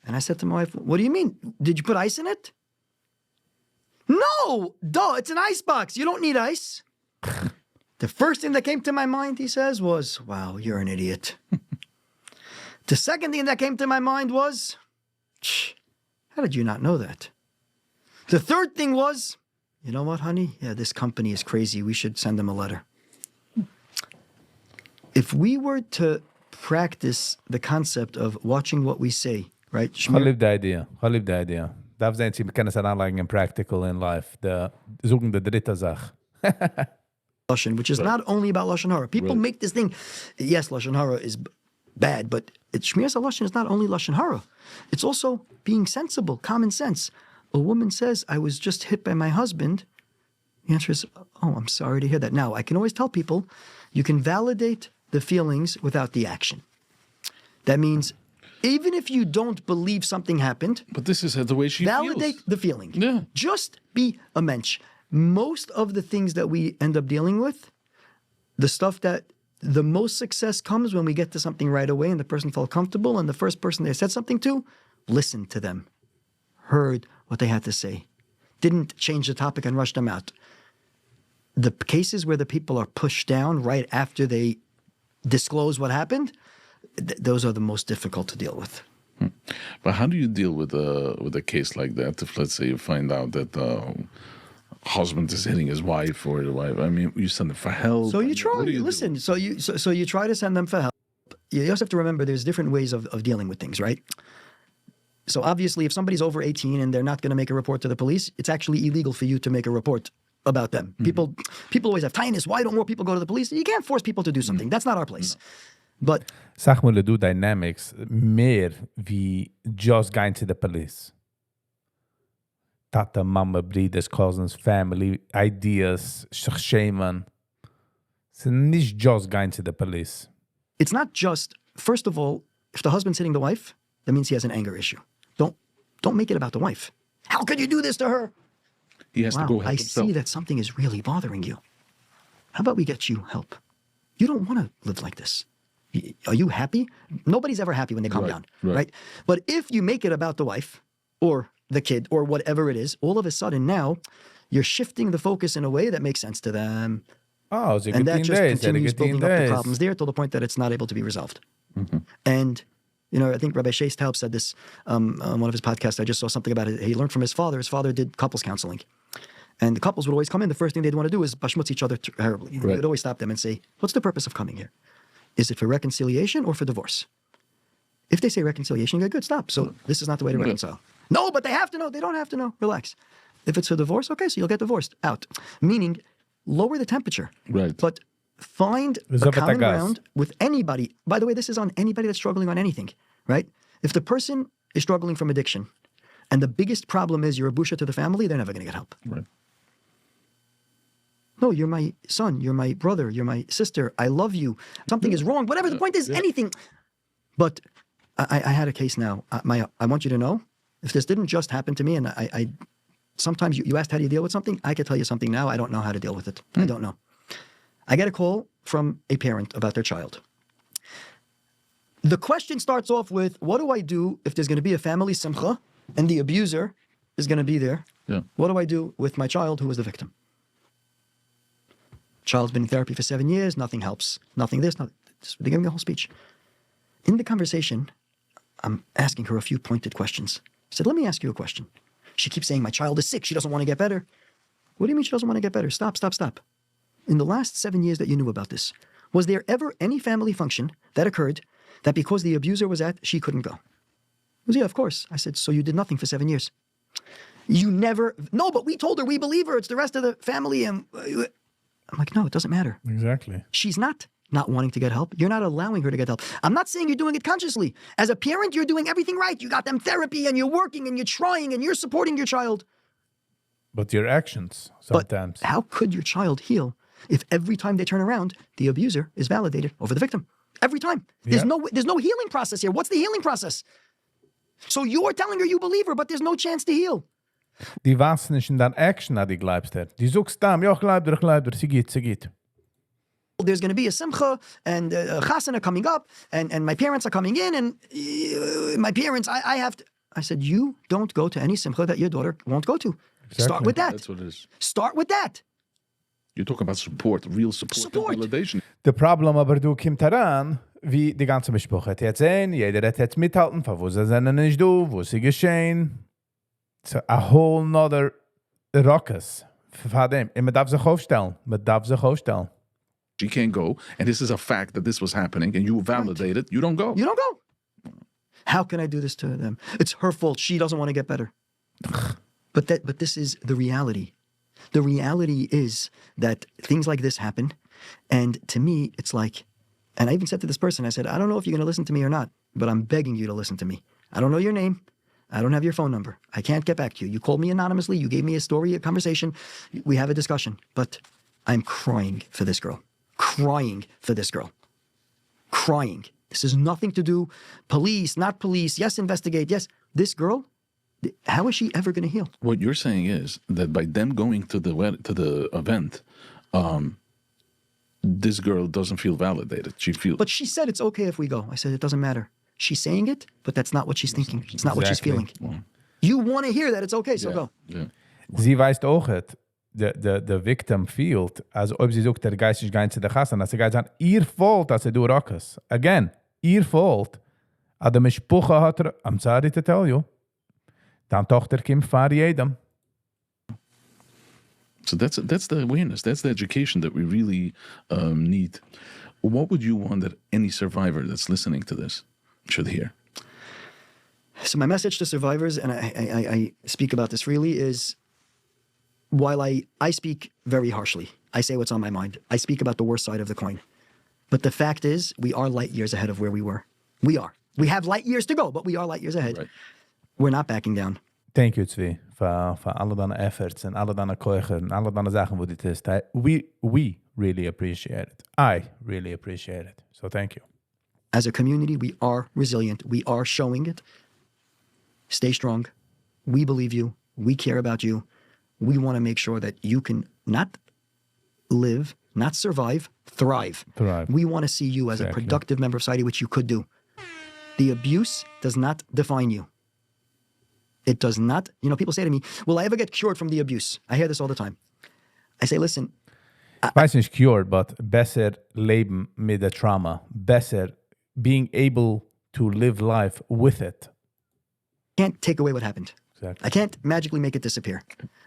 And I said to my wife, what do you mean? Did you put ice in it? No, duh, it's an icebox. You don't need ice. The first thing that came to my mind, he says, was, wow, you're an idiot. The second thing that came to my mind was, how did you not know that? The third thing was, you know what, honey? Yeah, this company is crazy. We should send them a letter. If we were to practice the concept of watching what we say, right? I live the idea. Darf sein, Sie können es anlegen in practical in life. Suchen die dritte Sache. Lashon, which is not only about Lashon Hara. People make this thing, yes, Lashon Hara is bad, but Shmiras HaLashon is not only Lashon Hara. It's also being sensible, common sense. A woman says, I was just hit by my husband. The answer is, oh, I'm sorry to hear that. Now, I can always tell people, you can validate the feelings without the action. That means, even if you don't believe something happened, but this is the way she validate feels. the feeling. Yeah. Just be a mensch. Most of the things that we end up dealing with, the stuff that the most success comes when we get to something right away and the person felt comfortable and the first person they said something to, listened to them, heard what they had to say, didn't change the topic and rush them out. The cases where the people are pushed down right after they disclose what happened, those are the most difficult to deal with. But how do you deal with a case like that? If, let's say, you find out that husband is hitting his wife or the wife, I mean, you send them for help. So you try. Listen, so you try to send them for help. You also have to remember there's different ways of dealing with things, right? So obviously, if somebody's over 18 and they're not going to make a report to the police, it's actually illegal for you to make a report about them. Mm-hmm. People always have tinnitus. Why don't more people go to the police? You can't force people to do something. That's not our place. But sag mal, du dynamics mehr wie just going to the police. Tata, mama, brothers, cousins, family, ideas, sich schämen. It's nicht just going to the police. It's not just, first of all, if the husband's hitting the wife, that means he has an anger issue. Don't make it about the wife. How could you do this to her? He has to go help I himself. see that something is really bothering you. How about we get you help? You don't want to live like this. Are you happy? Nobody's ever happy when they calm down, right? But if you make it about the wife or the kid or whatever it is, all of a sudden now you're shifting the focus in a way that makes sense to them. Oh, it's a and good that just days, continues building up the problems there till the point that it's not able to be resolved. Mm-hmm. And, I think Rabbi Shea Taub said this on one of his podcasts. I just saw something about it. He learned from his father. His father did couples counseling. And the couples would always come in. The first thing they'd want to do is bashmutz each other terribly. He would always stop them and say, what's the purpose of coming here? Is it for reconciliation or for divorce? If they say reconciliation, good, stop. So this is not the way to reconcile. No, but they have to know. They don't have to know. Relax. If it's a divorce, okay, so you'll get divorced. Out. Meaning, lower the temperature. Right. But find a common ground with anybody. By the way, this is on anybody that's struggling on anything, right? If the person is struggling from addiction, and the biggest problem is you're a busha to the family, they're never going to get help. Right. No, you're my son, you're my brother, you're my sister, I love you. Something is wrong, whatever the point is, anything. But I had a case now. I want you to know, if this didn't just happen to me, and I sometimes you asked how do you deal with something, I could tell you something now, I don't know how to deal with it. I don't know. I get a call from a parent about their child. The question starts off with, what do I do if there's going to be a family simcha and the abuser is going to be there? Yeah. What do I do with my child who was the victim? Child's been in therapy for 7 years, nothing helps. Nothing this, nothing. They gave me a whole speech. In the conversation, I'm asking her a few pointed questions. I said, let me ask you a question. She keeps saying, my child is sick, she doesn't want to get better. What do you mean she doesn't want to get better? Stop. In the last 7 years that you knew about this, was there ever any family function that occurred that because the abuser was at, she couldn't go? He goes, yeah, of course. I said, so you did nothing for 7 years. You never, no, but we told her, we believe her, it's the rest of the family. And I'm like, no, it doesn't matter. Exactly. She's not wanting to get help. You're not allowing her to get help. I'm not saying you're doing it consciously. As a parent, you're doing everything right. You got them therapy and you're working and you're trying and you're supporting your child. But your actions sometimes. But how could your child heal if every time they turn around, the abuser is validated over the victim? Every time. There's no healing process here. What's the healing process? So you're telling her you believe her, but there's no chance to heal. Die was nicht in deiner Action, die glaubst du. Die suchst da, ja, ich glaub dir, sie geht. There's going to be a simcha and a chasana coming up, and my parents are coming in, and my parents, I have to. I said, you don't go to any simcha that your daughter won't go to. Exactly. Start with that. That's what it is. Start with that. You're talking about support, real support. And validation. The problem aber du kommt heran, wie die ganze Besprache hat jetzt sehen, jeder hat jetzt mithalten, von wo sie sind nicht du, wo sie geschehen. It's a whole nother ruckus. Von dem. Und man darf sich aufstellen. She can't go, and this is a fact that this was happening, and you validate it. You don't go. You don't go. How can I do this to them? It's her fault. She doesn't want to get better. But this is the reality. The reality is that things like this happen, and to me, it's like, and I even said to this person, I said, I don't know if you're going to listen to me or not, but I'm begging you to listen to me. I don't know your name. I don't have your phone number. I can't get back to you. You called me anonymously. You gave me a story, a conversation. We have a discussion. But I'm crying for this girl. Crying for this girl. Crying. This has nothing to do, police, not police, yes, investigate, yes. This girl, how is she ever going to heal? What you're saying is that by them going to the event, this girl doesn't feel validated. She feels. But she said it's okay if we go. I said it doesn't matter. She's saying it, but that's not what she's thinking. It's not what she's feeling. Well, you want to hear that it's okay, so go. Yeah. Sie weiß auch het. The victim feelt, als ob sie sucht, der Geist ist gar zu der Kasse. Und als der Geist sagt, ihr fault, als du rockes. Again, ihr fault. Aber der Mischpuche hat I'm sorry to tell you. Dann Tochter kommt vor jedem. So that's the awareness. That's the education that we really need. What would you want that any survivor that's listening to this should hear? So my message to survivors, and I speak about this freely, is while I speak very harshly, I say what's on my mind. I speak about the worst side of the coin. But the fact is, we are light years ahead of where we were. We are. We have light years to go, but we are light years ahead. Right. We're not backing down. Thank you, Tzvi, for alle deine efforts and alle deine Keuche and alle deine Sachen, wo du tust. We really appreciate it. I really appreciate it. So thank you. As a community, we are resilient. We are showing it. Stay strong. We believe you. We care about you. We want to make sure that you can not live, not survive, thrive. We want to see you as a productive member of society, which you could do. The abuse does not define you. It does not. You know, people say to me, will I ever get cured from the abuse? I hear this all the time. I say, listen. Weiß nicht cured, but besser leben mit der trauma. Besser being able to live life with it. Can't take away what happened. Exactly. I can't magically make it disappear.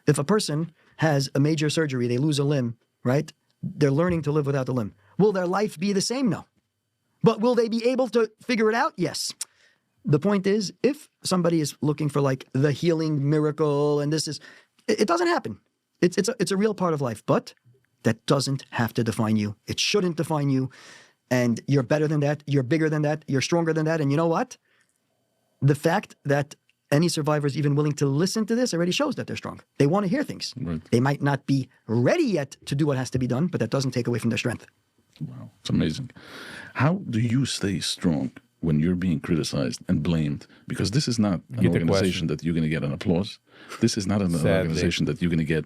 If a person has a major surgery, they lose a limb, right? They're learning to live without the limb. Will their life be the same? No. But will they be able to figure it out? Yes. The point is, if somebody is looking for like the healing miracle and this is, it doesn't happen. It's a real part of life. But that doesn't have to define you. It shouldn't define you. And you're better than that. You're bigger than that. You're stronger than that. And you know what? The fact that any survivor is even willing to listen to this already shows that they're strong. They want to hear things. Right. They might not be ready yet to do what has to be done, but that doesn't take away from their strength. Wow, it's amazing. How do you stay strong when you're being criticized and blamed? Because this is not an organization that you're going to get an applause. This is not an organization that you're going to get,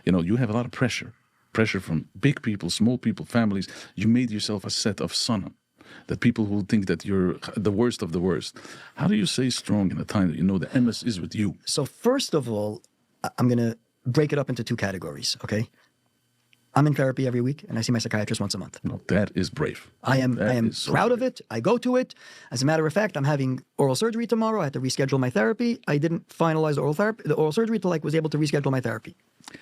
you have a lot of pressure. Pressure from big people, small people, families. You made yourself a set of sunnah, that people will think that you're the worst of the worst. How do you stay strong in a time that you know the MS is with you? So first of all, I'm going to break it up into two categories, okay? I'm in therapy every week, and I see my psychiatrist once a month. No, that is brave. I am So proud brave. of it. I go to it. As a matter of fact, I'm having oral surgery tomorrow. I had to reschedule my therapy. I didn't finalize the oral surgery till I was able to reschedule my therapy.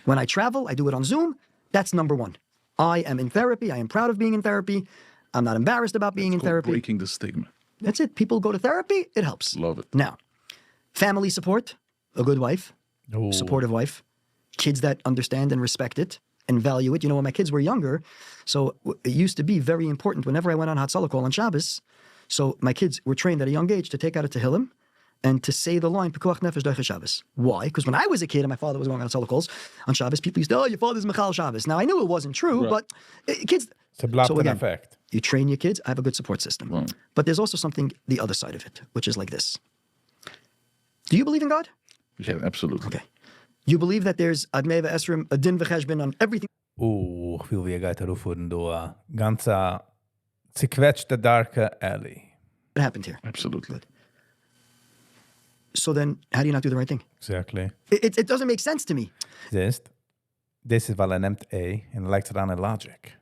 When I travel, I do it on Zoom. That's number one. I am in therapy. I am proud of being in therapy. I'm not embarrassed about being in therapy. Breaking the stigma. That's it. People go to therapy. It helps. Love it. Now, family support, a good wife, supportive wife, kids that understand and respect it and value it. You know, when my kids were younger, so it used to be very important whenever I went on Hatzalah call on Shabbos. So my kids were trained at a young age to take out a Tehillim and to say the line, Pekuach Nefesh Doicha Shabbos. Why? Because when I was a kid and my father was going on Hatzalah calls on Shabbos, people used to, your father's Michal Shabbos. Now, I knew it wasn't true, but kids... It's a blatant again, effect. You train your kids. I have a good support system. Wow. But there's also something, the other side of it, which is like this. Do you believe in God? Yeah, absolutely. Okay. You believe that there's Admei Esrim, a din v'cheshbon on everything? Ich will wie er geht aufhören, du ganze zerquetschte, darke Alley. What happened here? Absolutely. So then, how do you not do the right thing? Exactly. It doesn't make sense to me. Siehst, this is weil nimmt A and legt it on a logic.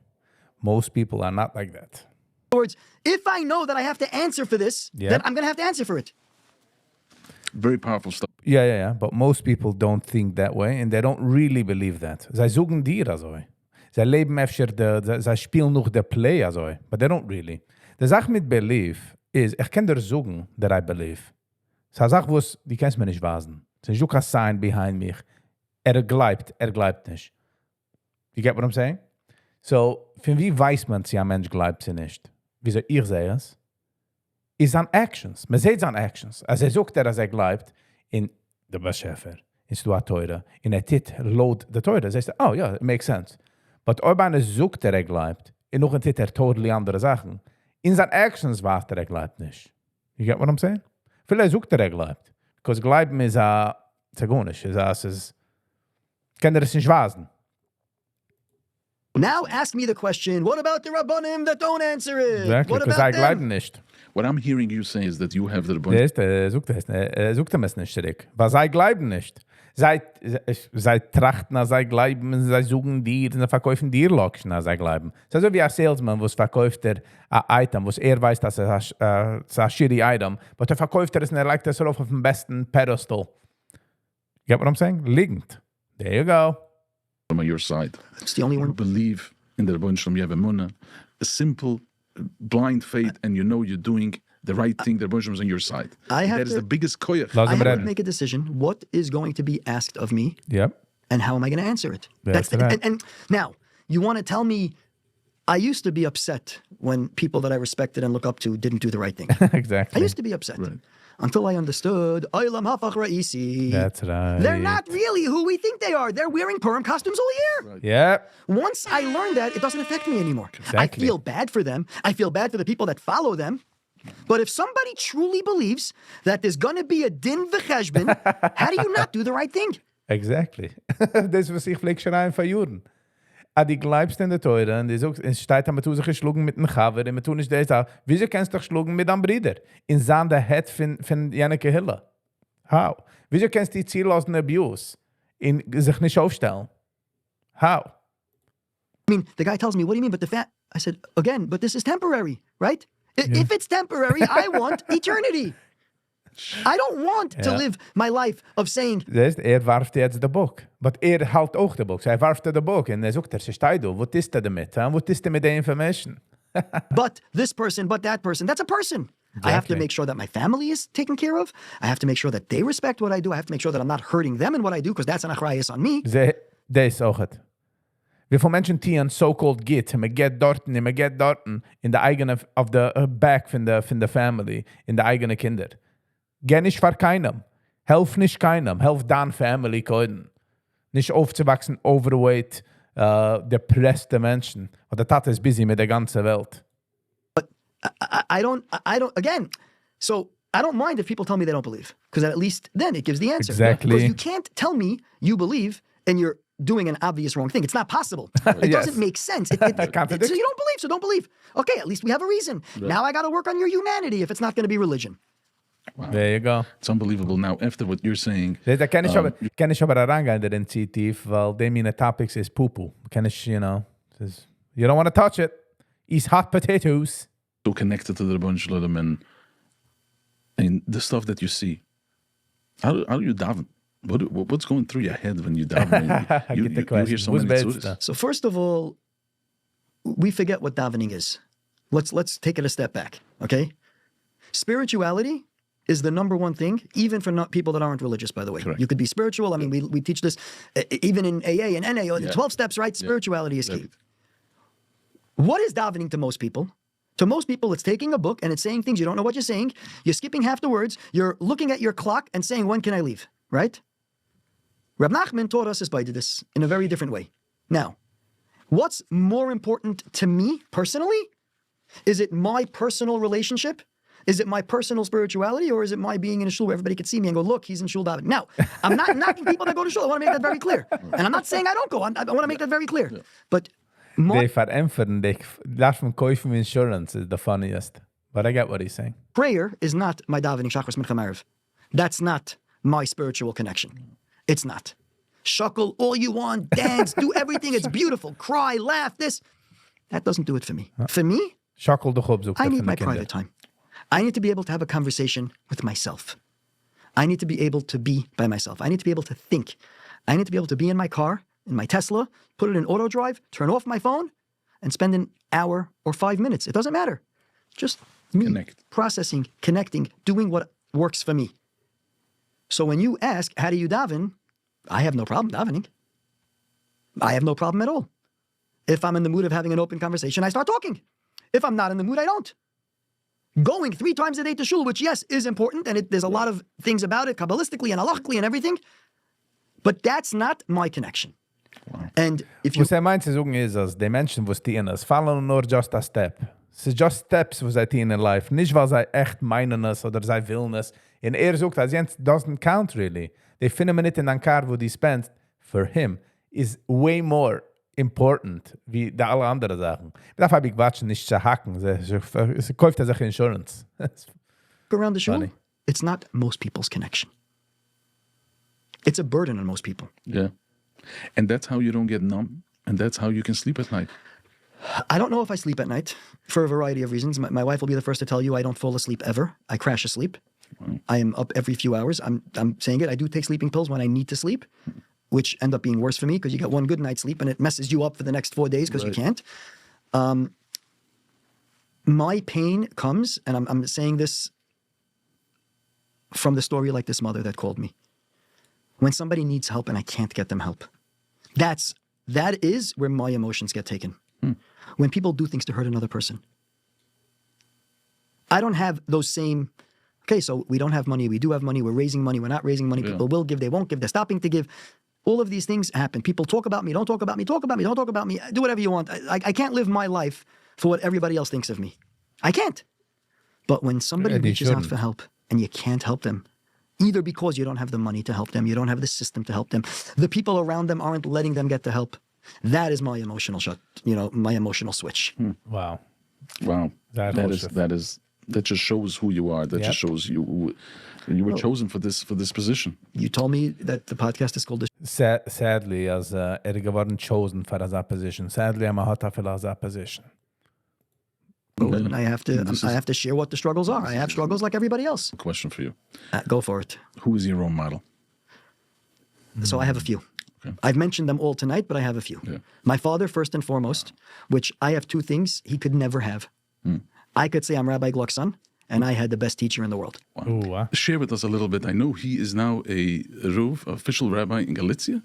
Most people are not like that. In other words, if I know that I have to answer for this, then I'm going to have to answer for it. Very powerful stuff. Yeah. But most people don't think that way and they don't really believe that. Zij zoeken dir also. Zij leben efter zij spielen nog de play also. But they don't really. De Sache mit Belief is, ich kann dir sagen, that I believe. Es ist eine Sache, was die kannst mir nicht wasen. Es ist ein sign behind mich. Gleibt nicht. You get what I'm saying? So, für wie weiß man, si ein Mensch gleibt sie nicht? Wieso ich sehe es? Is an actions. Man sieht es an actions. Als sagt dass gleibt in der Beschäfer, in Stua Teure, in der Tit, load der Teure, sagst du, oh ja, it makes sense. But ob einer sagt, gleibt, in noch ein Tit totally andere Sachen, in seinen actions weiß gleibt nicht. You get what I'm saying? Vielleicht sagt gleibt. Because gleiben ist zagonisch. Kann das nicht wasen. Now ask me the question, what about the Rabbanim that don't answer it? Exactly, What because about I bleiben them? nicht. What I'm hearing you say is that you have the Sucht es nicht zurück. Weil sie bleiben nicht. Sie trachten, sie bleiben, sie suchen dir, sie verkaufen dir Lokschen, sie bleiben. Es ist so wie ein Salesman, was verkauft ein Item, was weiß, dass es ein shitty Item, aber der verkauft es und legt es auf dem besten Pedestal. You get what I'm saying? Liegend. There you go. on your side. It's the only You one. believe in the Rebbeinu Shalom, you have emunah, a simple, blind faith, and you know you're doing the right thing. The Rebbeinu Shalom is on your side. That is the biggest koyach. I have to make a decision. What is going to be asked of me? Yep. And how am I going to answer it? That's right. And now, you want to tell me, I used to be upset when people that I respected and look up to didn't do the right thing. Exactly. I used to be upset. Right. Until I understood, Olam Hafach Ra'isi. That's right. They're not really who we think they are. They're wearing Purim costumes all year. Right. Yep. Once I learned that, it doesn't affect me anymore. Exactly. I feel bad for them. I feel bad for the people that follow them. But if somebody truly believes that there's going to be a din v'cheshbon, how do you not do the right thing? Exactly. Das, was ich vielleicht schon ein paar Jahren. Die glaubst in der Teure, und es steht, man tut sich geschlagen mit einem Chaver, und man tut nicht das auch. Wieso kannst du dich schlagen mit einem Bruder? In seinem Head von Janneke Hille. How? Wieso kannst du die ziellosen Abuse in sich nicht aufstellen? How? I mean, the guy tells me, what do you mean? But I said, again, but this is temporary, right? If it's temporary, I want eternity. I don't want to live my life of saying... Das warft jetzt den Bock. Aber hält auch den Bock. Er warft den Bock. Und sagt, versteht du, was ist damit? Was ist mit der Information? But this person, but that person, that's a person. Exactly. I have to make sure that my family is taken care of. I have to make sure that they respect what I do. I have to make sure that I'm not hurting them in what I do, because that's an achrayus on me. Das auch. Wie viele Menschen tieren so-called Git, und man geht dort in der eigenen, auf der Back von der Family, in der eigenen Kinder. Geh nicht für keinem. Helf nicht keinem. Helf deiner Family keinen. Nicht aufzuwachsen, overweight, depresste Menschen. Und der Tat ist busy mit der ganzen Welt. I don't, again, so I don't mind if people tell me they don't believe, because at least then it gives the answer. Exactly. Because you can't tell me you believe and you're doing an obvious wrong thing. It's not possible. It doesn't make sense. So you don't believe, so don't believe. Okay, at least we have a reason. Right. Now I got to work on your humanity if it's not going to be religion. Wow. There you go. It's unbelievable. Now, after what you're saying... Da kann ich aber herangehen, der Initiativ, weil der meine Topics ist Poo-Poo. Kann ich, you know, you don't want to touch it. Eat hot potatoes. So connected to the Rebbeinu Shalom and the stuff that you see. How do you daven? What's going through your head when you daven? You hear so many tzuras. So first of all, we forget what davening is. Let's take it a step back, okay? Spirituality is the number one thing, even for not people that aren't religious, by the way. Correct. You could be spiritual. I mean, we teach this even in AA and NA, 12 steps, right? Spirituality is key. What is davening to most people? To most people, it's taking a book and it's saying things you don't know what you're saying. You're skipping half the words. You're looking at your clock and saying, when can I leave, right? Reb Nachman taught us YIDDISH in a very different way. Now, what's more important to me personally? Is it my personal relationship? Is it my personal spirituality, or is it my being in a shul where everybody can see me and go, look, he's in shul davening? Now, I'm not knocking people that go to shul. I want to make that very clear. And I'm not saying I don't go. I want to make that very clear. But they verämpfen dich. Lass von kaufen insurance is the funniest. But I get what he's saying. Prayer is not my davening shachris mincha ma'ariv. That's not my spiritual connection. It's not. Shuckle all you want, dance, do everything. It's beautiful. Cry, laugh, this. That doesn't do it for me. For me, I need my private time. I need to be able to have a conversation with myself. I need to be able to be by myself. I need to be able to think. I need to be able to be in my car, in my Tesla, put it in auto drive, turn off my phone, and spend an hour or 5 minutes. It doesn't matter. Just me processing, connecting, doing what works for me. So when you ask, how do you daven? I have no problem davening. I have no problem at all. If I'm in the mood of having an open conversation, I start talking. If I'm not in the mood, I don't. Going 3 times a day to shul, which, yes, is important, and there's a lot of things about it, Kabbalistically and halachically and everything, but that's not my connection. Wow. And if you... Was meint zu sagen ist, dass die Menschen, was die in es fallen nur just a step. Es ist just steps, was sie in life. Nicht, weil sie echt meinen es oder sie willen es. Und sagt, dass Jens doesn't count really. Die 5 Minuten in einer Car, wo die spent, for him, is way more important wie die alle anderen Sachen. Da habe ich watschen nicht zu hacken. Sie kauft sich Insurance. Around the shul, it's not most people's connection. It's a burden on most people. Yeah. And that's how you don't get numb. And that's how you can sleep at night. I don't know if I sleep at night for a variety of reasons. My wife will be the first to tell you I don't fall asleep ever. I crash asleep. Wow. I am up every few hours. I'm saying it. I do take sleeping pills when I need to sleep, which end up being worse for me because you get one good night's sleep and it messes you up for the next 4 days because you can't. My pain comes, and I'm saying this from the story like this mother that called me. When somebody needs help and I can't get them help. That is where my emotions get taken. When people do things to hurt another person. I don't have those same, okay, so we don't have money, we do have money, we're raising money, we're not raising money, people will give, they won't give, they're stopping to give. All of these things happen. People talk about me, don't talk about me, talk about me, don't talk about me, do whatever you want. I can't live my life for what everybody else thinks of me. I can't. But when somebody reaches out for help and you can't help them, either because you don't have the money to help them, you don't have the system to help them, the people around them aren't letting them get the help, that is my emotional my emotional switch. Wow. That just shows who you are. That just shows you were chosen for this position. You told me that the podcast is called Sadly, as geworden chosen for that position. Sadly, I'm a hot for that position. And I have to share what the struggles are. I have struggles like everybody else. Question for you. Go for it. Who is your role model? So I have a few. Okay. I've mentioned them all tonight, but I have a few. Yeah. My father, first and foremost, which I have 2 things he could never have. I could say I'm Rabbi Gluck's son, and I had the best teacher in the world. Wow. Ooh, wow. Share with us a little bit. I know he is now a Rov, official rabbi in Galicia,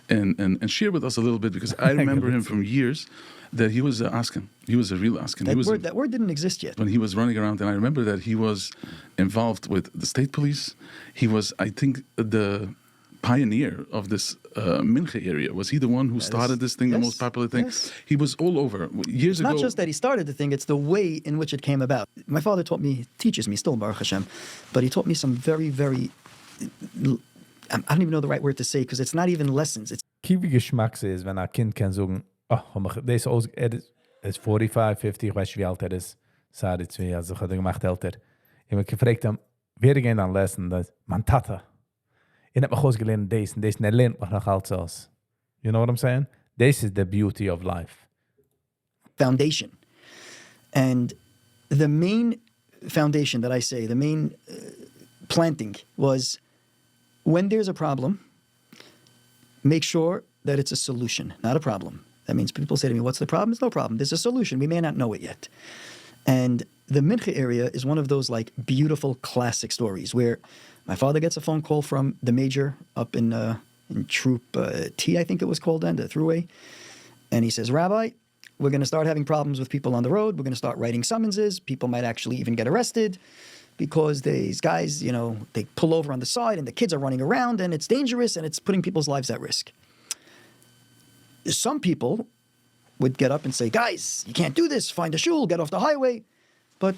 and share with us a little bit, because I remember him from years that he was asking. He was a real asking. That word didn't exist yet. When he was running around, and I remember that he was involved with the state police. He was, I think, the pioneer of this Minche area. Was he the one who started this thing, the most popular thing? Yes. He was all over years ago. Not just that he started the thing, it's the way in which it came about. My father teaches me still, Baruch Hashem, but he taught me some very, very, I don't even know the right word to say, because it's not even lessons. It's Kiwi Geschmacks ist, wenn ein Kind kann sagen, das ist 45, 50, ich weiß nicht, wie alt ist. Sari zu mir, also ich habe gemacht älter. Ich habe gefragt, wer gehen dann Lesson? Das mein Tata. Ich habe mich ausgelernt, das und das, und lernt mich noch alt aus. You know what I'm saying? This is the beauty of life. foundation. And the main foundation that I say, the main planting was when there's a problem, make sure that it's a solution, not a problem. That means people say to me, what's the problem? It's no problem. There's a solution. We may not know it yet. And the Minche area is one of those like beautiful classic stories where my father gets a phone call from the major up in Troop T, I think it was called then, the thruway. And he says, Rabbi, we're going to start having problems with people on the road. We're going to start writing summonses. People might actually even get arrested because these guys, you know, they pull over on the side and the kids are running around and it's dangerous and it's putting people's lives at risk. Some people would get up and say, guys, you can't do this. Find a shul, get off the highway. But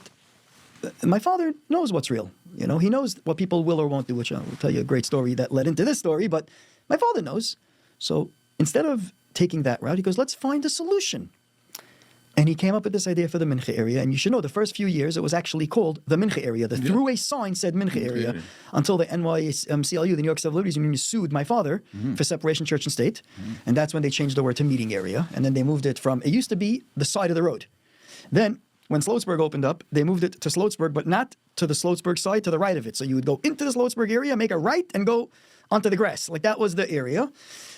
my father knows what's real. You know, he knows what people will or won't do, which I'll tell you a great story that led into this story. But my father knows. So instead of taking that route, he goes, let's find a solution. And he came up with this idea for the Minche area. And you should know, the first few years, it was actually called the Minche area. The throughway sign said Minche area until the NYCLU, the New York Civil Liberties Union, sued my father for separation church and state. And that's when they changed the word to meeting area. And then they moved it from, it used to be the side of the road. Then when Sloatsburg opened up, they moved it to Sloatsburg, but not to the Sloatsburg side, to the right of it. So you would go into the Sloatsburg area, make a right, and go onto the grass. Like that was the area.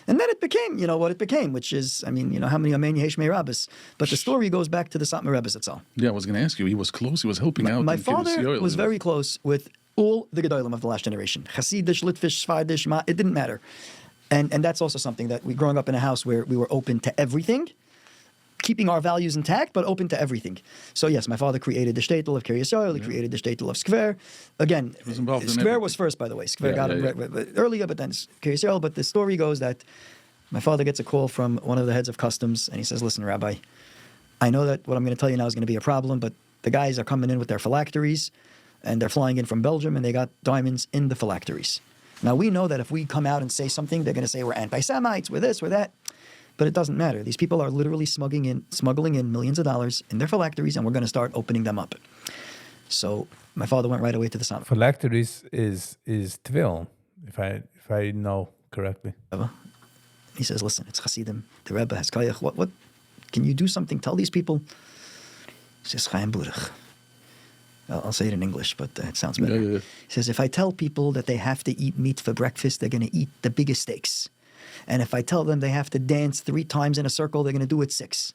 And then it became, you know, what it became, which is, I mean, you know, how many Amen Yehesh Mei Rabbis. But the story goes back to the Satmar Rebbe itself. Yeah, I was going to ask you. He was close. He was helping out. My father was very close with all the Gedolim of the last generation. Hasidish, Litvish, Svardish, it didn't matter. And that's also something that growing up in a house where we were open to everything, keeping our values intact, but open to everything. So yes, my father created the shtetl of Kiryas Yoel. He created the shtetl of Skver. Again, Skver was first, by the way. Skver got him earlier, but then Kiryas Yoel. But the story goes that my father gets a call from one of the heads of customs, and he says, listen, Rabbi, I know that what I'm going to tell you now is going to be a problem, but the guys are coming in with their phylacteries, and they're flying in from Belgium, and they got diamonds in the phylacteries. Now, we know that if we come out and say something, they're going to say we're anti-Semites, we're this, we're that. But it doesn't matter. These people are literally smuggling in millions of dollars in their phylacteries, and we're going to start opening them up. So my father went right away to the Satmar. Phylacteries is tvil, if I know correctly. He says, listen, it's Hasidim. The Rebbe has Kayach. What? Can you do something? Tell these people. He says, Chaim Burach. I'll say it in English, but it sounds better. He says, if I tell people that they have to eat meat for breakfast, they're going to eat the biggest steaks. And if I tell them they have to dance 3 times in a circle, they're going to do it 6.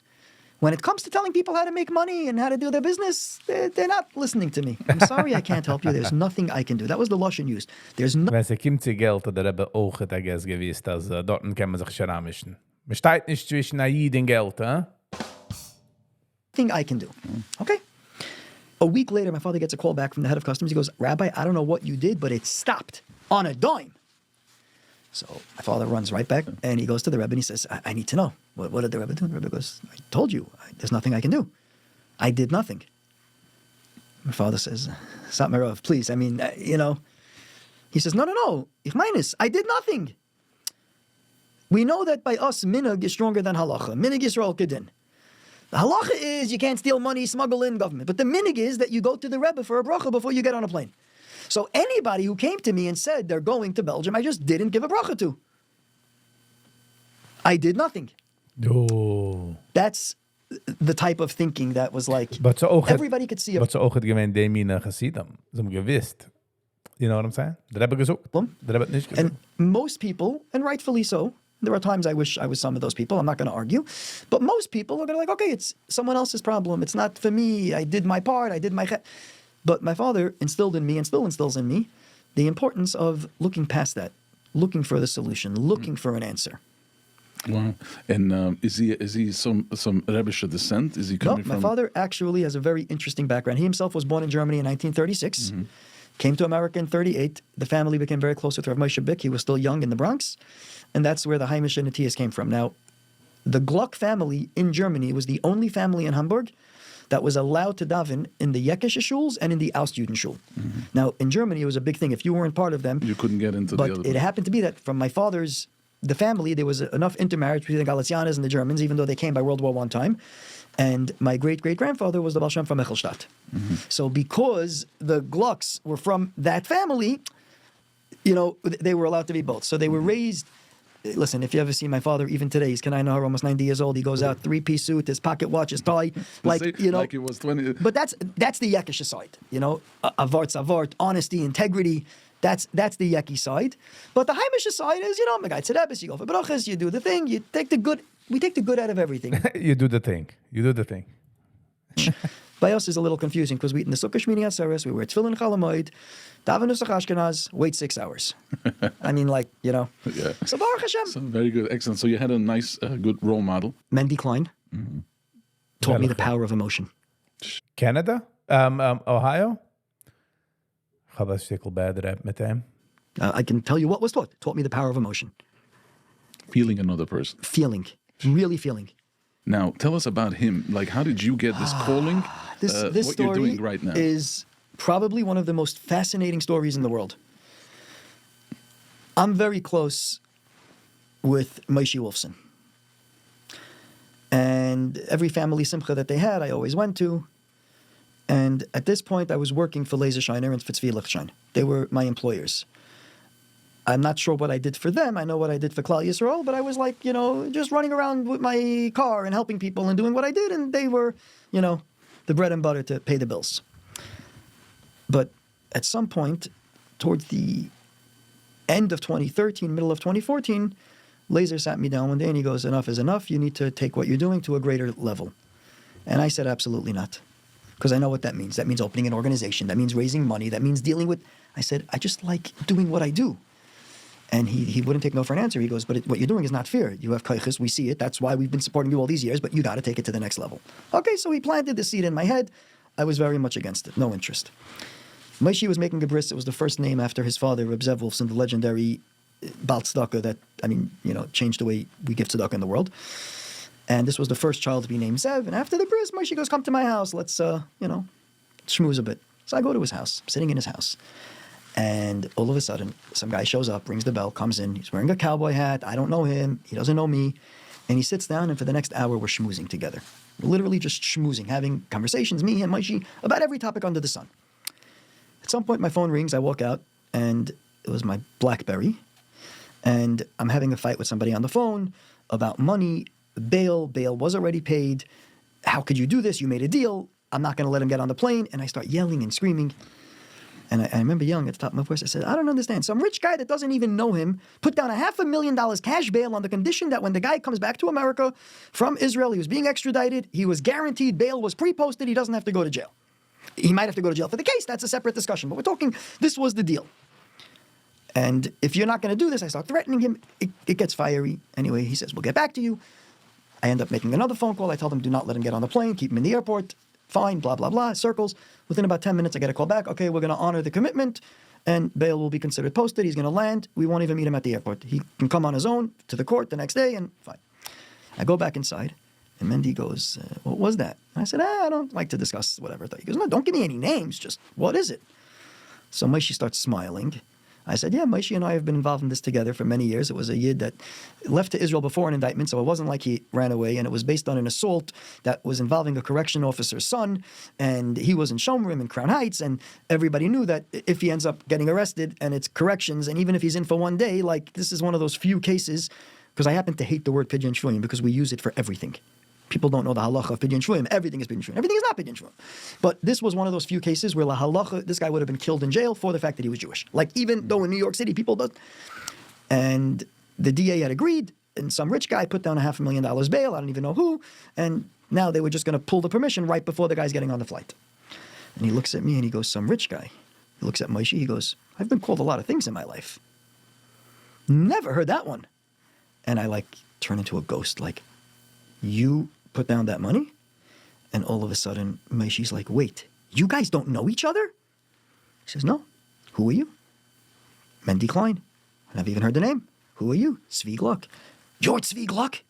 When it comes to telling people how to make money and how to do their business, they're not listening to me. I'm sorry I can't help you. There's nothing I can do. That was the Lashon used. There's no... Wenn es kommt zu Geld, oder Rebbe auch hat gewusst, dass dort kann man sich schon anmischen. Man steht nicht zwischen Aid und Geld, huh? Thing I can do. Okay? A week later, my father gets a call back from the head of customs. He goes, Rabbi, I don't know what you did, but it stopped on a dime. So my father runs right back and he goes to the Rebbe and he says, I need to know. What did the Rebbe do? The Rebbe goes, I told you, there's nothing I can do. I did nothing. My father says, Satmarov, please, I mean, you know. He says, no, ich meine es, I did nothing. We know that by us, minhag is stronger than halacha. Minhag Yisrael kedin. The halacha is you can't steal money, smuggle in government. But the minhag is that you go to the Rebbe for a bracha before you get on a plane. So anybody who came to me and said they're going to Belgium, I just didn't give a bracha to. I did nothing. Oh. That's the type of thinking that was like, everybody could see it. But so auch het gemeint dem in Chassidim. Ze gewusst. You know what I'm saying? Der Rebbe gesucht. Der Rebbe nicht gesucht. And most people, and rightfully so, there are times I wish I was some of those people. I'm not going to argue. But most people are going to be like, okay, it's someone else's problem. It's not for me. I did my part. I did my... But my father instilled in me, and still instills in me, the importance of looking past that, looking for the solution, looking for an answer. Wow. And is he some Rebbeische descent? Is he coming from? My father actually has a very interesting background. He himself was born in Germany in 1936, came to America in 1938. The family became very close with Rav Moshe Bick. He was still young in the Bronx, and that's where the Heimish and Natias came from. Now, the Gluck family in Germany was the only family in Hamburg that was allowed to daven in the Yekische shuls and in the Ostjuden shul. Now, in Germany, it was a big thing. If you weren't part of them, You couldn't get into the other. but it happened to be that from my father's, the family, there was enough intermarriage between the Galicianas and the Germans, even though they came by World War I time. And my great-great-grandfather was the Baal Shem from Michelstadt. So because the Glucks were from that family, they were allowed to be both. So they were raised. Listen, if you ever see my father, even today, he's Kanai almost 90 years old. He goes out, three-piece suit, his pocket watch, his tie, Like it was 20. But that's the Yekische side, avart, honesty, integrity. That's the Yeki side. But the Heimische side is, Megai Tzedebes, you go for brachas, you do the thing, you take the good. We take the good out of everything. You do the thing. By us is a little confusing because we eat in the Sukkah Shmini Atzeres, we wear tefillin Chalamoid, daven Nusach Ashkenaz, wait 6 hours. I mean, Yeah. So Baruch Hashem. So very good, excellent. So you had a nice, good role model. Mendy Klein taught me the power of emotion. Canada? Ohio? Ga wel stikkel bijdraad met hem. I can tell you what was taught me the power of emotion. Feeling another person. Feeling, really feeling. Now, tell us about him. Like, how did you get this calling? This what story you're doing right now is probably one of the most fascinating stories in the world. I'm very close with Moshe Wolfson. And every family simcha that they had, I always went to. And at this point, I was working for Laser Shiner and Fitzvi Lichtshine. They were my employers. I'm not sure what I did for them. I know what I did for Klal Yisrael, but I was like, just running around with my car and helping people and doing what I did. And they were, the bread and butter to pay the bills. But at some point, towards the end of 2013, middle of 2014, Laser sat me down one day and he goes, enough is enough. You need to take what you're doing to a greater level. And I said, absolutely not. Because I know what that means. That means opening an organization. That means raising money. That means dealing with... I said, I just like doing what I do. And he wouldn't take no for an answer. He goes, but what you're doing is not fair. You have kaiches, we see it. That's why we've been supporting you all these years, but you got to take it to the next level. Okay, so he planted the seed in my head. I was very much against it. No interest. Moshe was making a bris. It was the first name after his father, Reb Zev Wolfson, the legendary Baal Tzedakah that, changed the way we give tzedakah in the world. And this was the first child to be named Zev. And after the bris, Moshe goes, come to my house. Let's, schmooze a bit. So I go to his house, I'm sitting in his house. And all of a sudden, some guy shows up, rings the bell, comes in. He's wearing a cowboy hat. I don't know him. He doesn't know me. And he sits down, and for the next hour, we're schmoozing together. We're literally just schmoozing, having conversations, me and Moshe, about every topic under the sun. At some point, my phone rings. I walk out, and it was my BlackBerry. And I'm having a fight with somebody on the phone about money, bail. Bail was already paid. How could you do this? You made a deal. I'm not going to let him get on the plane. And I start yelling and screaming. And I remember yelling at the top of my voice. I said, I don't understand. Some rich guy that doesn't even know him put down $500,000 cash bail on the condition that when the guy comes back to America from Israel, he was being extradited. He was guaranteed bail was pre-posted. He doesn't have to go to jail. He might have to go to jail for the case. That's a separate discussion. But we're talking, this was the deal. And if you're not going to do this, I start threatening him. It gets fiery. Anyway, he says, we'll get back to you. I end up making another phone call. I tell them, do not let him get on the plane. Keep him in the airport. Fine, blah, blah, blah, circles. Within about 10 minutes, I get a call back. Okay, we're going to honor the commitment, and bail will be considered posted. He's going to land. We won't even meet him at the airport. He can come on his own to the court the next day, and fine. I go back inside, and Mendy goes, what was that? And I said, I don't like to discuss whatever. He goes, no, don't give me any names. Just, what is it? So Moshe starts smiling. I said, yeah, Moshe and I have been involved in this together for many years. It was a Yid that left to Israel before an indictment, so it wasn't like he ran away, and it was based on an assault that was involving a correction officer's son, and he was in Shomrim in Crown Heights, and everybody knew that if he ends up getting arrested and it's corrections, and even if he's in for one day, like this is one of those few cases, because I happen to hate the word Pidyon Shvuyim because we use it for everything. People don't know the halacha of Pidyon Shvuyim. Everything is Pidyon Shvuyim. Everything is not Pidyon Shvuyim. But this was one of those few cases where la halacha, this guy would have been killed in jail for the fact that he was Jewish. Like even though in New York City people don't. And the DA had agreed, and some rich guy put down $500,000 bail. I don't even know who. And now they were just going to pull the permission right before the guy's getting on the flight. And he looks at me and he goes, some rich guy. He looks at Moshe, he goes, I've been called a lot of things in my life. Never heard that one. And I turn into a ghost, you put down that money? And all of a sudden, Moshe's like, wait, you guys don't know each other? He says, no. Who are you? Mendy Klein. I never even heard the name. Who are you? Tzvi Gluck. You're Tzvi Gluck?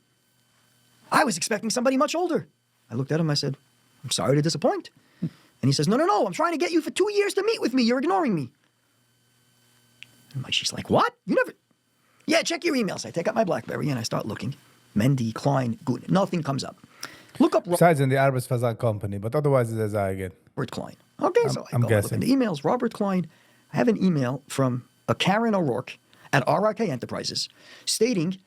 I was expecting somebody much older. I looked at him, I said, I'm sorry to disappoint. And he says, no, I'm trying to get you for 2 years to meet with me. You're ignoring me. And she's like, what? You never... Yeah, check your emails. I take out my BlackBerry and I start looking. Mendy, Klein, good. Nothing comes up. Look up... Besides in the Arbeitsvertrag company, but otherwise it's as I get. Robert Klein. Okay, so I I'm go guessing. look in the emails. Robert Klein. I have an email from a Karen O'Rourke at RRK Enterprises stating,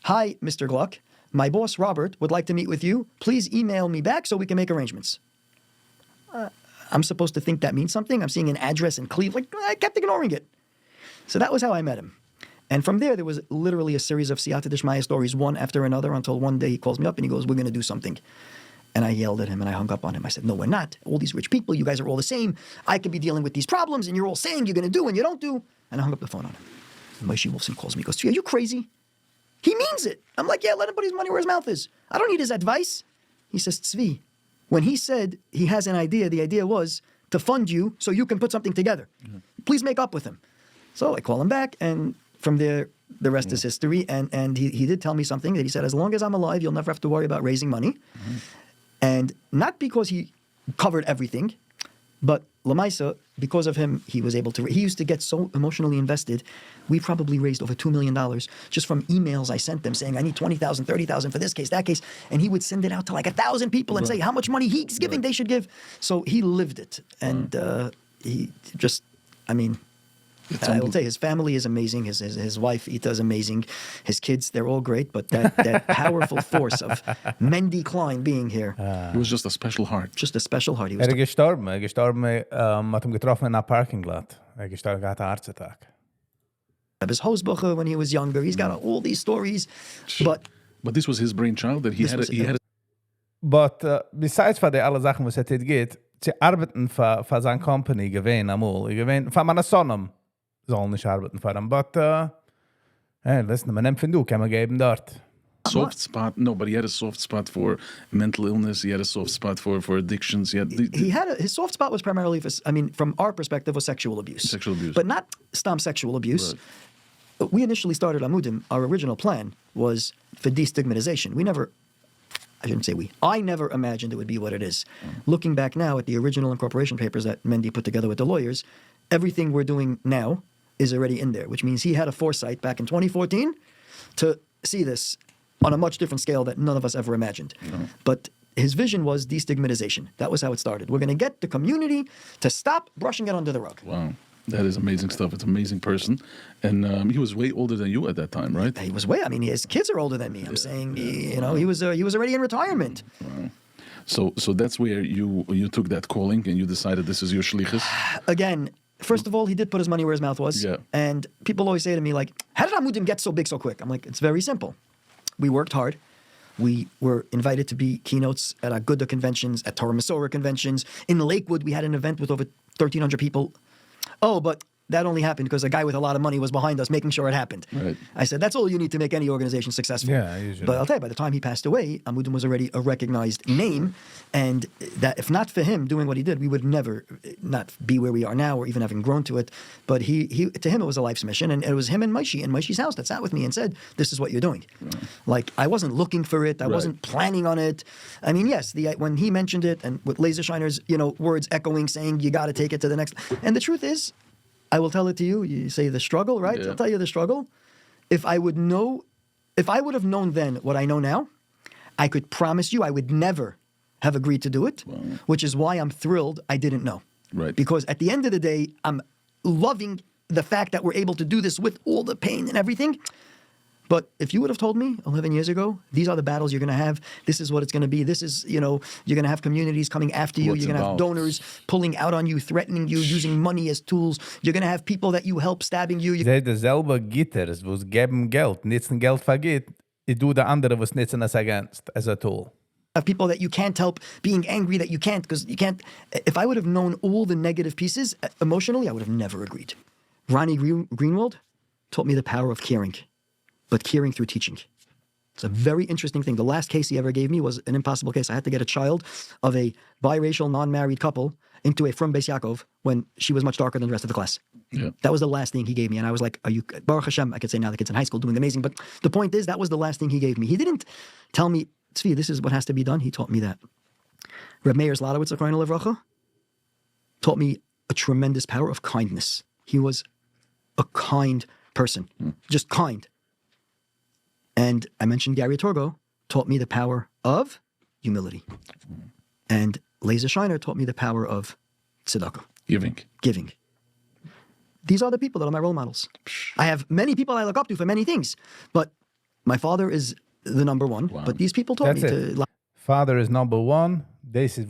hi, Mr. Gluck. My boss, Robert, would like to meet with you. Please email me back so we can make arrangements. I'm supposed to think that means something. I'm seeing an address in Cleveland. I kept ignoring it. So that was how I met him. And from there was literally a series of Siyata Dishmaya stories, one after another, until one day he calls me up and he goes, we're going to do something. And I yelled at him and I hung up on him. I said, no, we're not. All these rich people, you guys are all the same. I could be dealing with these problems and you're all saying you're going to do and you don't do. And I hung up the phone on him. And Moshe Wolfson calls me. He goes, are you crazy? He means it. I'm like, yeah, let him put his money where his mouth is. I don't need his advice. He says, Tzvi, when he said he has an idea, the idea was to fund you so you can put something together. Mm-hmm. Please make up with him. So I call him back, and from there, the rest is history. And he did tell me something that he said, as long as I'm alive, you'll never have to worry about raising money. Mm-hmm. And not because he covered everything, but Lamaisa, because of him, he was able to. He used to get so emotionally invested. We probably raised over $2 million just from emails I sent them saying, I need 20,000, 30,000 for this case, that case. And he would send it out to 1,000 people and say how much money he's giving, they should give. So he lived it. And he just, I will tell you, his family is amazing. His wife, Ita, is amazing. His kids, they're all great. But that powerful force of Mendy Klein being here. He was just a special heart. Just a special heart. He was gestorben. Hat hem getroffen in een parking lot. Gestorben, had een hartattack. His Hosbucher when he was younger. He's got all these stories. But this was his brainchild that he had. But besides for the alle Sachen, was het geht, sie arbeiten für seine Company gewesen amol. Gewesen für meine Sonnen soll nicht arbeiten für ihn. But hey, listen, man nimmt du, kann man geben dort. Soft spot. No, but he had a soft spot for mental illness. He had a soft spot for addictions. His soft spot was primarily, from our perspective, was sexual abuse. Sexual abuse. But not stam sexual abuse. Right. We initially started Amudim. Our original plan was for destigmatization. I never imagined it would be what it is. Looking back now at the original incorporation papers that Mendy put together with the lawyers, everything we're doing now is already in there, which means he had a foresight back in 2014 to see this on a much different scale that none of us ever imagined. But his vision was destigmatization. That was how it started. We're going to get the community to stop brushing it under the rug. Wow. That is amazing stuff. It's an amazing person. And he was way older than you at that time, right? He was his kids are older than me. I'm saying, he was already in retirement. Wow. So that's where you took that calling and you decided this is your shlichus? Again, first of all, he did put his money where his mouth was. Yeah. And people always say to me, how did Amudim get so big so quick? I'm like, it's very simple. We worked hard. We were invited to be keynotes at our Gudda conventions, at Torah Masorah conventions. In Lakewood, we had an event with over 1,300 people. Oh, but that only happened because a guy with a lot of money was behind us making sure it happened. Right. I said, that's all you need to make any organization successful. Yeah, usually. But I'll tell you, by the time he passed away, Amudim was already a recognized name. And that if not for him doing what he did, we would never not be where we are now or even having grown to it. But he to him, it was a life's mission. And it was him and Moshe in Moshe's house that sat with me and said, this is what you're doing. Right. I wasn't looking for it. I wasn't planning on it. Yes, when he mentioned it and with Laser Shiner's, words echoing, saying, you got to take it to the next. And the truth is, I will tell it to you. You say the struggle, right? Yeah. I'll tell you the struggle. If I would have known then what I know now, I could promise you I would never have agreed to do it, which is why I'm thrilled I didn't know. Right. Because at the end of the day, I'm loving the fact that we're able to do this with all the pain and everything. But if you would have told me 11 years ago, these are the battles you're going to have, this is what it's going to be, this is, you're going to have communities coming after you, you're going to have donors pulling out on you, threatening you, using money as tools, you're going to have people that you help stabbing you. Zij dezelfde gitters, was geben Geld, nützen Geld vergeht, ich do de andere, was nützen es against, as a tool. Of people that you can't help, being angry that you can't, because you can't. If I would have known all the negative pieces emotionally, I would have never agreed. Ronnie Greenwald taught me the power of caring, but caring through teaching. It's a very interesting thing. The last case he ever gave me was an impossible case. I had to get a child of a biracial, non-married couple into a from Beis Yaakov when she was much darker than the rest of the class. Yeah. That was the last thing he gave me. And I was like, are you, Baruch Hashem, I could say now the kid's in high school doing amazing. But the point is, that was the last thing he gave me. He didn't tell me, Tzvi, this is what has to be done. He taught me that. Reb Meir Zlotowitz, Zechariah Levracha, taught me a tremendous power of kindness. He was a kind person, just kind. And I mentioned Gary Torgo taught me the power of humility. And Leza Shiner taught me the power of tzedakah. Giving. These are the people that are my role models. I have many people I look up to for many things, but my father is the number one. Wow. But these people taught me to... Father is number one. This is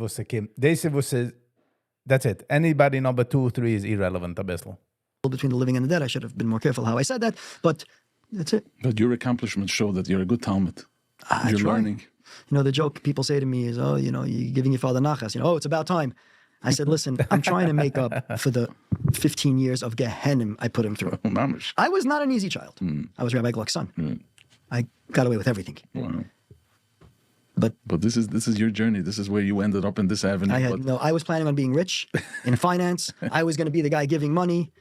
that's it. Anybody number 2, 3 is irrelevant, a bisschen. Between the living and the dead, I should have been more careful how I said that, but that's it. But your accomplishments show that you're a good Talmud. You're learning. You know, the joke people say to me is, oh, you know, you're giving your father nachas. You know, oh, it's about time. I said, listen, I'm trying to make up for the 15 years of Gehennim I put him through. I was not an easy child. I was Rabbi Gluck's son. I got away with everything. Wow. But this is your journey. This is where you ended up in this avenue. I was planning on being rich in finance. I was going to be the guy giving money.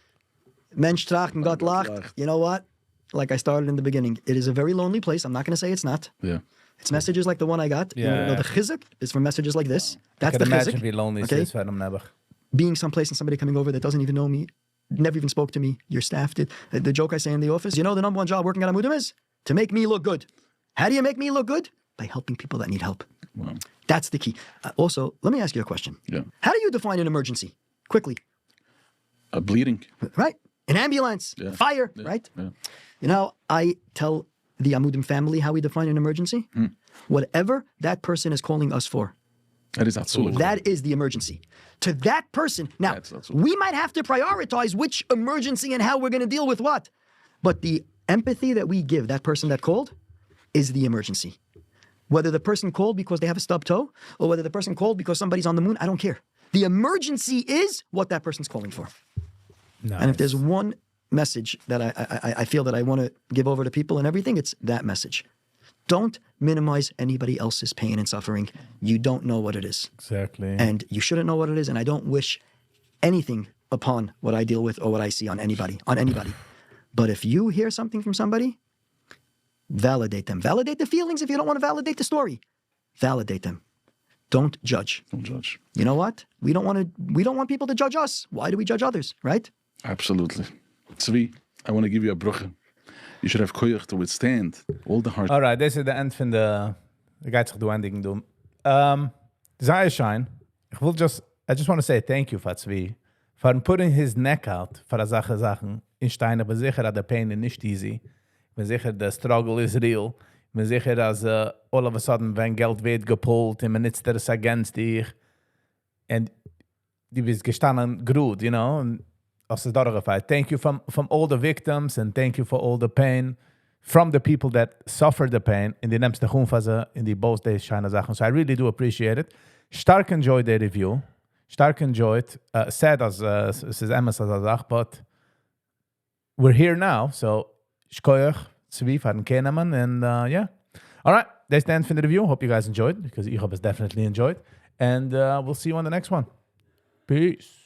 Mensch tracht und Gott lacht. You know what? Like I started in the beginning, it is a very lonely place. I'm not going to say it's not. Yeah. It's messages like the one I got. Yeah. You know, the chizuk is from messages like this. That's I can the imagine chizuk. wie lonely it is for them never. Being someplace and somebody coming over that doesn't even know me, never even spoke to me, your staff did. The joke I say in the office, you know the number one job working at Amudim is? To make me look good. How do you make me look good? By helping people that need help. Wow. That's the key. Also, let me ask you a question. Yeah. How do you define an emergency? Quickly. A bleeding. Right. An ambulance. Yeah. Fire. Yeah. Right? Yeah. You know, I tell the Amudim family how we define an emergency. Whatever that person is calling us for. That is absolutely. That is the emergency. To that person. Now, we might have to prioritize which emergency and how we're going to deal with what. But the empathy that we give that person that called is the emergency. Whether the person called because they have a stub toe or whether the person called because somebody's on the moon, I don't care. The emergency is what that person's calling for. Nice. And if there's one message that I feel that I want to give over to people and everything, it's that message. Don't minimize anybody else's pain and suffering. You don't know what it is. Exactly. And you shouldn't know what it is. And I don't wish anything upon what I deal with or what I see on anybody. But if you hear something from somebody, validate them. Validate the feelings if you don't want to validate the story. Validate them. Don't judge. Don't judge. You know what? We don't want people to judge us. Why do we judge others, right? Absolutely. Tzvi, I want to give you a bruche. You should have koyach to withstand all the hard... All right, this is the end van de gaat zich doorending doen. Zayashine, I just want to say thank you for Tzvi for putting his neck out for a Sachen in Stein. Ich bin sicher, dass the pain is nicht easy. Ich bin sicher, the struggle is real. Ich bin sicher, dass all of a sudden, wenn Geld wird gepult, und man nützt es against dich, und die bist gestanden gut, you know, und als es durchgefallen. Thank you from all the victims, and thank you for all the pain from the people that suffered the pain, in die nimmst de Groenfase, in die both days scheine Sachen. So I really do appreciate it. Stark enjoyed the review. Stark enjoyed. Sad as es ist Emmes als Sache, but we're here now, so Shkoyach, Tzvi, for Keneman, and yeah. All right, that's the end of the review. Hope you guys enjoyed, because I hope it's definitely enjoyed. And we'll see you on the next one. Peace.